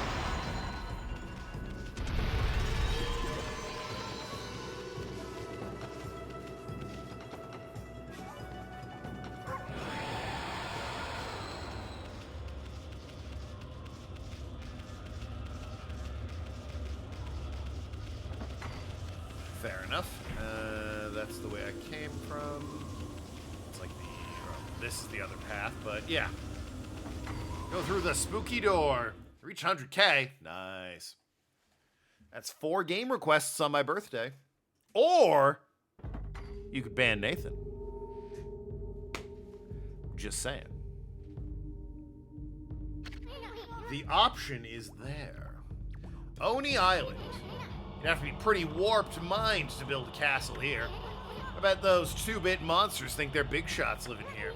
Fair enough. That's the way I came from. It's like this is the other path, but yeah. Go through the spooky door. Reach 100K. Nice. That's 4 game requests on my birthday. Or you could ban Nathan. Just saying. The option is there. Oni Island. You'd have to be pretty warped mind to build a castle here. I bet those 2-bit monsters think they're big shots living here.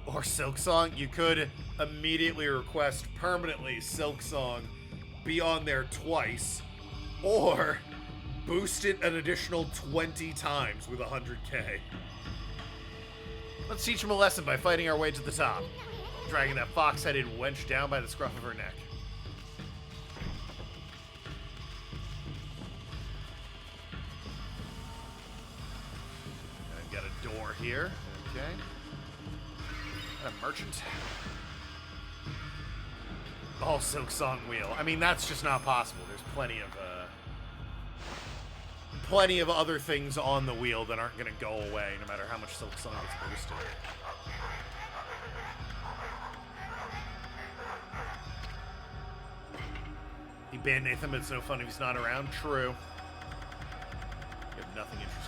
Or Silksong, you could immediately request permanently Silksong be on there twice, or boost it an additional 20 times with 100K. Let's teach him a lesson by fighting our way to the top, dragging that fox-headed wench down by the scruff of her neck. I've got a door here, okay. A merchant. Oh, Silksong wheel. I mean, that's just not possible. There's plenty of other things on the wheel that aren't going to go away, no matter how much Silksong gets boosted. He banned Nathan, but it's no fun if he's not around. True. You have nothing interesting.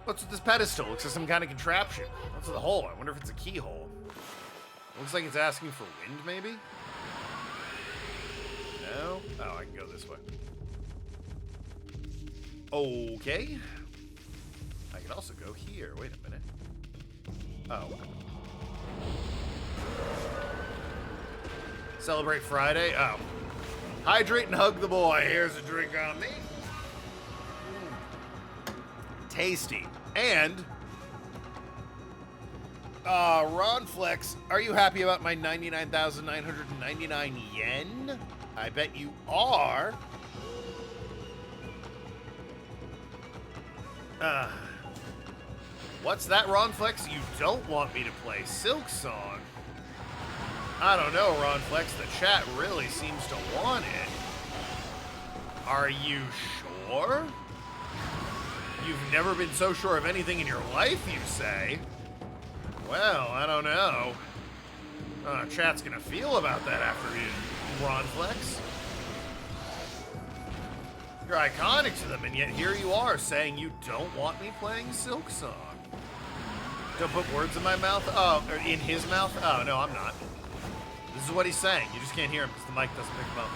What's with this pedestal? Looks like some kind of contraption. What's with the hole? I wonder if it's a keyhole. Looks like it's asking for wind, maybe? No? Oh, I can go this way. Okay. I can also go here. Wait a minute. Oh. Celebrate Friday? Oh. Hydrate and hug the boy. Here's a drink on me. Tasty. And Ron Flex, are you happy about my 99,999 yen? I bet you are. What's that, Ron Flex? You don't want me to play Silksong? I don't know, Ron Flex. The chat really seems to want it. Are you sure? You've never been so sure of anything in your life, you say? Well, I don't know. Chat's gonna feel about that after you, Ron Flex. You're iconic to them, and yet here you are saying you don't want me playing Silksong. Don't put words in my mouth? Oh, or in his mouth? Oh, no, I'm not. This is what he's saying. You just can't hear him because the mic doesn't pick him up.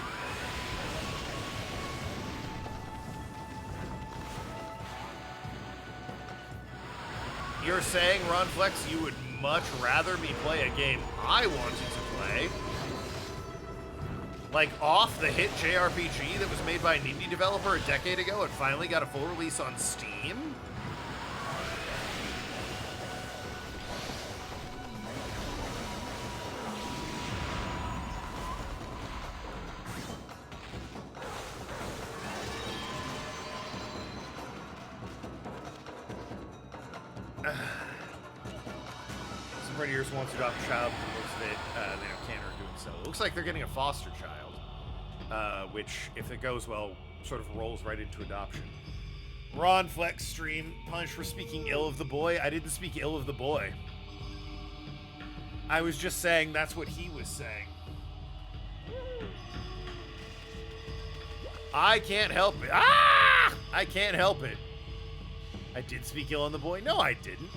You're saying, Ron Flex, you would much rather me play a game I wanted to play? Like off the hit JRPG that was made by an indie developer a decade ago and finally got a full release on Steam? Some prettiers wants to adopt a child, but looks that they can't or doing so. It looks like they're getting a foster child, which, if it goes well, sort of rolls right into adoption. Ron Flex stream punished for speaking ill of the boy. I didn't speak ill of the boy. I was just saying that's what he was saying. I can't help it. Ah! I can't help it. I did speak ill on the boy? No, I didn't.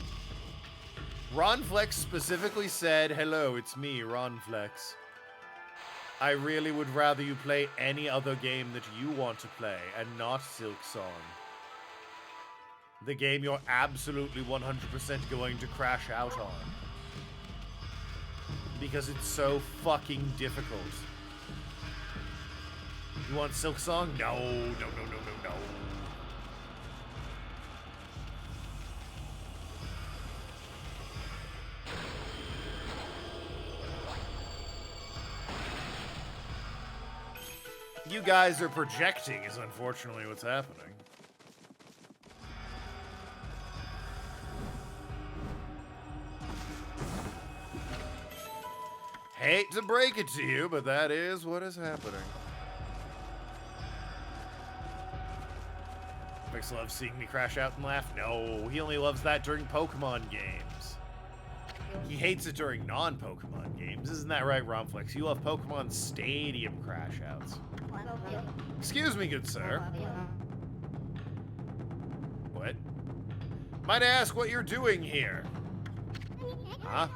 Ron Flex specifically said, hello, it's me, Ron Flex. I really would rather you play any other game that you want to play and not Silksong. The game you're absolutely 100% going to crash out on. Because it's so fucking difficult. You want Silksong? No, no, no, no, no, no. You guys are projecting is unfortunately what's happening. Hate to break it to you, but that is what is happening. Fix loves seeing me crash out and laugh. No, he only loves that during Pokemon games. He hates it during non-Pokemon games. Isn't that right, Romflex? You love Pokemon Stadium crash outs. Excuse me, good sir. What? Might I ask what you're doing here? Huh?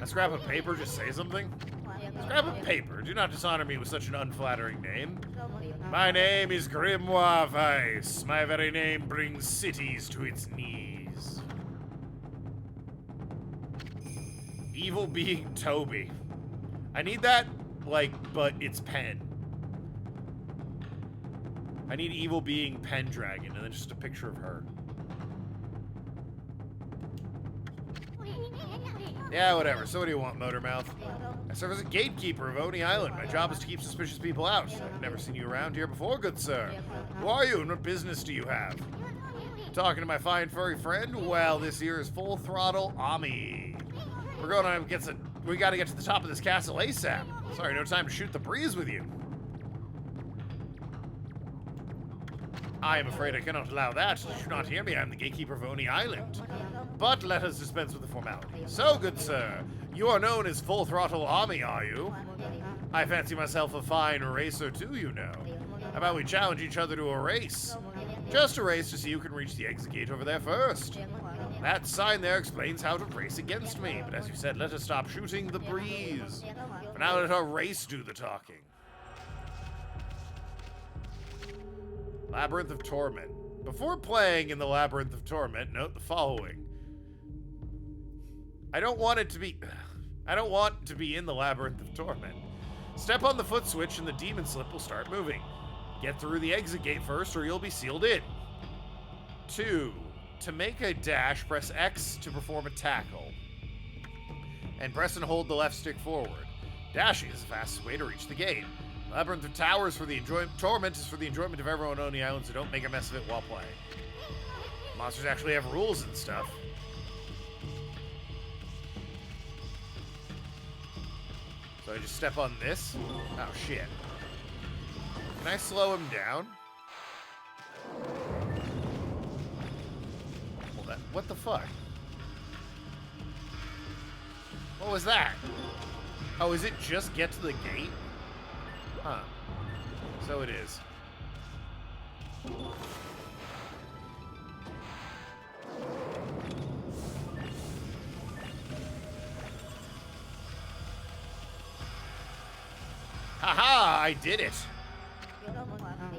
A scrap of paper just say something? Scrap of paper. Do not dishonor me with such an unflattering name. My name is Grimoire Weiss. My very name brings cities to its knees. Evil being Toby. I need that, like, but it's pen. I need evil being Pendragon, and then just a picture of her. Yeah, whatever. So what do you want, Motormouth? I serve as a gatekeeper of Oni Island. My job is to keep suspicious people out. I've never seen you around here before, good sir. Who are you and what business do you have? Talking to my fine furry friend? Well, this here is Full Throttle Ami. We're going to get we gotta get to the top of this castle ASAP. Sorry, no time to shoot the breeze with you. I am afraid I cannot allow that. Did you not hear me? I am the gatekeeper of Oni Island. But let us dispense with the formality. So, good sir, you are known as Full Throttle Ami, are you? I fancy myself a fine racer too, you know. How about we challenge each other to a race? Just a race to see who can reach the exit gate over there first. That sign there explains how to race against me, but as you said, let us stop shooting the breeze. For now, let our race do the talking. Labyrinth of Torment. Before playing in the Labyrinth of Torment, note the following. I don't want to be in the Labyrinth of Torment. Step on the foot switch and the demon slip will start moving. Get through the exit gate first or you'll be sealed in. 2. To make a dash, press X to perform a tackle. And press and hold the left stick forward. Dashing is the fastest way to reach the gate. Labyrinth of Towers for the Torment is for the enjoyment of everyone on the island, so don't make a mess of it while playing. Monsters actually have rules and stuff. So I just step on this. Oh, shit. Can I slow him down? Well, what the fuck? What was that? Oh, is it just get to the gate? Huh. So it is. Haha, I did it.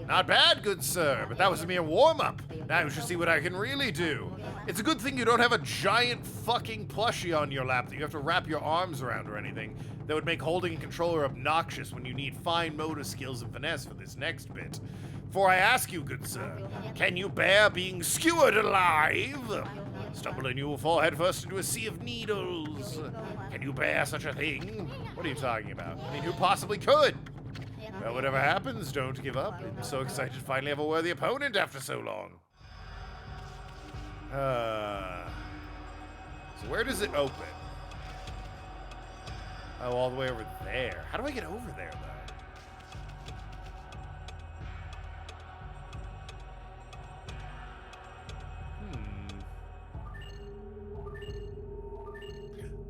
Not bad, good sir, but that was a mere warm-up. Now you should see what I can really do. It's a good thing you don't have a giant fucking plushie on your lap that you have to wrap your arms around or anything. That would make holding a controller obnoxious when you need fine motor skills and finesse for this next bit. For I ask you, good sir, can you bear being skewered alive? Stumble and you will fall headfirst into a sea of needles. Can you bear such a thing? What are you talking about? I mean, who possibly could? Well, whatever happens, don't give up. I'm so excited to finally have a worthy opponent after so long. So where does it open? Oh, all the way over there. How do I get over there, though?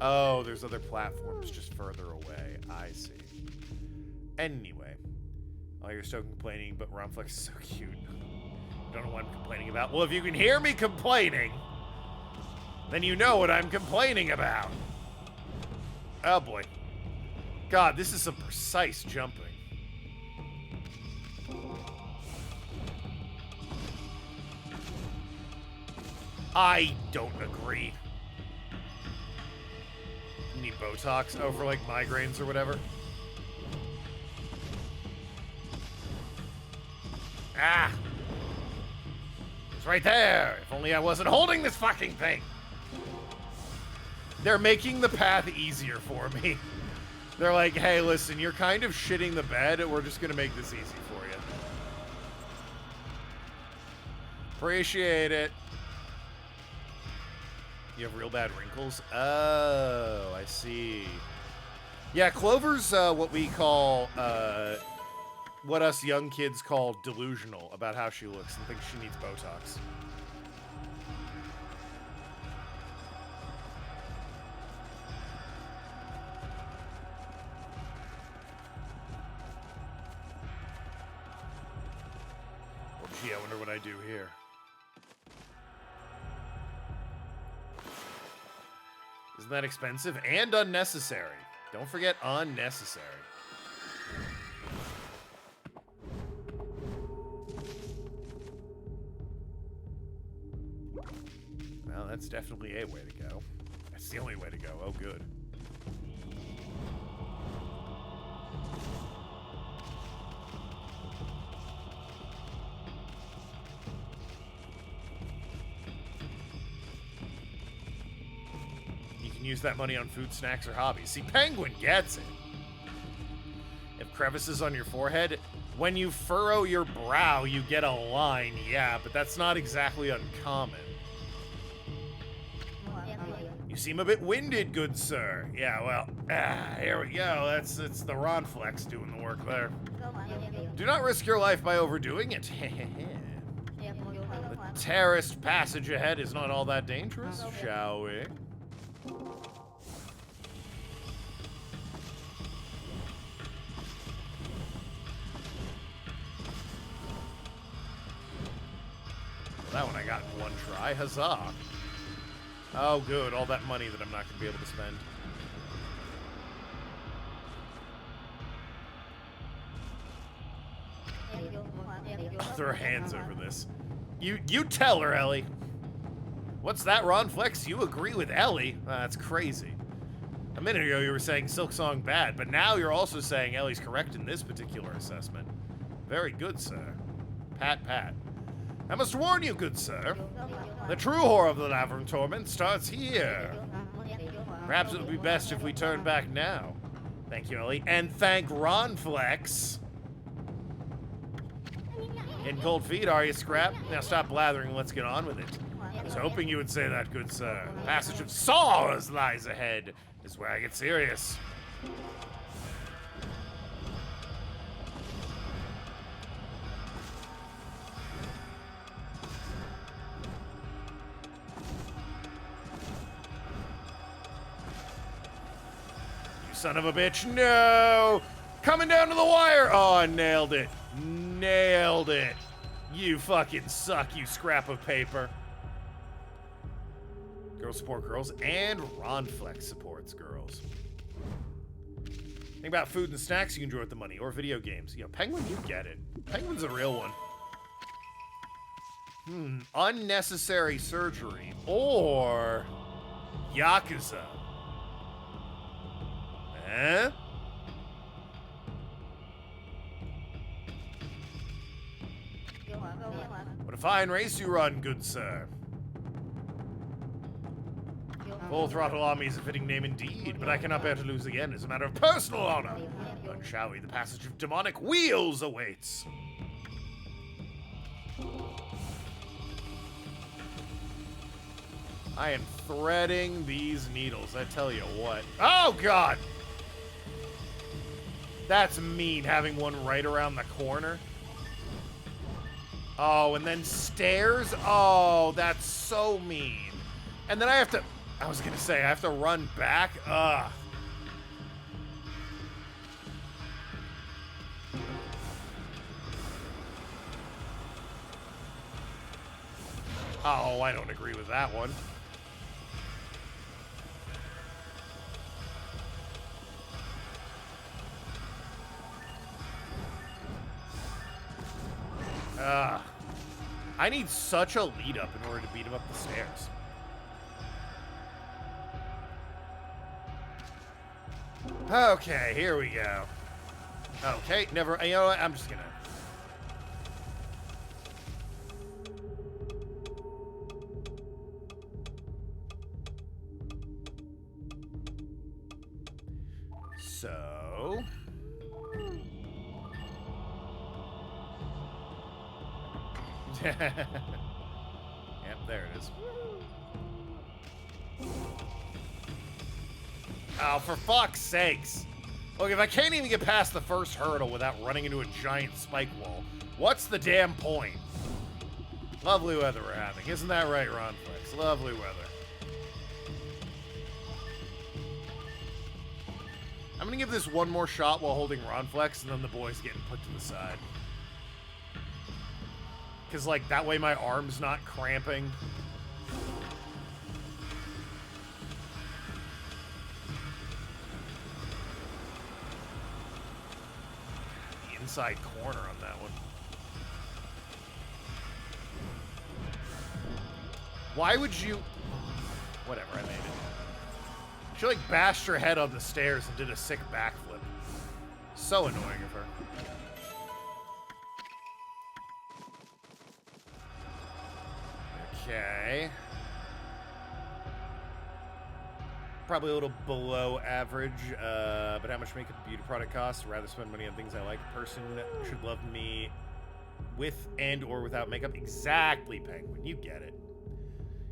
Oh, there's other platforms just further away. I see. Anyway. Oh, you're still complaining, but Romflex is so cute. Don't know what I'm complaining about. Well, if you can hear me complaining, then you know what I'm complaining about. Oh, boy. God, this is some precise jumping. I don't agree. You need Botox? Oh, for like migraines or whatever? Ah! It's right there! If only I wasn't holding this fucking thing! They're making the path easier for me. They're like, hey, listen, you're kind of shitting the bed. We're just going to make this easy for you. Appreciate it. You have real bad wrinkles? Oh, I see. Yeah, Clover's what we call, what us young kids call delusional about how she looks and thinks she needs Botox. Well, gee, I wonder what I do here. Isn't that expensive and unnecessary? Don't forget unnecessary. Well, that's definitely a way to go. That's the only way to go. Oh, good. Use that money on food, snacks, or hobbies. See, Penguin gets it. If crevices on your forehead, when you furrow your brow, you get a line. Yeah, but that's not exactly uncommon. You seem a bit winded, good sir. Yeah, well, here we go. It's the Ron Flex doing the work there. Do not risk your life by overdoing it. The terraced passage ahead is not all that dangerous, shall we? That one I got in one try. Huzzah. Oh, good. All that money that I'm not going to be able to spend. I'll throw her hands over this. You tell her, Ellie. What's that, Ron Flex? You agree with Ellie? That's crazy. A minute ago you were saying Silksong bad, but now you're also saying Ellie's correct in this particular assessment. Very good, sir. Pat, pat. I must warn you, good sir. The true horror of the Laverne Torment starts here. Perhaps it would be best if we turn back now. Thank you, Ellie. And thank Ron Flex. Getting cold feet, are you, Scrap? Now stop blathering and let's get on with it. I was hoping you would say that, good sir. The passage of saws lies ahead. This is where I get serious. Son of a bitch, no! Coming down to the wire! Oh, I nailed it. Nailed it. You fucking suck, you scrap of paper. Girls support girls, and Ron Flex supports girls. Think about food and snacks you enjoy with the money, or video games. You know, Penguin, you get it. Penguin's a real one. Unnecessary surgery, or Yakuza. Eh? What a fine race you run, good sir. Full Throttle Army is a fitting name indeed, but I cannot bear to lose again as a matter of personal honor. Run, shall we? The passage of demonic wheels awaits. I am threading these needles, I tell you what. Oh, God! That's mean, having one right around the corner. Oh, and then stairs? Oh, that's so mean. And then I have to... I was gonna say, I have to run back? Ugh. Oh, I don't agree with that one. I need such a lead up in order to beat him up the stairs. Okay, here we go. Okay, never, you know what, I'm just gonna. So. Yep, there it is. Oh, for fuck's sakes. Look, if I can't even get past the first hurdle without running into a giant spike wall, what's the damn point? Lovely weather we're having. Isn't that right, Ron Flex? Lovely weather. I'm gonna give this one more shot while holding Ron Flex, and then the boy's getting put to the side. Because, like, that way my arm's not cramping. The inside corner on that one. Why would you... Whatever, I made it. She, like, bashed her head on the stairs and did a sick backflip. So annoying of her. Okay. Probably a little below average, but how much makeup and beauty product costs? Rather spend money on things I like. A person should love me with and or without makeup. Exactly, Penguin. You get it.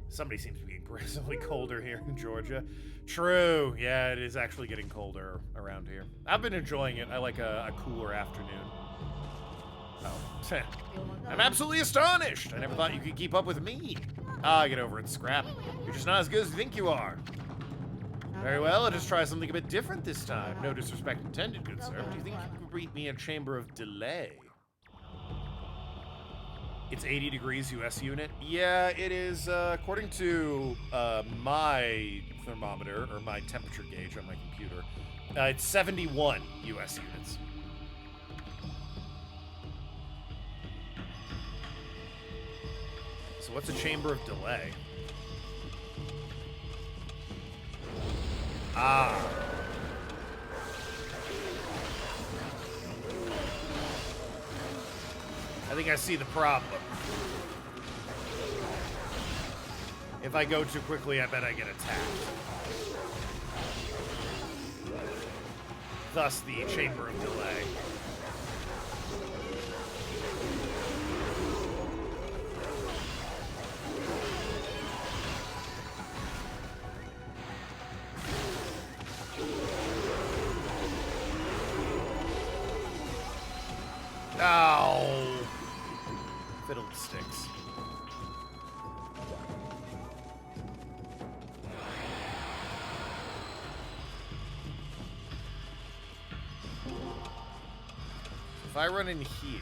Somebody seems to be aggressively colder here in Georgia. True. Yeah, it is actually getting colder around here. I've been enjoying it. I like a cooler afternoon. Oh. I'm absolutely astonished. I never thought you could keep up with me. Ah, get over it, Scrap. You're just not as good as you think you are. Very well, I'll just try something a bit different this time. No disrespect intended, good sir. Do you think you could beat me in Chamber of Delay? It's 80 degrees US unit. Yeah, it is, according to my thermometer, or my temperature gauge on my computer, it's 71 US units. So what's a Chamber of Delay? Ah. I think I see the problem. If I go too quickly, I bet I get attacked. Thus the Chamber of Delay. Ow! Fiddlesticks. If I run in here,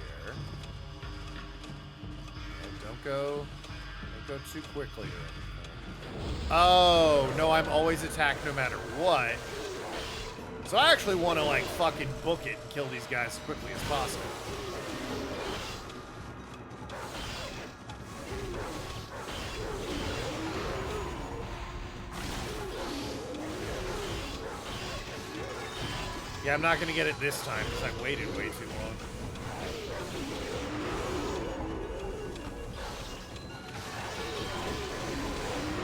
and don't go too quickly or anything. Oh, no, I'm always attacked no matter what. So I actually want to, like, fucking book it and kill these guys as quickly as possible. Yeah, I'm not going to get it this time because I waited way too long.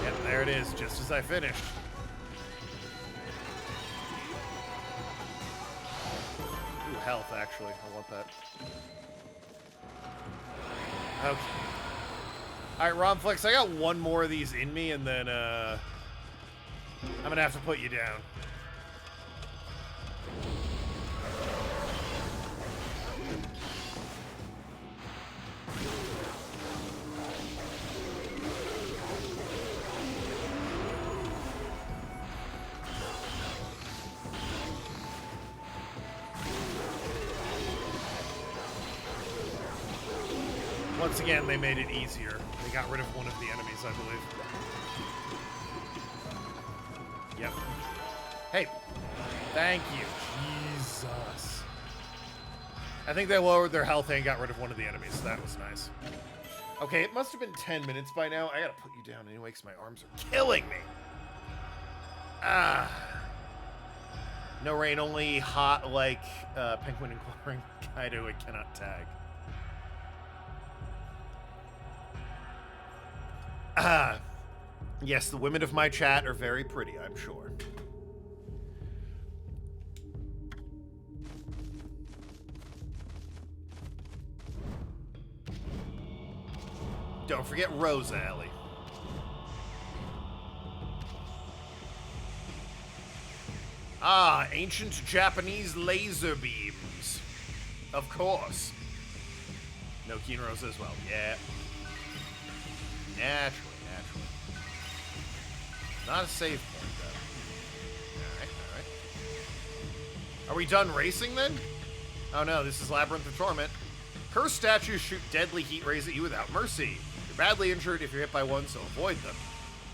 Yep, there it is, just as I finished. Ooh, health, actually. I want that. Okay. Alright, Romflex, I got one more of these in me, and then, I'm gonna have to put you down. Once again, they made it easier. They got rid of one of the enemies, I believe. Yep. Hey, thank you. Jesus. I think they lowered their health and got rid of one of the enemies, so that was nice. Okay, it must have been 10 minutes by now. I gotta put you down anyway, because my arms are killing me. Ah. No rain, only hot like Penguin and Chlorine Kaido it cannot tag. Yes, the women of my chat are very pretty, I'm sure. Don't forget Rose Alley. Ah, ancient Japanese laser beams. Of course. No Kinro's as well. Yeah. Naturally. Not a save point, though. Alright. Are we done racing, then? Oh, no, this is Labyrinth of Torment. Cursed statues shoot deadly heat rays at you without mercy. You're badly injured if you're hit by one, so avoid them.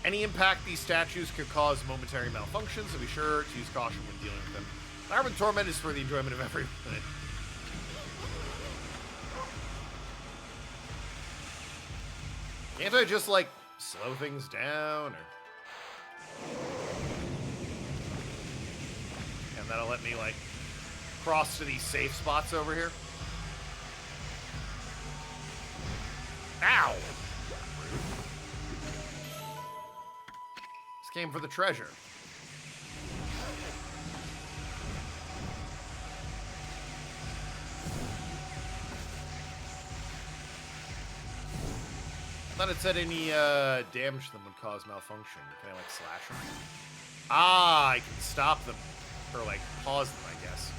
Any impact these statues could cause momentary malfunctions, so be sure to use caution when dealing with them. Labyrinth of Torment is for the enjoyment of everyone. Can't I just, like, slow things down, or... And that'll let me, like, cross to these safe spots over here. Ow! This came for the treasure. I thought it said any damage to them would cause malfunction. Can I, like, slash them? Ah, I can stop them. Or, like, pause them, I guess.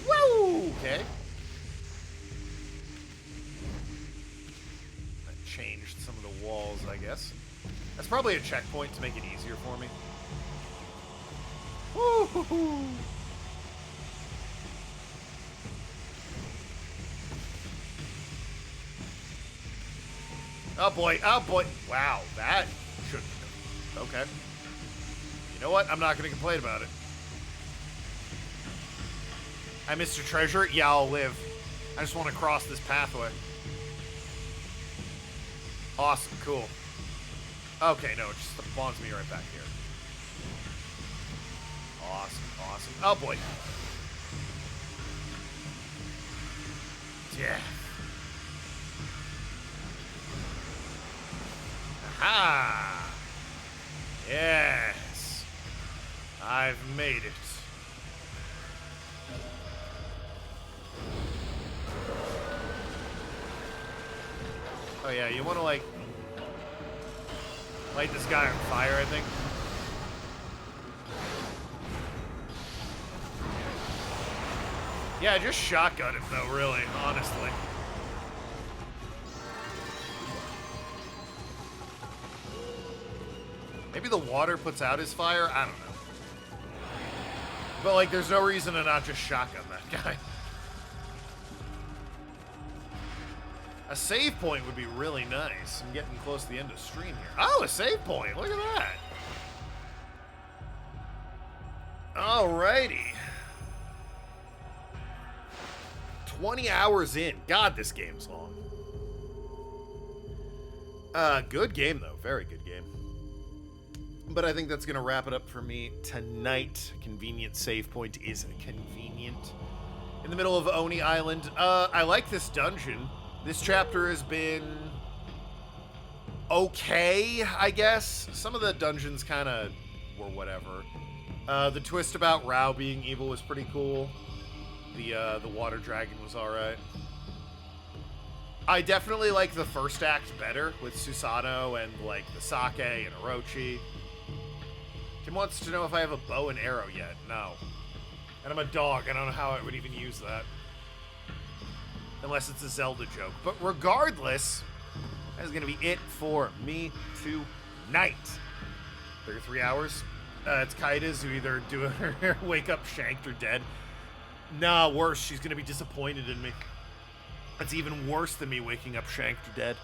Woo! Okay. That changed some of the walls, I guess. That's probably a checkpoint to make it easier for me. Woo-hoo-hoo! Oh boy, oh boy. Wow, that shouldn't have. Okay. You know what? I'm not going to complain about it. I missed a treasure? Yeah, I'll live. I just want to cross this pathway. Awesome, cool. Okay, no, it just spawns me right back here. Awesome. Oh boy. Yeah. Aha! Yes! I've made it. Oh yeah, you want to, like, light this guy on fire, I think. Yeah, just shotgun him, though, really, honestly. Maybe the water puts out his fire? I don't know. But, like, there's no reason to not just shotgun that guy. A save point would be really nice. I'm getting close to the end of stream here. Oh, a save point. Look at that. Alrighty. 20 hours in. God, this game's long. Good game, though. Very good game. But I think that's going to wrap it up for me tonight. Convenient save point is convenient. In the middle of Oni Island. I like this dungeon. This chapter has been okay, I guess. Some of the dungeons kind of were whatever. The twist about Rao being evil was pretty cool. The water dragon was alright. I definitely like the first act better with Susanoo and, like, the sake and Orochi. Tim wants to know if I have a bow and arrow yet. No. And I'm a dog. I don't know how I would even use that. Unless it's a Zelda joke. But regardless, that is going to be it for me tonight. 33 hours. It's Kaida's who either wake up shanked or dead. Nah, worse. She's going to be disappointed in me. That's even worse than me waking up shanked or dead.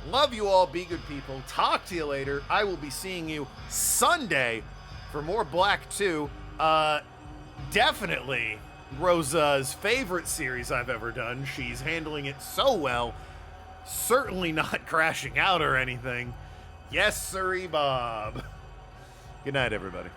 Love you all. Be good people. Talk to you later. I will be seeing you Sunday for more Black 2. Definitely Rosa's favorite series I've ever done. She's handling it so well. Certainly not crashing out or anything. Yes, sirree, Bob. Good night, everybody.